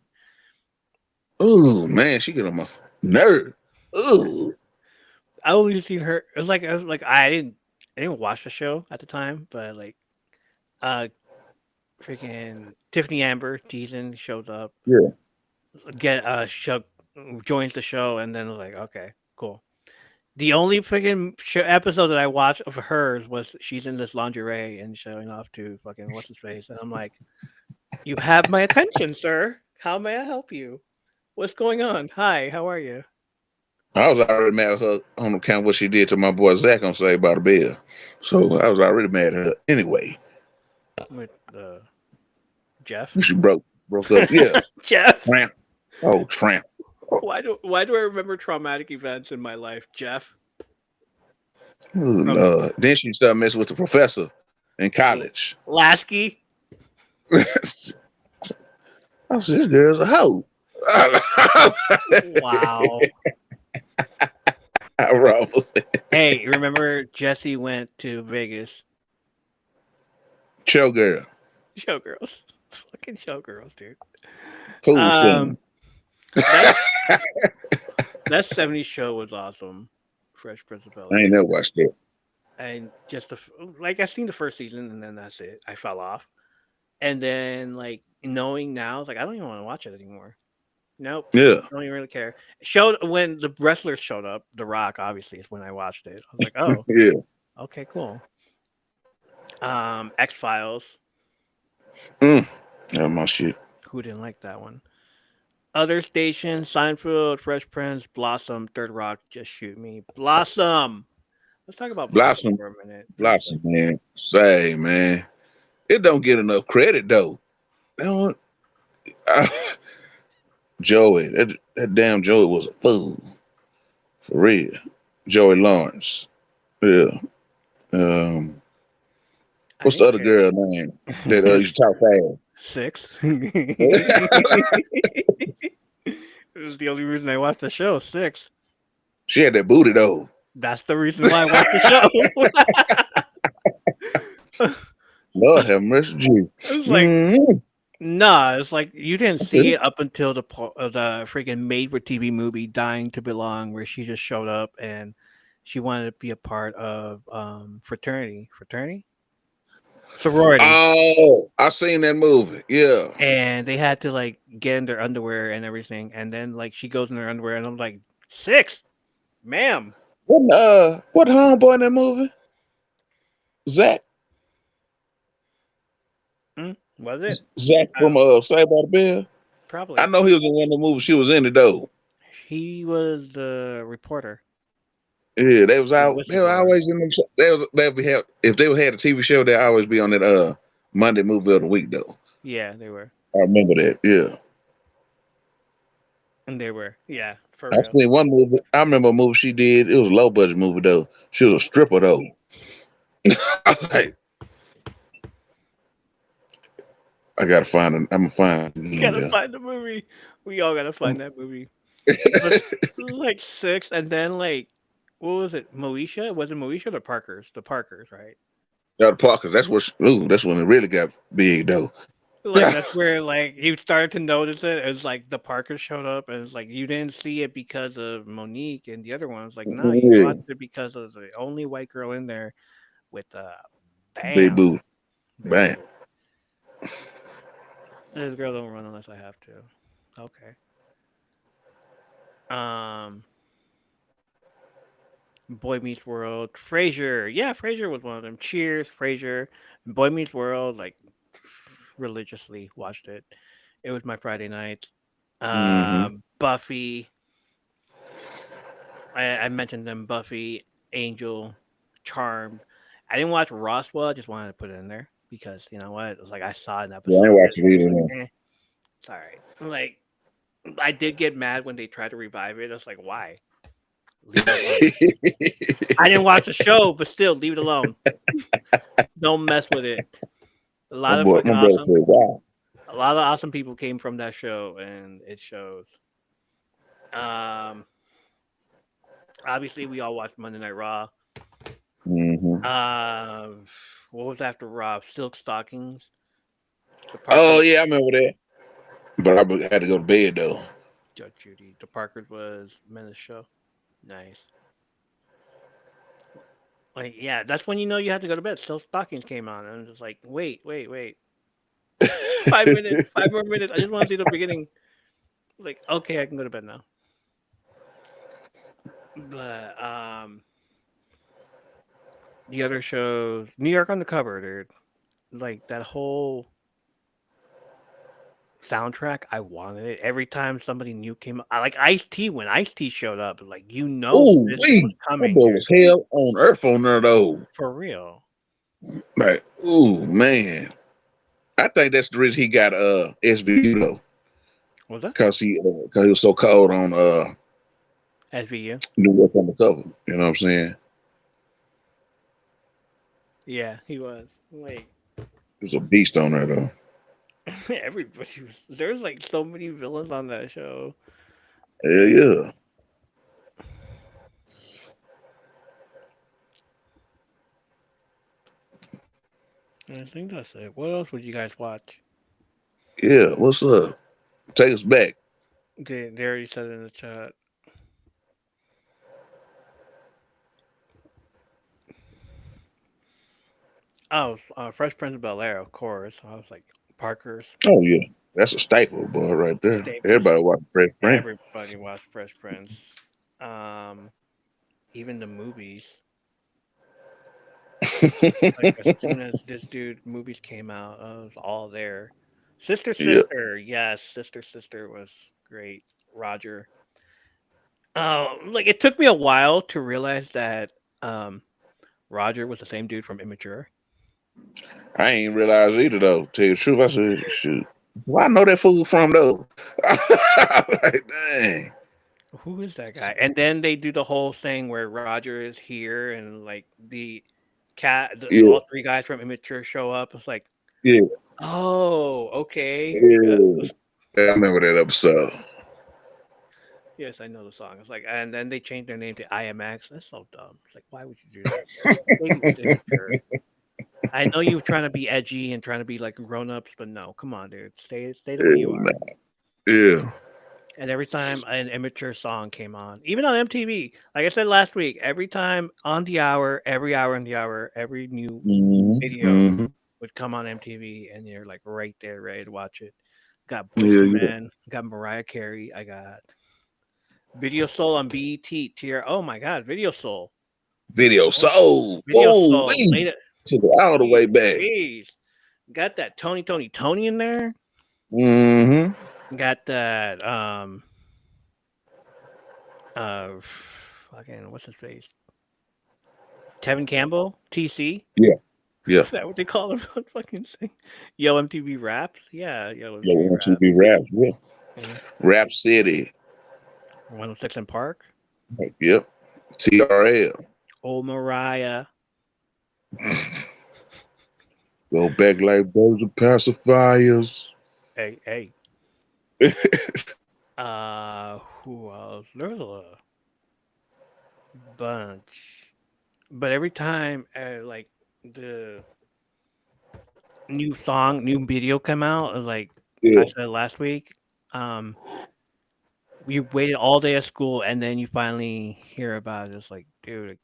Speaker 2: Ooh, man, she get on my nerve. Ooh.
Speaker 1: I only seen her. It was like I didn't watch the show at the time, but like uh freaking Tiffany Amber Deason shows up,
Speaker 2: Yeah.
Speaker 1: get show joins the show, and then like okay, cool. The only freaking episode that I watched of hers was she's in this lingerie and showing off to fucking what's his face, and I'm like, you have my attention, sir. How may I help you? What's going on? Hi, how are you?
Speaker 2: I was already mad at her on account of what she did to my boy Zach on Saved by the Bell. So I was already mad at her anyway.
Speaker 1: With Jeff.
Speaker 2: She broke up. Yeah.
Speaker 1: Jeff.
Speaker 2: Tramp. Oh, tramp. Oh,
Speaker 1: Why do I remember traumatic events in my life, Jeff? From
Speaker 2: Lord. Then she started messing with the professor in college.
Speaker 1: Lasky.
Speaker 2: I said, this girl's a hoe.
Speaker 1: Wow. Hey, remember Jesse went to Vegas?
Speaker 2: Showgirl.
Speaker 1: Showgirls. Fucking showgirls, dude.
Speaker 2: Pool scene.
Speaker 1: That that 70s show was awesome. Fresh Prince of Bel
Speaker 2: I ain't
Speaker 1: Air,
Speaker 2: never watched it.
Speaker 1: and just like I seen the first season, and then that's it. I fell off, and then like knowing now, it's like I don't even want to watch it anymore. Nope,
Speaker 2: Yeah.
Speaker 1: don't even really care. Showed when the wrestlers showed up, The Rock obviously is when I watched it. I was like, oh,
Speaker 2: Yeah.
Speaker 1: okay, cool. X Files.
Speaker 2: Mm. That's my shit.
Speaker 1: Who didn't like that one? Other stations: Seinfeld, Fresh Prince, Blossom, Third Rock. Just shoot me, Blossom. Let's talk about Blossom
Speaker 2: Blossom.
Speaker 1: for a minute. That's
Speaker 2: Blossom, man. Say, man. It don't get enough credit though. They don't, Joey, that damn Joey was a fool. For real. Joey Lawrence. Yeah. Um,
Speaker 1: I
Speaker 2: what's the
Speaker 1: didn't
Speaker 2: other girl name that
Speaker 1: care.
Speaker 2: used to talk fast?
Speaker 1: Six. It was the only reason I watched the show. Six.
Speaker 2: She had that booty though.
Speaker 1: That's the reason why I watched the show.
Speaker 2: Lord have mercy, G.
Speaker 1: It was like,
Speaker 2: Mm-hmm.
Speaker 1: nah. It's like you didn't
Speaker 2: That's
Speaker 1: see
Speaker 2: it.
Speaker 1: it up until the freaking made-for-TV movie "Dying to Belong," where she just showed up and she wanted to be a part of fraternity, sorority,
Speaker 2: Oh, I seen that movie. Yeah.
Speaker 1: and they had to like get in their underwear and everything, and then like she goes in her underwear, and I'm like, six, ma'am.
Speaker 2: What homeboy in that movie? Zach.
Speaker 1: Was it?
Speaker 2: Zach
Speaker 1: I
Speaker 2: from
Speaker 1: don't
Speaker 2: Saved by the Bell. I
Speaker 1: probably.
Speaker 2: know he was in one of the movies she was in it though.
Speaker 1: He was the reporter,
Speaker 2: Yeah, they was
Speaker 1: the
Speaker 2: out. They were
Speaker 1: whistleblower.
Speaker 2: always in them. They would have if they had a TV show. They always be on that Monday movie of the week though.
Speaker 1: Yeah, they were.
Speaker 2: I remember that. Yeah,
Speaker 1: And they were. Yeah, for
Speaker 2: I
Speaker 1: real.
Speaker 2: seen one movie. I remember a movie she did. It was a low budget movie though. She was a stripper though. Like, I gotta find it. I'm gonna find it again
Speaker 1: Gotta
Speaker 2: there.
Speaker 1: find the movie. We all gotta find that movie. But it was like six, and then like, what was it? Moesha? Was it Moesha or the Parkers? The Parkers, right?
Speaker 2: Got Parker. That's what. That's when it really got big though.
Speaker 1: Like that's where like you started to notice it. It's like the Parkers showed up, and it's like you didn't see it because of Monique and the other ones. Like no, you
Speaker 2: Yeah,
Speaker 1: watched it because of the only white girl in there with
Speaker 2: big
Speaker 1: bam,
Speaker 2: booty.
Speaker 1: big
Speaker 2: Bam.
Speaker 1: booty. This girl don't run unless I have to. Okay. Um, Boy Meets World, Frasier. Yeah, Frasier was one of them. Cheers, Frasier, Boy Meets World. Like religiously watched it. It was my Friday night.
Speaker 2: Mm-hmm.
Speaker 1: Buffy. I mentioned them. Buffy, Angel, Charmed. I didn't watch Roswell. I just wanted to put it in there because you know what? It was like I saw an
Speaker 2: Yeah, I ain't
Speaker 1: episode.
Speaker 2: watched it
Speaker 1: It's
Speaker 2: either.
Speaker 1: like,
Speaker 2: Man.
Speaker 1: it's all right. Like I did get mad when they tried to revive it. I was like, why? Leave it alone. I didn't watch the show, but still, leave it alone. Don't mess with it. A lot of fucking
Speaker 2: My brother
Speaker 1: awesome,
Speaker 2: said, "Wow."
Speaker 1: a lot of awesome people came from that show, and it shows. Um, Obviously, we all watched Monday Night Raw.
Speaker 2: Mm-hmm.
Speaker 1: Um, what was after Raw? Silk Stockings. The
Speaker 2: Oh
Speaker 1: Parkers.
Speaker 2: yeah, I remember that. But had to go to bed though.
Speaker 1: Judge Judy. The Parkers was Menace show. Nice. Like, yeah, that's when you know you had to go to bed. Silk Stockings came on, and I'm just like, wait. 5 minutes, 5 more minutes. I just want to see the beginning. Like, okay, I can go to bed now. But the other shows, New York Undercover, dude. Like that whole soundtrack, I wanted it. Every time somebody new came up, I like Ice T when Ice T showed up. Like
Speaker 2: Ooh,
Speaker 1: this was
Speaker 2: wee. That
Speaker 1: coming,
Speaker 2: boy
Speaker 1: dude.
Speaker 2: was hell on earth on there though.
Speaker 1: For real.
Speaker 2: Like, ooh man. I think that's the reason he got SVU though.
Speaker 1: Was that
Speaker 2: Cause he was so cold on
Speaker 1: SVU?
Speaker 2: New York Undercover. You know what I'm saying?
Speaker 1: Yeah, he was. Like
Speaker 2: He was a beast on there though.
Speaker 1: everybody was. There's like so many villains on that show.
Speaker 2: Hell yeah.
Speaker 1: I think that's it. What else would you guys watch?
Speaker 2: Yeah. What's up? Take us back.
Speaker 1: They already said it in the chat. Oh, Fresh Prince of Bel Air, of course. I was like Parker's
Speaker 2: Oh yeah, that's a staple, boy, right there.
Speaker 1: Staples.
Speaker 2: Everybody watch Fresh Prince.
Speaker 1: Everybody watched Fresh Prince. Um, Even the movies. Like as soon as this dude movies came out, I was all there. Sister
Speaker 2: Yeah,
Speaker 1: Sister, yes, Sister Sister was great. Roger. Like it took me a while to realize that um Roger was the same dude from Immature.
Speaker 2: I ain't realize either though. Tell you the truth, I said, shoot, well, I know that fool from though. Like, dang.
Speaker 1: Who is that guy? And then they do the whole thing where Roger is here and like
Speaker 2: Yeah,
Speaker 1: all three guys from Immature show up. It's like,
Speaker 2: yeah,
Speaker 1: oh, okay. Yeah.
Speaker 2: yeah. I remember that episode.
Speaker 1: Yes, I know the song. It's like, and then they changed their name to IMX. That's so dumb. It's like, why would you do that? Stay with Immature. I know you're trying to be edgy and trying to be like grown ups, but no, come on, dude. Stay the way you
Speaker 2: Yeah,
Speaker 1: are.
Speaker 2: man. Yeah.
Speaker 1: And every time an immature song came on, even on MTV, like I said last week, every time on the hour, every hour on the hour, every new video
Speaker 2: Mm-hmm.
Speaker 1: would come on MTV, and you're like right there, ready to watch it. Got Boys
Speaker 2: Yeah,
Speaker 1: to
Speaker 2: yeah.
Speaker 1: Men, got Mariah Carey, I got Video Soul on BET tier. Oh my God, Video Soul,
Speaker 2: Video
Speaker 1: oh,
Speaker 2: soul.
Speaker 1: Video
Speaker 2: Whoa,
Speaker 1: Soul,
Speaker 2: we
Speaker 1: later.
Speaker 2: took it all the way back.
Speaker 1: Jeez, got that Tony in there.
Speaker 2: Mm-hmm.
Speaker 1: Got that fucking what's his face? Tevin Campbell, TC.
Speaker 2: Yeah, yeah.
Speaker 1: Is that what they call him on fucking thing? Yo MTV Raps? Yeah, Yo
Speaker 2: Yo,
Speaker 1: MTV Raps.
Speaker 2: MTV Rap. Yeah.
Speaker 1: Yeah.
Speaker 2: Rap City.
Speaker 1: 106 in Park.
Speaker 2: Yep. TRL.
Speaker 1: Oh Mariah.
Speaker 2: Go back like birds of pacifiers.
Speaker 1: Hey. Who else? There's a bunch. But every time like the new song, new video come out, like I
Speaker 2: Yeah.
Speaker 1: said last week, um, you waited all day at school and then you finally hear about it. It's like, dude,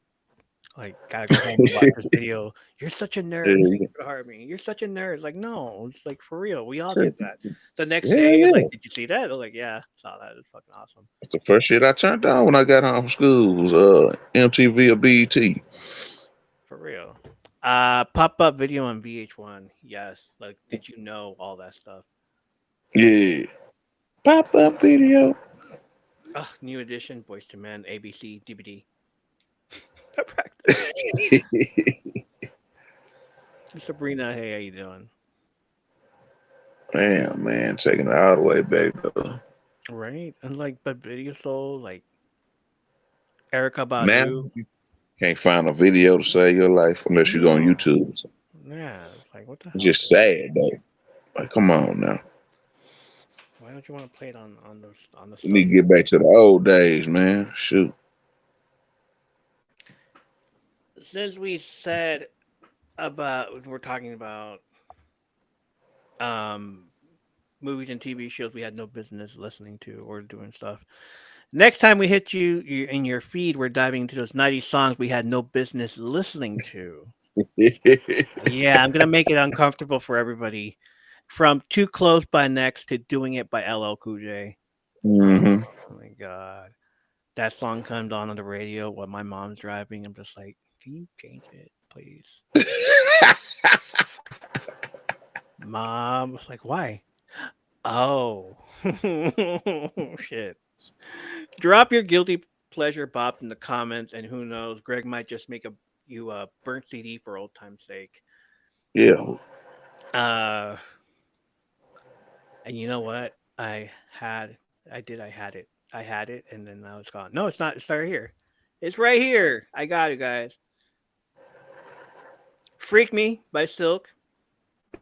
Speaker 1: like, gotta go home and watch this video. You're such a nerd.
Speaker 2: Yeah.
Speaker 1: Thanks for heart me. You're such a nerd. Like, no, it's like for real. We all get that. The next
Speaker 2: Yeah,
Speaker 1: day, it's
Speaker 2: yeah.
Speaker 1: like, did you see that? I'm like, yeah, saw that. It's fucking awesome.
Speaker 2: That's the first shit I turned on when I got home from school was MTV or BET.
Speaker 1: For real. Pop up video on VH1. Yes. Like, did you know all that stuff?
Speaker 2: Yeah. Pop up video.
Speaker 1: Ugh, new edition, Boys to Men, ABC, DVD. I practice. Sabrina, hey, how you doing?
Speaker 2: Damn, man, taking it all the way back though.
Speaker 1: Right? And like, but Video Soul, like Erica
Speaker 2: Now
Speaker 1: Badu.
Speaker 2: you can't find a video to save your life unless you go on
Speaker 1: No.
Speaker 2: YouTube.
Speaker 1: Yeah, it's like what the
Speaker 2: It's
Speaker 1: hell,
Speaker 2: just
Speaker 1: dude?
Speaker 2: sad though. Like, come on now.
Speaker 1: Why don't you want to play it on the
Speaker 2: We need
Speaker 1: stuff?
Speaker 2: to get back to the old days, man. Shoot.
Speaker 1: Since we said about we're talking about um movies and TV shows we had no business listening to or doing stuff. Next time we hit you in your feed, we're diving into those 90s songs we had no business listening to. Yeah, I'm gonna make it uncomfortable for everybody. From Too Close by Next to Doing It by LL Cool J. Oh
Speaker 2: Hmm.
Speaker 1: my god. That song comes on the radio while my mom's driving. I'm just like, can you change it, please? Mom was like, why? Oh. Shit. Drop your guilty pleasure bop in the comments, and who knows, Greg might just make a burnt CD for old time's sake.
Speaker 2: Yeah.
Speaker 1: Uh, and you know what? I had it, and then now it's gone. No, it's not. It's right here. It's right here. I got it, guys. Freak Me by Silk.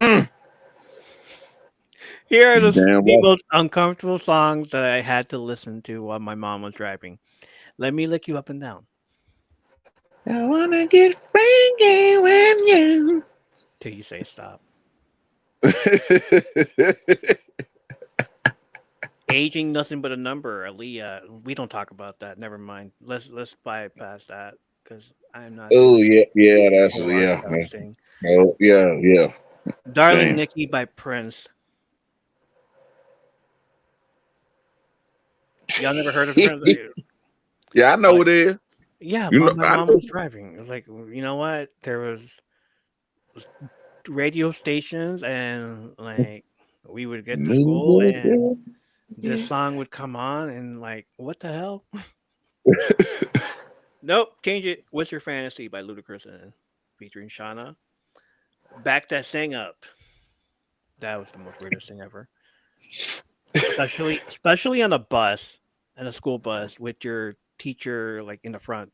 Speaker 2: Mm.
Speaker 1: Here are
Speaker 2: You damn
Speaker 1: the
Speaker 2: right.
Speaker 1: most uncomfortable songs that I had to listen to while my mom was driving. Let me lick you up and down
Speaker 2: I wanna get freaky with you.
Speaker 1: till you say stop. Aging nothing but a number, Aaliyah. We don't talk about that. Never mind. Let's bypass that. because I'm not
Speaker 2: Oh
Speaker 1: doing
Speaker 2: yeah, yeah, that's
Speaker 1: full R.
Speaker 2: yeah.
Speaker 1: Kelly sing.
Speaker 2: Oh yeah, yeah.
Speaker 1: Darling
Speaker 2: Damn.
Speaker 1: Nikki by Prince. Y'all never heard of Prince?
Speaker 2: Yeah, I know
Speaker 1: Like,
Speaker 2: it is.
Speaker 1: yeah,
Speaker 2: You
Speaker 1: while
Speaker 2: know,
Speaker 1: my
Speaker 2: I
Speaker 1: mom
Speaker 2: know.
Speaker 1: was driving. It was like, you know what? There was radio stations, and like we would get to school, and this song would come on, and like, what the hell? Nope, change it. What's Your Fantasy by Ludacris and featuring Shauna. Back that thing up. That was the most weirdest thing ever. Especially on a bus, on a school bus with your teacher like in the front.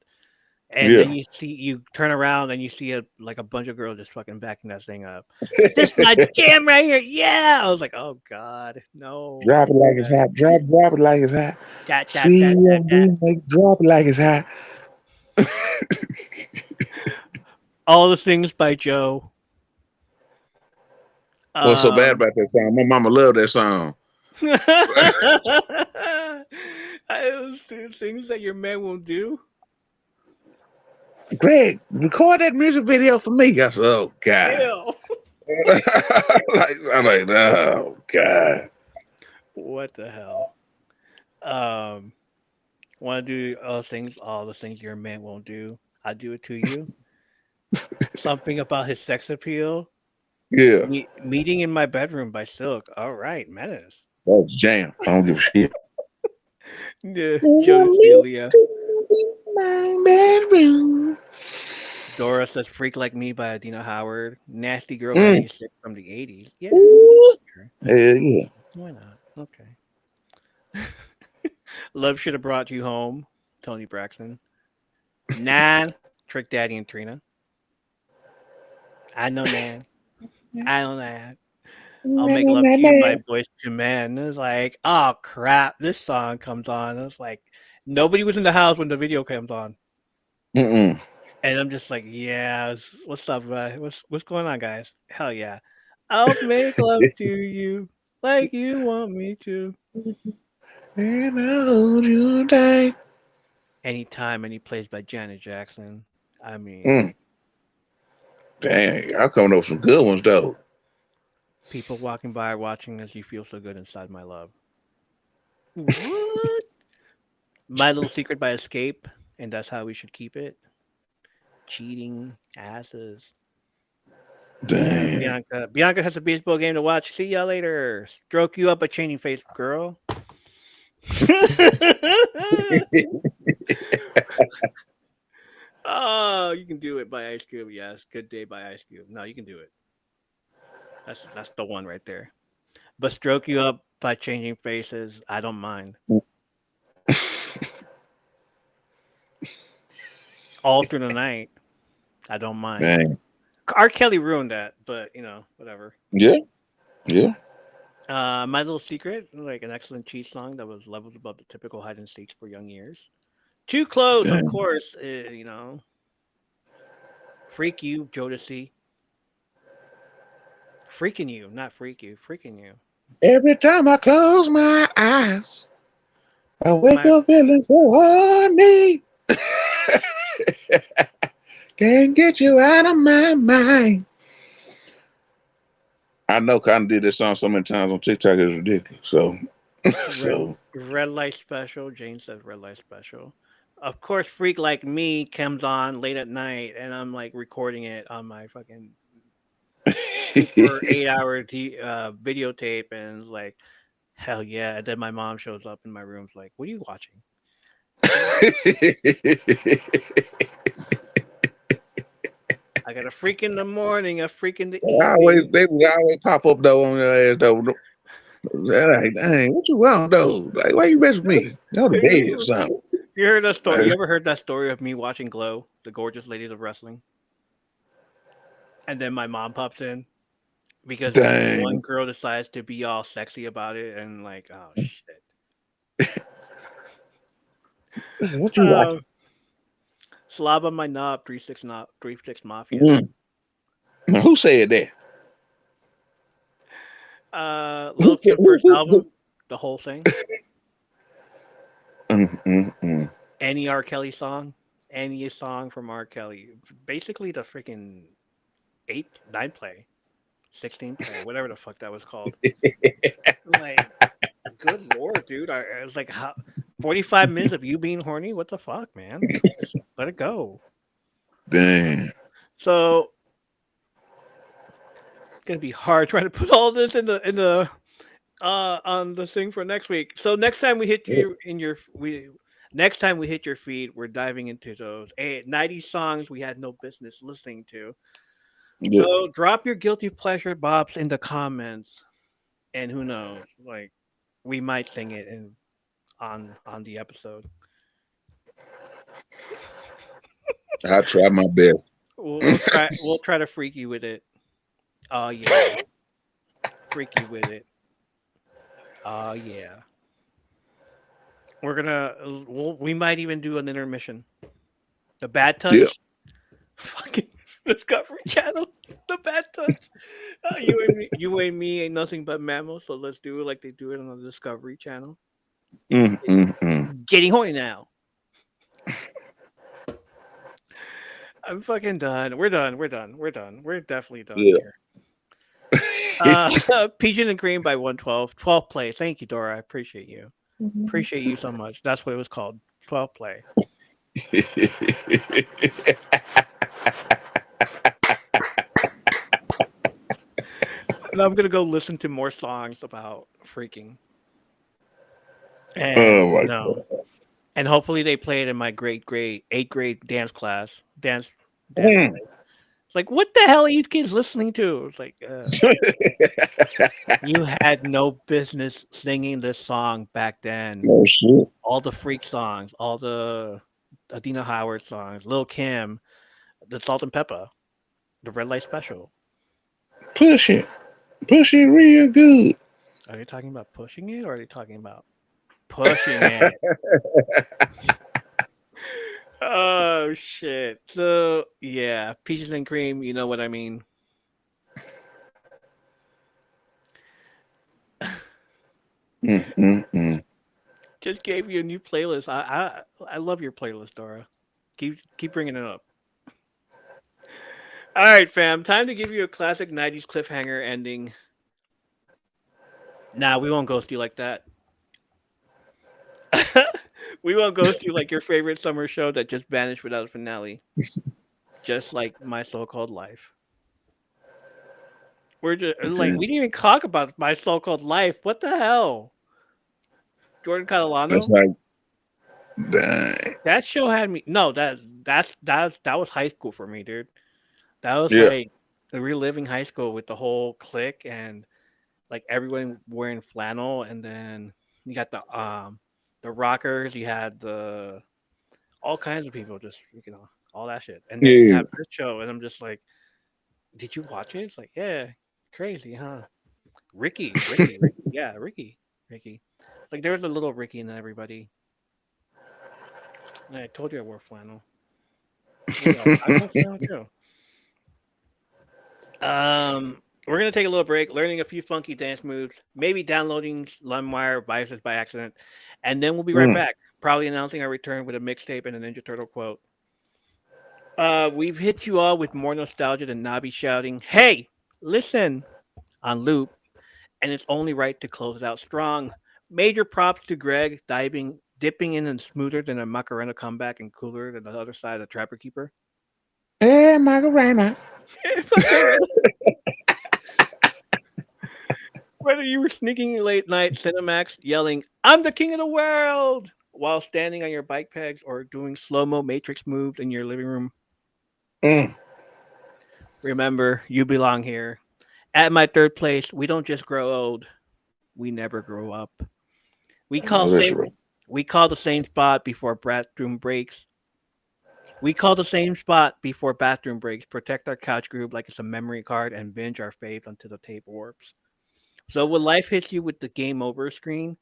Speaker 1: And then
Speaker 2: Yeah.
Speaker 1: you turn around and you see a bunch of girls just fucking backing that thing up. Like, this my jam right here. Yeah. I was like, oh God, no,
Speaker 2: Drop it
Speaker 1: don't do
Speaker 2: like it's
Speaker 1: that.
Speaker 2: hot. Drop it like it's hot.
Speaker 1: That that that that that.
Speaker 2: CMB make drop it like it's hot.
Speaker 1: All the things by Joe.
Speaker 2: What's so bad
Speaker 1: Um
Speaker 2: about that song? My mama loved that song.
Speaker 1: those things that your man won't do.
Speaker 2: Greg, record that music video for me. I said, oh God.
Speaker 1: Ew.
Speaker 2: I'm like, oh God.
Speaker 1: What the hell? Um, want to do all the things your man won't do. I do it to you. Something about his sex appeal.
Speaker 2: Yeah,
Speaker 1: Meeting in my bedroom by Silk. All right, menace.
Speaker 2: that's jam. I don't give a shit.
Speaker 1: Yeah, Joe Celia.
Speaker 2: My bedroom.
Speaker 1: Dora says "Freak Like Me" by Adina Howard. Nasty Girl
Speaker 2: Mm.
Speaker 1: '96 from the '80s. Yeah,
Speaker 2: Ooh.
Speaker 1: sure.
Speaker 2: Hell yeah.
Speaker 1: Why not? Okay. Love should have brought you home. Tony Braxton. Nan. Trick Daddy and Trina. I know Nan. I know Nan. I'll make love to you by Boys to Men. It's like, oh crap, this song comes on. It's like nobody was in the house when the video comes on.
Speaker 2: Mm-mm.
Speaker 1: And I'm just like, yeah, what's up, what's going on, guys? Hell yeah. I'll make love to you like you want me to.
Speaker 2: And I hold you tight.
Speaker 1: Anytime, any place by Janet Jackson. I mean,
Speaker 2: Mm. Dang, I'll come up with some good ones though.
Speaker 1: people walking by watching as you feel so good inside my love. What? My Little Secret by Escape, and that's how we should keep it. Cheating asses. Damn,
Speaker 2: Dang.
Speaker 1: Bianca. Bianca has a baseball game to watch. See y'all later. Stroke you up a changing face, girl. Oh, you can do it by Ice Cube. Yes, Good Day by Ice Cube. No, you can do it. That's the one right there. But stroke you up by changing faces. I don't mind. All through the night. I don't mind.
Speaker 2: Dang.
Speaker 1: R. Kelly ruined that, but whatever.
Speaker 2: Yeah, yeah.
Speaker 1: My Little Secret, like an excellent cheat song that was levels above the typical hide and seeks for young years. Too Close, of
Speaker 2: Dang.
Speaker 1: course. Freak You, Jodeci. Freaking You, not Freak You. Freaking You.
Speaker 2: Every time I close my eyes, I wake
Speaker 1: My
Speaker 2: up feeling so horny. Can't get you out of my mind. I know I did this song so many times on TikTok, it's ridiculous. So,
Speaker 1: red,
Speaker 2: so
Speaker 1: red Light Special. Jane says Red Light Special. Of course, Freak Like Me comes on late at night, and I'm like recording it on my fucking super 8 hour videotape, and it's like, hell yeah. And then my mom shows up in my room, like, what are you watching? I got a freak in the morning, a freak in the evening.
Speaker 2: They would always pop up though on your ass though. Like, dang, what you want though? Like, why you mess with me? Go to bed or something.
Speaker 1: You heard that story? You ever heard that story of me watching Glow, the gorgeous ladies of wrestling? And then my mom pops in because this one
Speaker 2: Dang.
Speaker 1: girl decides to be all sexy about it, and like, oh shit.
Speaker 2: What you watching?
Speaker 1: Slob on my knob, 3-6 Mafia.
Speaker 2: Mm. Now, who said that?
Speaker 1: Lil Kim first album, the whole thing. Any R. Kelly song, any song from R. Kelly. Basically, the freaking 9 play, 16 play, whatever the fuck that was called. Like, good lord, dude. I was like, how 45 minutes of you being horny? What the fuck, man? Just let it go.
Speaker 2: Dang.
Speaker 1: So it's gonna be hard trying to put all this in the on the thing for next week. So next time we hit you in your we next time we hit your feed, we're diving into those 90 songs we had no business listening to.
Speaker 2: Yeah.
Speaker 1: So drop your guilty pleasure bops in the comments, and who knows, like we might sing it in on the episode.
Speaker 2: I try my best.
Speaker 1: We'll try to freak you with it. Oh yeah, freak you with it. Oh yeah. We might even do an intermission. The Bad
Speaker 2: Yeah.
Speaker 1: Touch, fucking Discovery Channel. The Bad Touch. You and me ain't nothing but mammals. So let's do it like they do it on the Discovery Channel.
Speaker 2: Mm, mm, mm.
Speaker 1: Getting horny now. I'm fucking done. We're done. We're done. We're done. We're definitely done
Speaker 2: Yeah.
Speaker 1: here. Peaches and Cream by 112. 12 play. Thank you, Dora. I appreciate you. Appreciate you so much. That's what it was called. 12 play. And I'm gonna go listen to more songs about freaking. And
Speaker 2: Oh my
Speaker 1: no. And hopefully they play it in my grade 8th grade dance class. Dance
Speaker 2: God.
Speaker 1: play. It's like, what the hell are you kids listening to? It's like you had no business singing this song back then.
Speaker 2: Oh shit.
Speaker 1: All the freak songs, all the Adina Howard songs, Lil Kim, the Salt and Pepper, the Red Light Special.
Speaker 2: Push it. Push it real good.
Speaker 1: Are they talking about pushing it or are they talking about pushing it? Oh shit. So yeah, Peaches and Cream, you know what I mean.
Speaker 2: Mm, mm, mm.
Speaker 1: Just gave you a new playlist. I love your playlist, Dora. Keep bringing it up. All right, fam. Time to give you a classic '90s cliffhanger ending. Nah, we won't ghost you like that. We won't ghost you like your favorite summer show that just vanished without a finale. Just like My So-Called Life. We're just like
Speaker 2: Okay.
Speaker 1: we didn't even talk about My So-Called Life. What the hell? Jordan
Speaker 2: That's
Speaker 1: Catalano?
Speaker 2: like dang.
Speaker 1: That show had me. No, that was high school for me, dude. That was
Speaker 2: Yeah.
Speaker 1: like reliving high school with the whole clique and like everyone wearing flannel, and then you got the rockers. You had the all kinds of people, just all that shit, and then you
Speaker 2: Yeah.
Speaker 1: have this show, and I'm just like, did you watch it? It's like, yeah, crazy, huh? Ricky, yeah, Ricky. Like there was a little Ricky in everybody. And I told you I wore flannel. What else? I wore flannel too. We're gonna take a little break, learning a few funky dance moves, maybe downloading LimeWire Vices by accident, and then we'll be right
Speaker 2: Mm.
Speaker 1: back. Probably announcing our return with a mixtape and a Ninja Turtle quote. We've hit you all with more nostalgia than Nabi shouting, "Hey, listen!" on loop, and it's only right to close it out strong. Major props to Greg dipping in and smoother than a Macarena comeback and cooler than the other side of the Trapper Keeper.
Speaker 2: Hey, Macarena.
Speaker 1: Macarena. Whether you were sneaking late night Cinemax yelling, "I'm the king of the world!" while standing on your bike pegs or doing slow mo Matrix moves in your living room,
Speaker 2: Mm.
Speaker 1: remember, you belong here. At my third place, we don't just grow old, we never grow up. We
Speaker 2: I know
Speaker 1: call
Speaker 2: that's
Speaker 1: same
Speaker 2: right.
Speaker 1: we call the same spot before bathroom breaks. We call the same spot before bathroom breaks, protect our couch group like it's a memory card, and binge our faves until the tape warps. So when life hits you with the game over screen,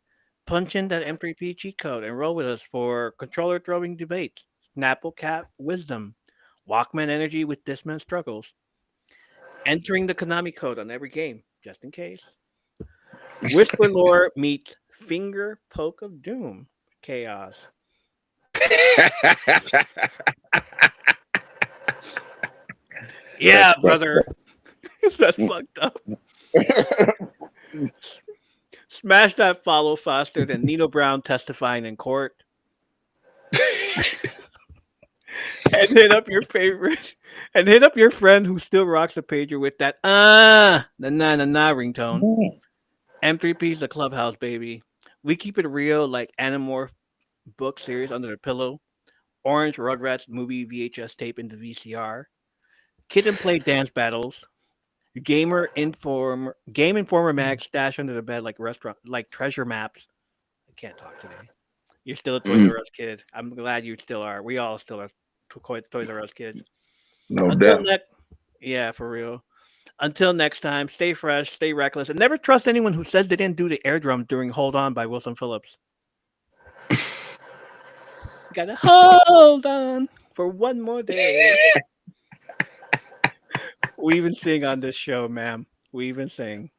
Speaker 1: punch in that M3P cheat code and roll with us for controller throwing debates, Snapple Cap wisdom, Walkman energy with Discman struggles, entering the Konami code on every game, just in case. Whisper lore meets finger poke of doom, chaos. Yeah,
Speaker 2: That's
Speaker 1: brother. That's fucked up. Smash that follow faster than Nino Brown testifying in court. And hit up your favorite. And hit up your friend who still rocks a pager with that na na na na ringtone. M3P's the clubhouse, baby. We keep it real like Animorph book series under the pillow. Orange Rugrats movie VHS tape into VCR. Kid and play dance battles. Game Informer mag stash under the bed like restaurant like treasure maps. I can't talk today. You're still a Toys
Speaker 2: Mm,
Speaker 1: R Us kid. I'm glad you still are. We all still are Toys R Us kids.
Speaker 2: no
Speaker 1: Until
Speaker 2: doubt.
Speaker 1: next, yeah, for real. Until next time, stay fresh, stay reckless, and never trust anyone who says they didn't do the air drum during "Hold On" by Wilson Phillips. Gotta hold on for one more day. We even sing on this show, ma'am. We even sing.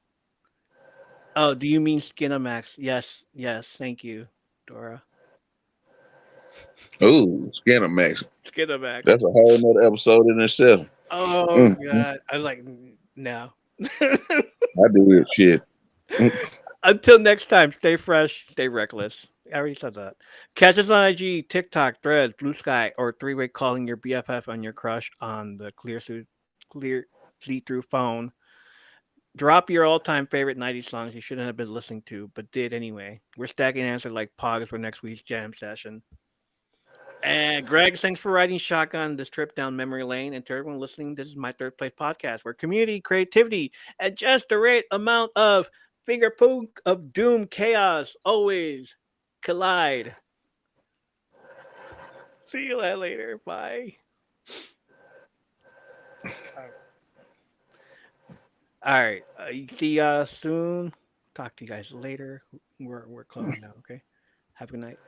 Speaker 1: Oh, do you mean Skinamax? Yes, yes. Thank you, Dora.
Speaker 2: Ooh, Skinamax.
Speaker 1: Skinamax.
Speaker 2: That's a whole nother episode in itself.
Speaker 1: Oh
Speaker 2: Mm,
Speaker 1: God, I was like, no.
Speaker 2: I do it shit. Mm.
Speaker 1: Until next time, stay fresh, stay reckless. I already said that. Catch us on IG, TikTok, Threads, Blue Sky, or three-way calling your BFF on your crush on the clear see-through phone. Drop your all-time favorite '90s songs you shouldn't have been listening to, but did anyway. We're stacking answers like pogs for next week's jam session. And Greg, thanks for riding shotgun this trip down memory lane. And to everyone listening, this is my third place podcast where community, creativity, and just the right amount of finger poke of doom chaos always collide. See you later. Bye. All right. See ya soon. Talk to you guys later. We're closing now. Okay. Have a good night.